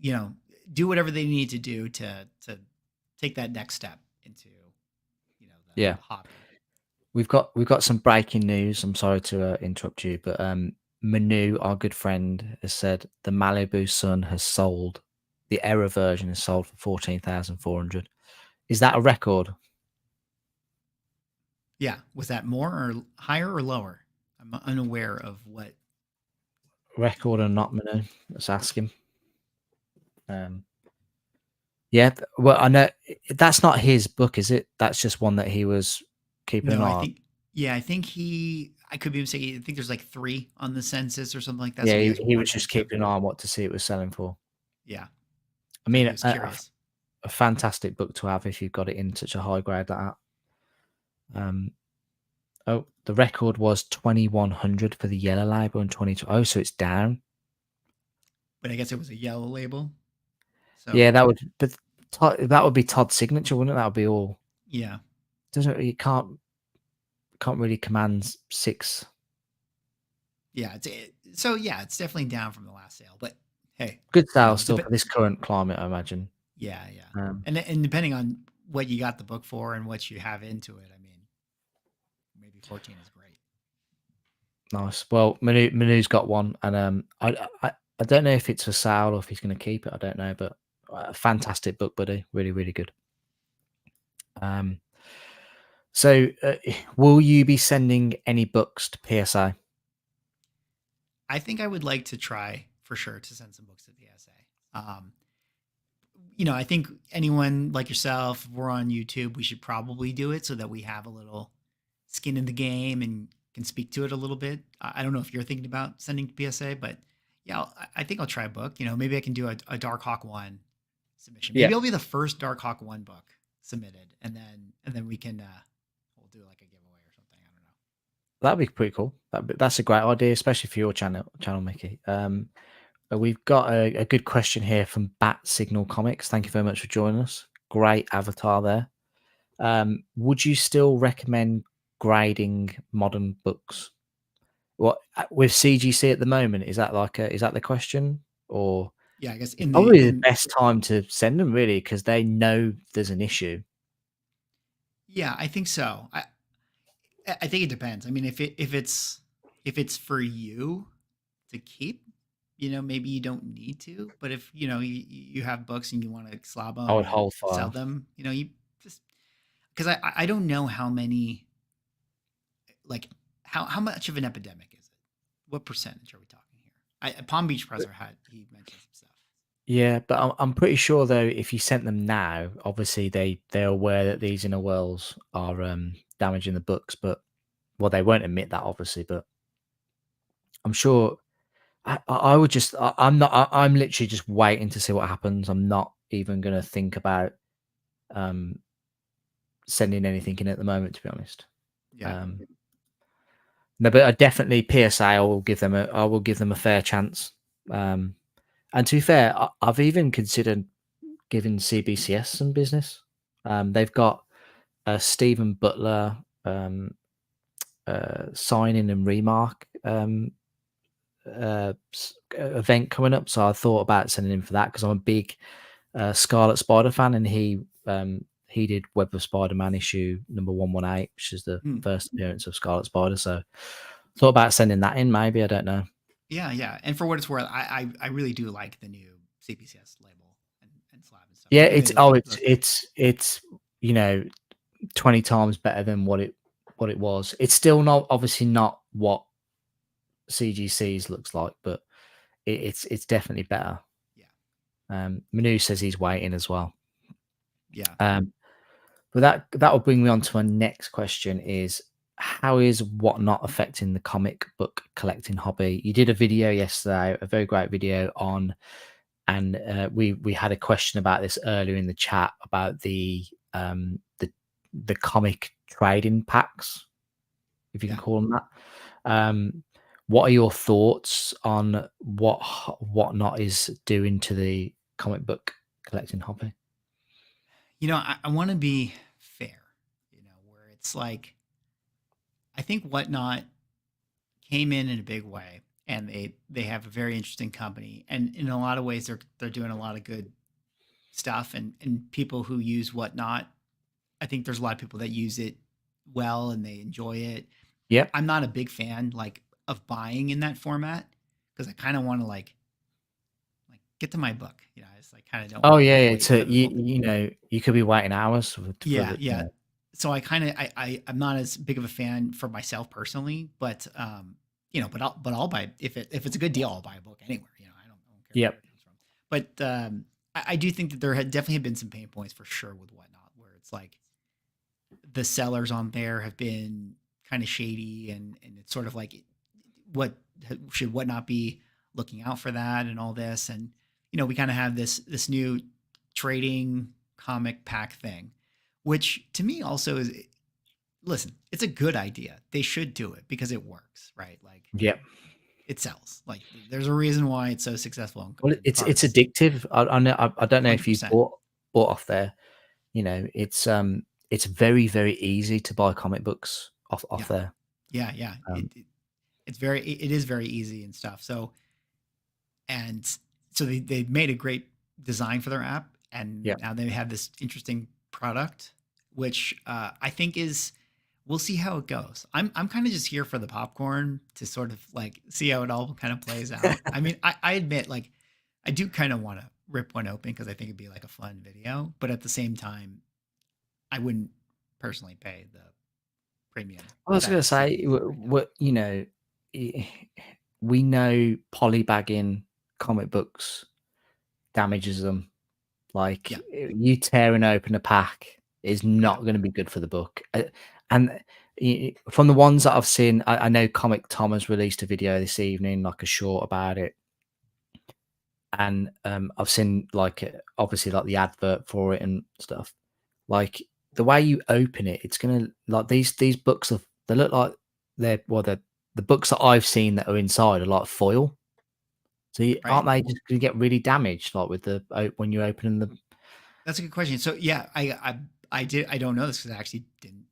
C: you know, do whatever they need to do to take that next step into,
B: Yeah,
C: the hobby.
B: we've got some breaking news. I'm sorry to interrupt you, but Manu, our good friend, has said the Malibu Sun has sold. The error version is sold for 14,400. Is that a record?
C: Yeah, was that more or higher or lower? I'm unaware of what.
B: Record or not, Manu? Let's ask him. Yeah, well, I know that's not his book, is it? That's just one that he was keeping an
C: No,
B: eye
C: I
B: on.
C: think. Yeah, I think I could be mistaken. I think there's like 3 on the census or something like that.
B: Yeah,
C: So he has
B: he
C: one
B: was just
C: extra.
B: keeping an eye on what to see it was selling for.
C: Yeah,
B: I
C: so
B: mean,
C: he was curious.
B: a fantastic book to have if you've got it in such a high grade like that. Oh, the record was 2,100 for the yellow label and 22. Oh, so it's down.
C: But I guess it was a yellow label.
B: Yeah,
C: So
B: that would be Todd's signature, wouldn't it? That would be all.
C: yeah,
B: Doesn't you can't really command 6.
C: yeah. So yeah, it's definitely down from the last sale. But hey,
B: Good sales still
C: dep
B: for this current climate, I imagine.
C: yeah, yeah.
B: Um,
C: And depending on what you got the book for and what you have into it, I mean, maybe 14 is great.
B: Nice. Well, Manu's got one, and I don't know if it's for sale or if he's going to keep it. I don't know, but a fantastic book, buddy. Really, really good. So, will you be sending any books to PSA?
C: I think I would like to try for sure to send some books to PSA. I think anyone like yourself, if we're on YouTube, we should probably do it so that we have a little skin in the game and can speak to it a little bit. I don't know if you're thinking about sending to PSA, but yeah, I think I'll try a book. Maybe I can do a Dark Hawk 1 submission. Maybe
B: Yeah.
C: I'll be the first Dark Hawk 1 book submitted, and then we can we'll do like a giveaway or something. I don't know.
B: That'd be pretty cool. That's a great idea, especially for your channel, Mickey. We've got a good question here from Bat Signal Comics. Thank you very much for joining us. Great avatar there. Would you still recommend grading modern books? What with CGC at the moment? Is that the question? Or
C: Yeah, I guess
B: probably the best time to send them, really, because they know there's an issue.
C: Yeah, I think so. I think it depends. I mean, if it's for you to keep, maybe you don't need to. But if you have books and you want to slab them,
B: I would
C: and
B: hold
C: sell
B: fire.
C: them, you just because I don't know how many, like how much of an epidemic is it? What percentage are we talking here? Palm Beach Press he mentioned some stuff.
B: Yeah, but I'm pretty sure though, if you sent them now, obviously they're aware that these inner wells are damaging the books, but well, they won't admit that obviously, but I'm sure I would just I'm literally just waiting to see what happens. I'm not even gonna think about sending anything in at the moment, to be honest.
C: Yeah.
B: No, but I definitely PSA. I will give them a fair chance. And to be fair, I've even considered giving CBCS some business. They've got a Stephen Butler signing and remark event coming up, so I thought about sending him for that because I'm a big Scarlet Spider fan, and he did Web of Spider-Man issue number 118, which is the first appearance of Scarlet Spider. So thought about sending that in. Maybe, I don't know.
C: Yeah. And for what it's worth, I really do like the new CBCS label and slab and stuff.
B: Yeah, it's 20 times better than what it was. It's still not obviously not what CGC's looks like, but it's definitely better.
C: Yeah.
B: Manu says he's waiting as well.
C: Yeah.
B: But that will bring me on to my next question: is how is Whatnot affecting the comic book collecting hobby? You did a video yesterday, a very great video on, and we had a question about this earlier in the chat about the comic trading packs, if you can call them that. What are your thoughts on what Whatnot is doing to the comic book collecting hobby?
C: I want to be fair, where it's like, I think Whatnot came in a big way, and they have a very interesting company, and in a lot of ways they're doing a lot of good stuff, and people who use Whatnot, I think there's a lot of people that use it well and they enjoy it.
B: Yeah,
C: I'm not a big fan of buying in that format because I kind of want to like get to my book. I just kind of don't.
B: Oh yeah, it's you could be waiting hours.
C: Yeah. So I kind of I'm not as big of a fan for myself personally, but but I'll buy if it's a good deal, I'll buy a book anywhere. I don't care where it comes from. But I do think that there definitely have been some pain points for sure with Whatnot, where it's like the sellers on there have been kind of shady, and it's sort of like should Whatnot be looking out for that and all this, and we kind of have this new trading comic pack thing, which to me also is, listen, it's a good idea. They should do it because it works, right? Like, it sells. Like, there's a reason why it's so successful.
B: Well, it's addictive. I don't know 100%. If you bought off there. It's very, very easy to buy comic books off there.
C: Yeah. It is very easy and stuff. So they made a great design for their app, and now they have this interesting product, which I think we'll see how it goes. I'm kind of just here for the popcorn to sort of like see how it all kind of plays out. I mean, I admit, like, I do kind of want to rip one open because I think it'd be like a fun video, but at the same time, I wouldn't personally pay the premium.
B: I was going to say, we know polybagging comic books damages them Like
C: Yeah.
B: you tearing open a pack is not going to be good for the book. And from the ones that I've seen, I know Comic Tom has released a video this evening, like a short about it. And I've seen like obviously like the advert for it and stuff. Like the way you open it, it's gonna like these books they look like the books that I've seen that are inside are like foil. So aren't they just gonna get really damaged like with the when you're opening the?
C: That's a good question. So yeah, I don't know this because I actually didn't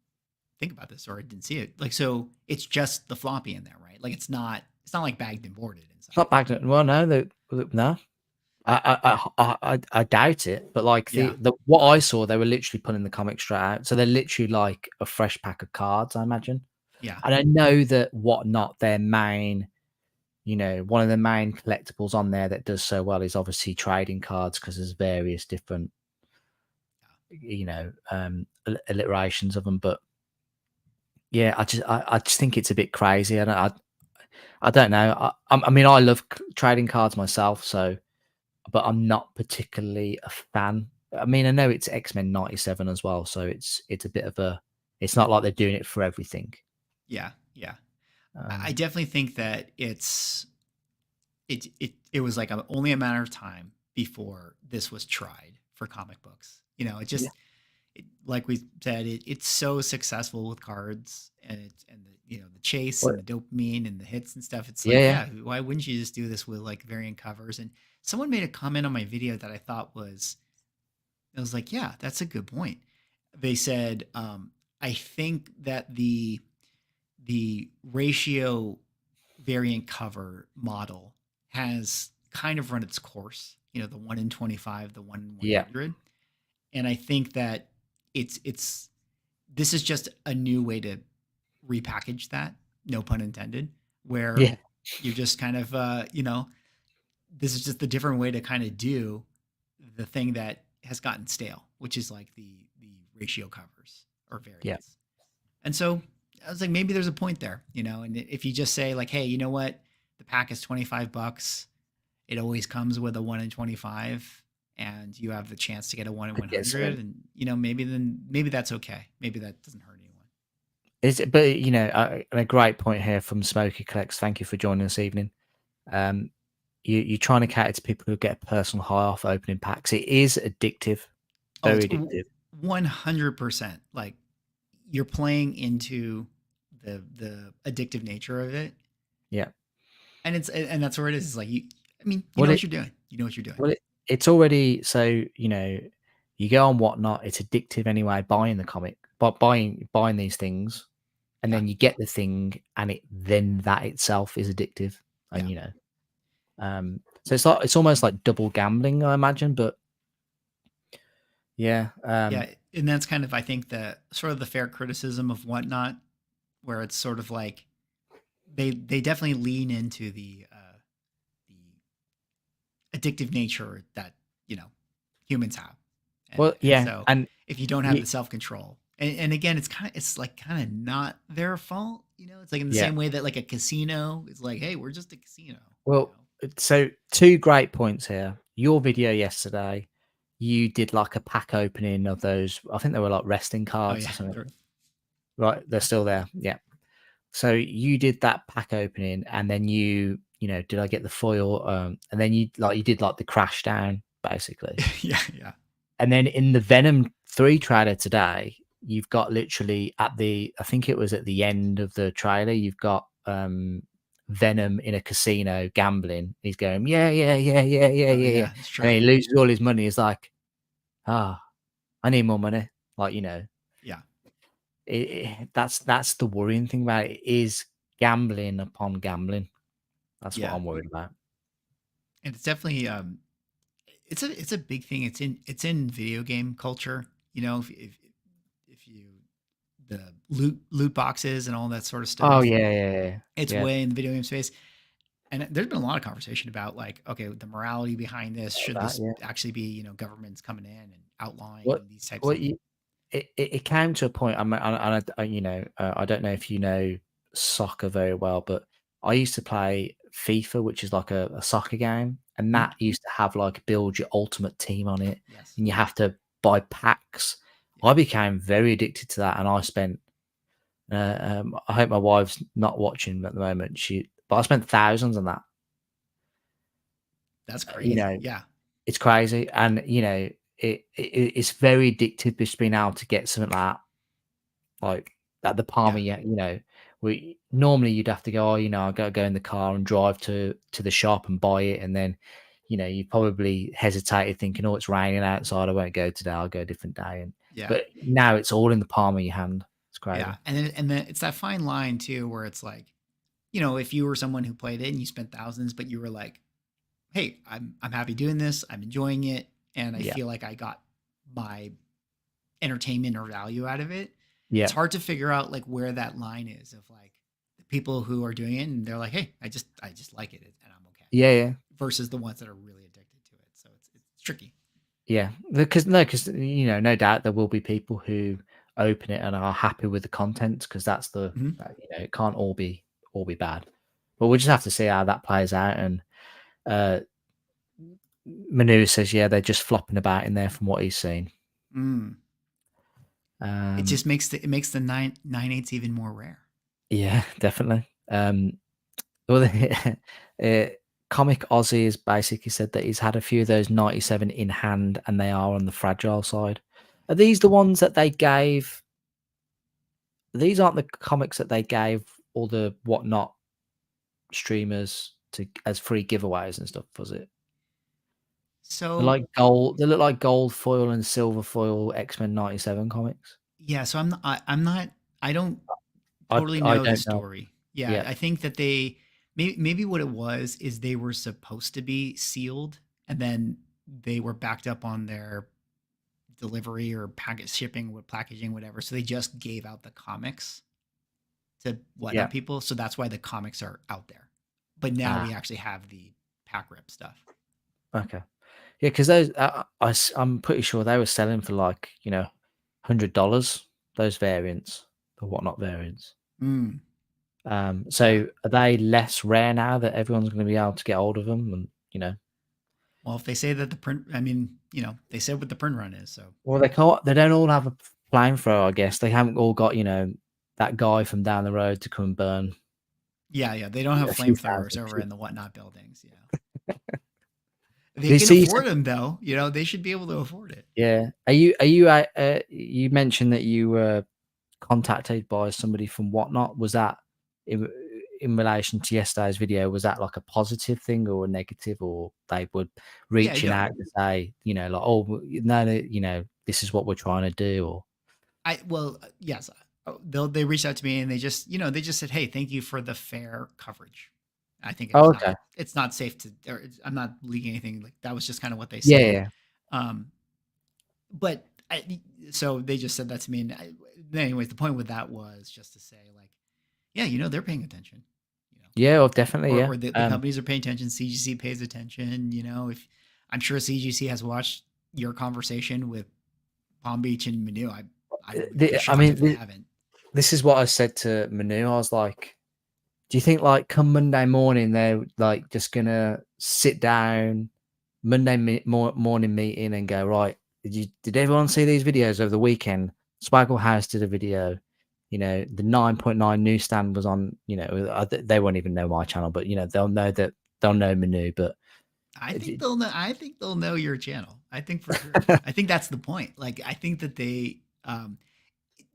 C: think about this or I didn't see it. Like, so it's just the floppy in there, right? Like it's not like bagged and boarded inside.
B: It's not bagged. Well, no, no. I doubt it, but like the what I saw, they were literally pulling the comic straight out. So they're literally like a fresh pack of cards, I imagine.
C: Yeah.
B: And I know that Whatnot, their main, one of the main collectibles on there that does so well is obviously trading cards because there's various different, alliterations of them. But yeah, I just think it's a bit crazy. I don't know. I mean, I love trading cards myself, so. But I'm not particularly a fan. I mean, I know it's X-Men 97 as well, so it's a bit of a. It's not like they're doing it for everything.
C: Yeah, yeah. I definitely think that it was like only a matter of time before this was tried for comic books. It just like we said, it's so successful with cards and the chase and the dopamine and the hits and stuff. It's like, why wouldn't you just do this with like variant covers? And someone made a comment on my video that I thought was like, yeah, that's a good point. They said, I think that the ratio variant cover model has kind of run its course, the 1 in 25, the 1 in 100. And I think that this is just a new way to repackage that, no pun intended, where you're just kind of, this is just a different way to kind of do the thing that has gotten stale, which is like the ratio covers or variants. Yeah. And so I was like, maybe there's a point there, and if you just say like, hey, you know what? The pack is $25. It always comes with a 1 in 25 and you have the chance to get a 1 in 100 and, maybe that's okay. Maybe that doesn't hurt anyone.
B: But a great point here from Smokey Collects. Thank you for joining us this evening. You're trying to cater to people who get a personal high off opening packs. It is addictive, very addictive.
C: 100%. Like you're playing into the addictive nature of it.
B: Yeah,
C: and that's where it is. It's like you know what you're doing. You know what you're doing.
B: Well, it's already so you go on Whatnot. It's addictive anyway. Buying the comic, but buying these things, and then you get the thing, and then that itself is addictive, and so it's almost like double gambling, I imagine. But yeah,
C: and that's kind of I think the sort of the fair criticism of Whatnot, where it's sort of like they definitely lean into the addictive nature that humans have. And if you don't have the self-control, and again, it's kind of not their fault. It's like in the same way that like a casino is like, hey, we're just a casino.
B: Well, so 2 great points here. Your video yesterday, you did like a pack opening of those. I think they were like resting cards or something. Right, they're still there. Yeah. So you did that pack opening, and then did I get the foil? And then you did like the crash down basically.
C: Yeah.
B: And then in the Venom 3 trailer today, you've got literally I think it was at the end of the trailer, you've got Venom in a casino gambling. He's going, yeah. And he loses all his money. He's like, I need more money. Like,
C: Yeah.
B: That's the worrying thing about it, is gambling upon gambling. That's what I'm worried about.
C: And it's definitely it's a big thing. It's in video game culture. If you the loot boxes and all that sort of stuff.
B: Oh yeah.
C: It's way in the video game space. And there's been a lot of conversation about like, okay, the morality behind this. Should this actually be, governments coming in and outlawing these types of things?
B: It came to a point. I don't know if you know soccer very well, but I used to play FIFA, which is like a soccer game, and that used to have like build your ultimate team on it,
C: Yes.
B: and you have to buy packs. I became very addicted to that, and I spent. I hope my wife's not watching at the moment. But I spent thousands on that.
C: That's crazy. Yeah.
B: It's crazy, and it's very addictive just being able to get something like at the palm of your, we normally you'd have to go, I gotta go in the car and drive to the shop and buy it, and then you probably hesitated thinking, oh, it's raining outside, I won't go today, I'll go a different day. And but now it's all in the palm of your hand. It's crazy.
C: Yeah, and then it's that fine line too, where it's like, if you were someone who played it and you spent thousands, but you were like, hey, I'm happy doing this, I'm enjoying it, and I feel like I got my entertainment or value out of it.
B: Yeah,
C: it's hard to figure out like where that line is of like the people who are doing it and they're like, hey, I just like it and I'm okay.
B: Yeah.
C: Versus the ones that are really addicted to it. So it's tricky.
B: Yeah, because no doubt there will be people who open it and are happy with the content, because that's the it can't all be bad, but we'll just have to see how that plays out. And Manu says, they're just flopping about in there from what he's seen.
C: It just makes the 9/8 even more rare.
B: Yeah, definitely. Comic Aussie has basically said that he's had a few of those 97 in hand, and they are on the fragile side. Are these the ones that they gave? These aren't the comics that they gave all the whatnot streamers as free giveaways and stuff, was it?
C: So
B: they're like gold. They look like gold foil and silver foil X-Men 97 comics.
C: Yeah, so I don't totally know the story. Yeah, I think that they maybe what it was is they were supposed to be sealed, and then they were backed up on their delivery or package shipping with packaging, whatever. So they just gave out the comics to people. So that's why the comics are out there. But now we actually have the pack rip stuff.
B: Okay. Yeah, because those I'm pretty sure they were selling for like $100, those variants, the whatnot variants. So are they less rare now that everyone's going to be able to get hold of them? And
C: well, if they say that the print, they said what the print run is. So
B: well, they don't all have a flamethrower, I guess. They haven't all got that guy from down the road to come and burn.
C: Yeah, they don't have flamethrowers over in the whatnot buildings. They can afford them though. They should be able to afford it.
B: Yeah. Are you you mentioned that you were contacted by somebody from whatnot. Was that in relation to yesterday's video? Was that like a positive thing or a negative, or they would reaching out to say, like, oh no, this is what we're trying to do? Or
C: yes, they reached out to me and they just said, hey, thank you for the fair coverage. I think it's not safe to, or I'm not leaking anything. Like that was just kind of what they said. But so they just said that to me. And anyways, the point with that was just to say like, they're paying attention.
B: Yeah, well, definitely.
C: Or the companies are paying attention. CGC pays attention. If I'm sure CGC has watched your conversation with Palm Beach and Manu.
B: This is what I said to Manu. I was like, do you think like come Monday morning they're like just gonna sit down Monday morning meeting and go, right, did everyone see these videos over the weekend? Swagglehaus did a video, the 9.9 newsstand was on, they won't even know my channel, but they'll know Manu. But
C: I think they'll know your channel. I think for sure. I think that's the point. Like I think that they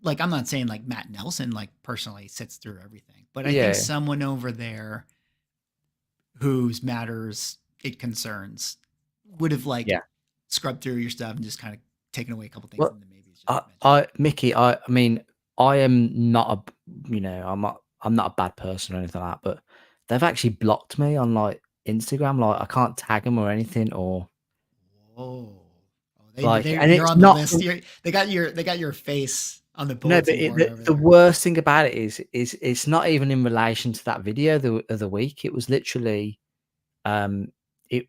C: like I'm not saying like Matt Nelson like personally sits through everything, but I think someone over there whose matters it concerns would have like scrubbed through your stuff and just kind of taken away a couple things. And then maybe it's just
B: Mickey, I mean, I am not I'm not a bad person or anything like that, but they've actually blocked me on like Instagram. Like I can't tag them or anything. Or
C: you're on the list. They got your face on the bulletin board.
B: The worst thing about it is it's not even in relation to that video of the week. It was literally, it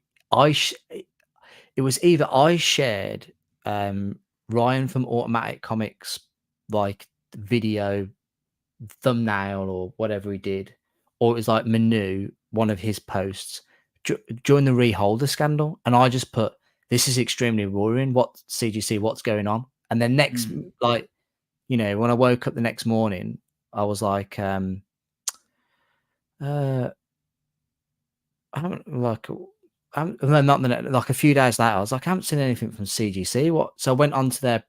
B: was either I shared Ryan from Automatic Comics like video thumbnail or whatever he did, or it was like Manu, one of his posts during the Reholder scandal, and I just put, "This is extremely worrying. What CGC? What's going on?" And then next, like, you know, when I woke up the next morning, I was like, I haven't like, no, not the like a few days later, I was like, I haven't seen anything from CGC. What? So I went onto their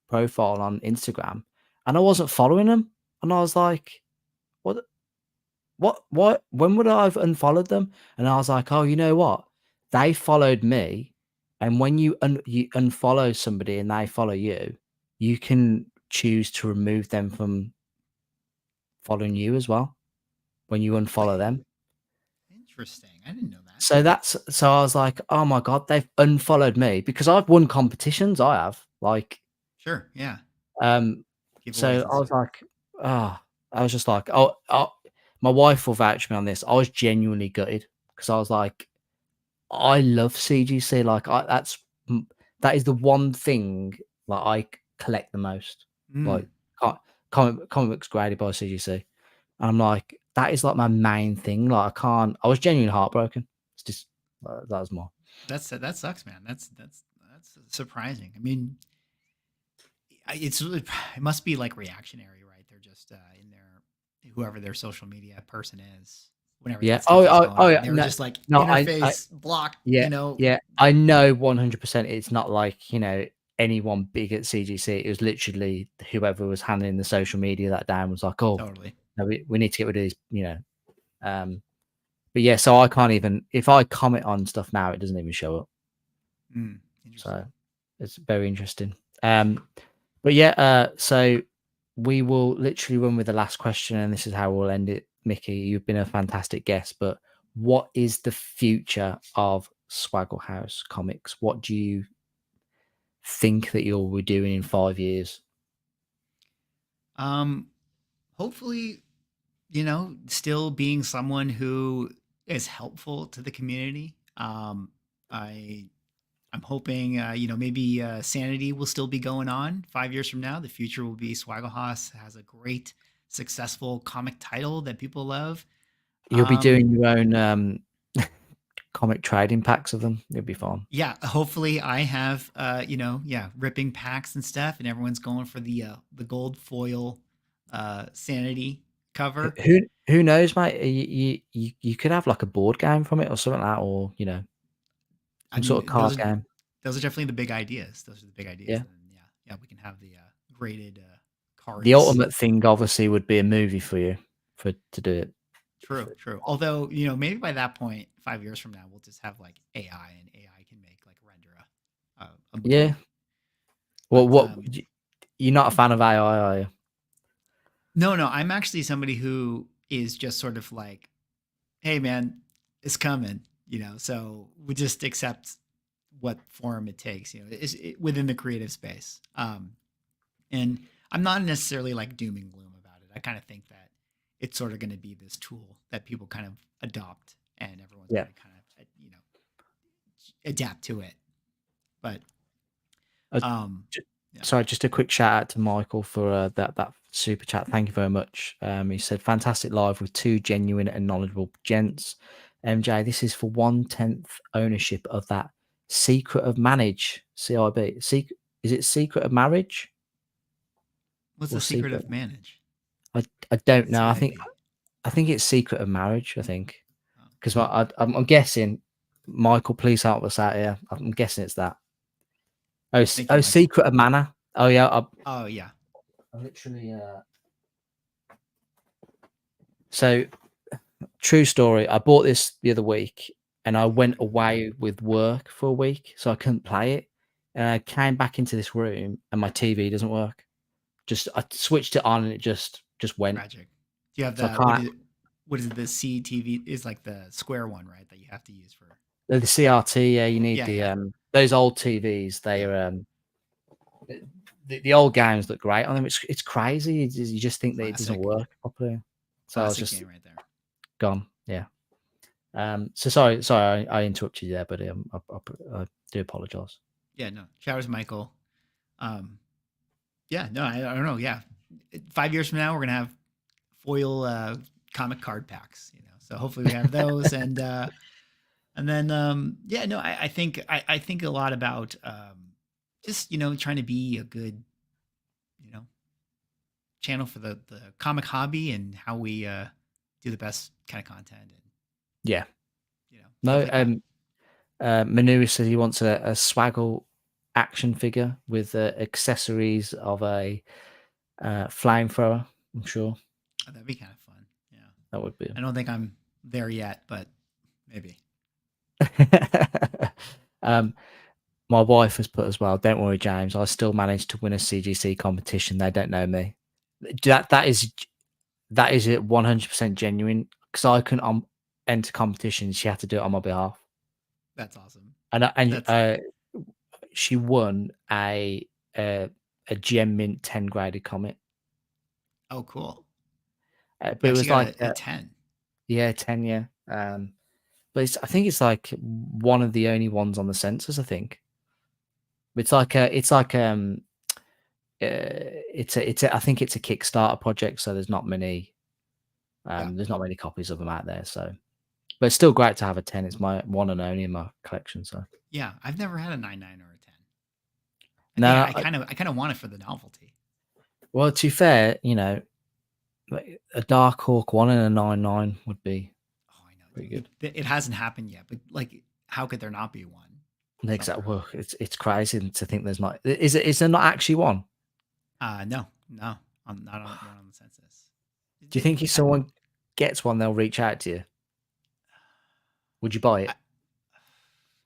B: profile on Instagram, and I wasn't following them, and I was like, what? What? When would I have unfollowed them? And I was like, oh, you know what? They followed me, and when you unfollow somebody and they follow you, you can choose to remove them from following you as well when you unfollow them.
C: Interesting. I didn't know that.
B: So I was like, oh my god, they've unfollowed me because I've won competitions. I have, like,
C: sure, yeah.
B: So I was like, I was just like, oh, my wife will vouch me on this. I was genuinely gutted because I was like, I love CGC. Like, that is the one thing like I collect the most. Like, comic books graded by CGC. And I'm like, that is like my main thing. Like, I was genuinely heartbroken. It's just that was more.
C: That sucks, man. That's surprising. I mean, it must be like reactionary, right? They're just in their, whoever their social media person is. Whenever
B: yeah.
C: Yeah. They were just like, interface blocked.
B: Yeah.
C: You know.
B: Yeah. I know 100%. It's not like, you know, anyone big at CGC. It was literally whoever was handling the social media that day was like, oh,
C: totally.
B: No, we need to get rid of these, you know. But yeah, so I can't even, if I comment on stuff now, it doesn't even show up. So it's very interesting. But yeah, so we will literally run with the last question, and this is how we'll end it. Mickey, you've been a fantastic guest, but what is the future of Swagglehaus Comics? What do you think that you'll be doing in 5 years?
C: Hopefully, you know, still being someone who is helpful to the community. I'm hoping, you know, maybe Sanity will still be going on 5 years from now. The future will be Swagglehaus has a great, successful comic title that people love.
B: You'll be doing your own comic trading packs of them. It'll be fun.
C: Yeah, hopefully I have, you know, ripping packs and stuff, and everyone's going for the gold foil Sanity cover.
B: Who knows, mate? You could have like a board game from it or something like that, or, you know, some sort of card game.
C: Those are definitely the big ideas. Those are the big ideas.
B: Yeah.
C: And we can have the graded cards.
B: The ultimate thing, obviously, would be a movie for you to do it.
C: True. Although, you know, maybe by that point, 5 years from now, we'll just have like AI, and AI can make like render a movie.
B: Yeah. Well, you're not a fan of AI, are you?
C: No. I'm actually somebody who is just sort of like, hey, man, it's coming, you know, so we just accept what form it takes, you know, within the creative space. And I'm not necessarily like doom and gloom about it. I kind of think that it's sort of going to be this tool that people kind of adopt, and everyone's going to kind of, you know, adapt to it. But,
B: sorry, just a quick shout out to Michael for that super chat. Thank you very much. He said, fantastic live with two genuine and knowledgeable gents. MJ, this is for 1/10 ownership of that Secret of Manage, CIB. Is it Secret of Marriage?
C: What's the Secret of Manage?
B: I don't know. I think it's Secret of Marriage. I think because I'm guessing. Michael, please help us out here. I'm guessing it's that. Oh, Secret of Mana. Oh yeah.
C: Yeah.
B: I literally. So, true story. I bought this the other week, and I went away with work for a week, so I couldn't play it. And I came back into this room, and my TV doesn't work. I switched it on, and it just went.
C: Tragic. Do you have that? What is it? The CTV is like the square one, right? That you have to use for
B: the CRT. Yeah, you need those old TVs. They are the old games look great on them. It's crazy. You just think that it doesn't work properly. So I was just
C: right there.
B: Gone. Yeah. So sorry, I interrupted you there, but I do apologize.
C: Yeah, no. Showers, Michael. Yeah, no, I don't know. Yeah, 5 years from now, we're gonna have foil comic card packs. You know, so hopefully we have those, and And then, yeah, no, I think I think a lot about just trying to be a good channel for the comic hobby and how we do the best kind of content and
B: Yeah.
C: stuff
B: No,
C: like that.
B: Manu says he wants a Swaggle action figure with accessories of a flamethrower. I'm sure
C: Oh, that'd be kind of fun. Yeah,
B: that would be.
C: I don't think I'm there yet, but maybe.
B: My wife has put as well. Don't worry, James. I still managed to win a CGC competition. They don't know me. That is it 100% genuine because I couldn't enter competitions. She had to do it on my behalf.
C: That's awesome.
B: And she won a Gem Mint 10 graded comic.
C: Oh, cool.
B: But it was like
C: a 10.
B: Yeah, 10. Yeah. But I think it's like one of the only ones on the census. I think it's like I think it's a Kickstarter project, so there's not many copies of them out there. So, but it's still great to have a 10. It's my one and only in my collection. So
C: yeah, I've never had a 9.9 or a 10.
B: No,
C: I kind of want it for the novelty.
B: Well, to be fair, like a Dark Hawk 1 and a 9.9 would be pretty good.
C: It hasn't happened yet, but like, how could there not be one?
B: Exactly. Well, it's crazy to think there's not. Is there not actually one?
C: No, I'm not on the census.
B: Do you think if someone gets one, they'll reach out to you? Would you buy it?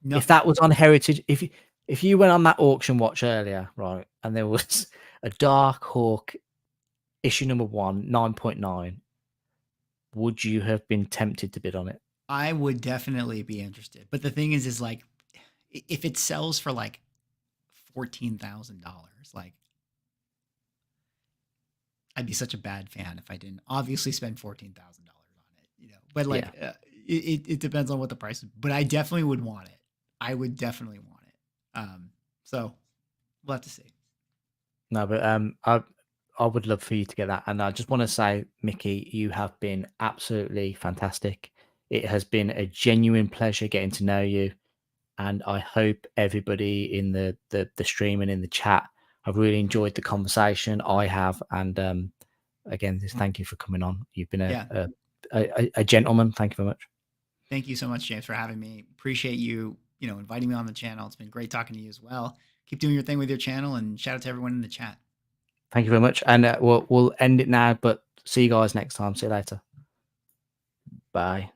B: No. If that was on Heritage, if you went on that auction watch earlier, right, and there was a Dark Hawk issue number 1, 9.9, would you have been tempted to bid on it?
C: I would definitely be interested. But the thing is like, if it sells for like $14,000, like, I'd be such a bad fan if I didn't obviously spend $14,000 on it, But like, it depends on what the price is. But I definitely would want it. I would definitely want it. So we'll have to see.
B: No, but I would love for you to get that. And I just want to say, Mickey, you have been absolutely fantastic. It has been a genuine pleasure getting to know you. And I hope everybody in the stream and in the chat have really enjoyed the conversation. I have. And again, just thank you for coming on. You've been a gentleman. Thank you very much.
C: Thank you so much, James, for having me. Appreciate you, inviting me on the channel. It's been great talking to you as well. Keep doing your thing with your channel, and shout out to everyone in the chat.
B: Thank you very much. And we'll end it now, but see you guys next time. See you later. Bye.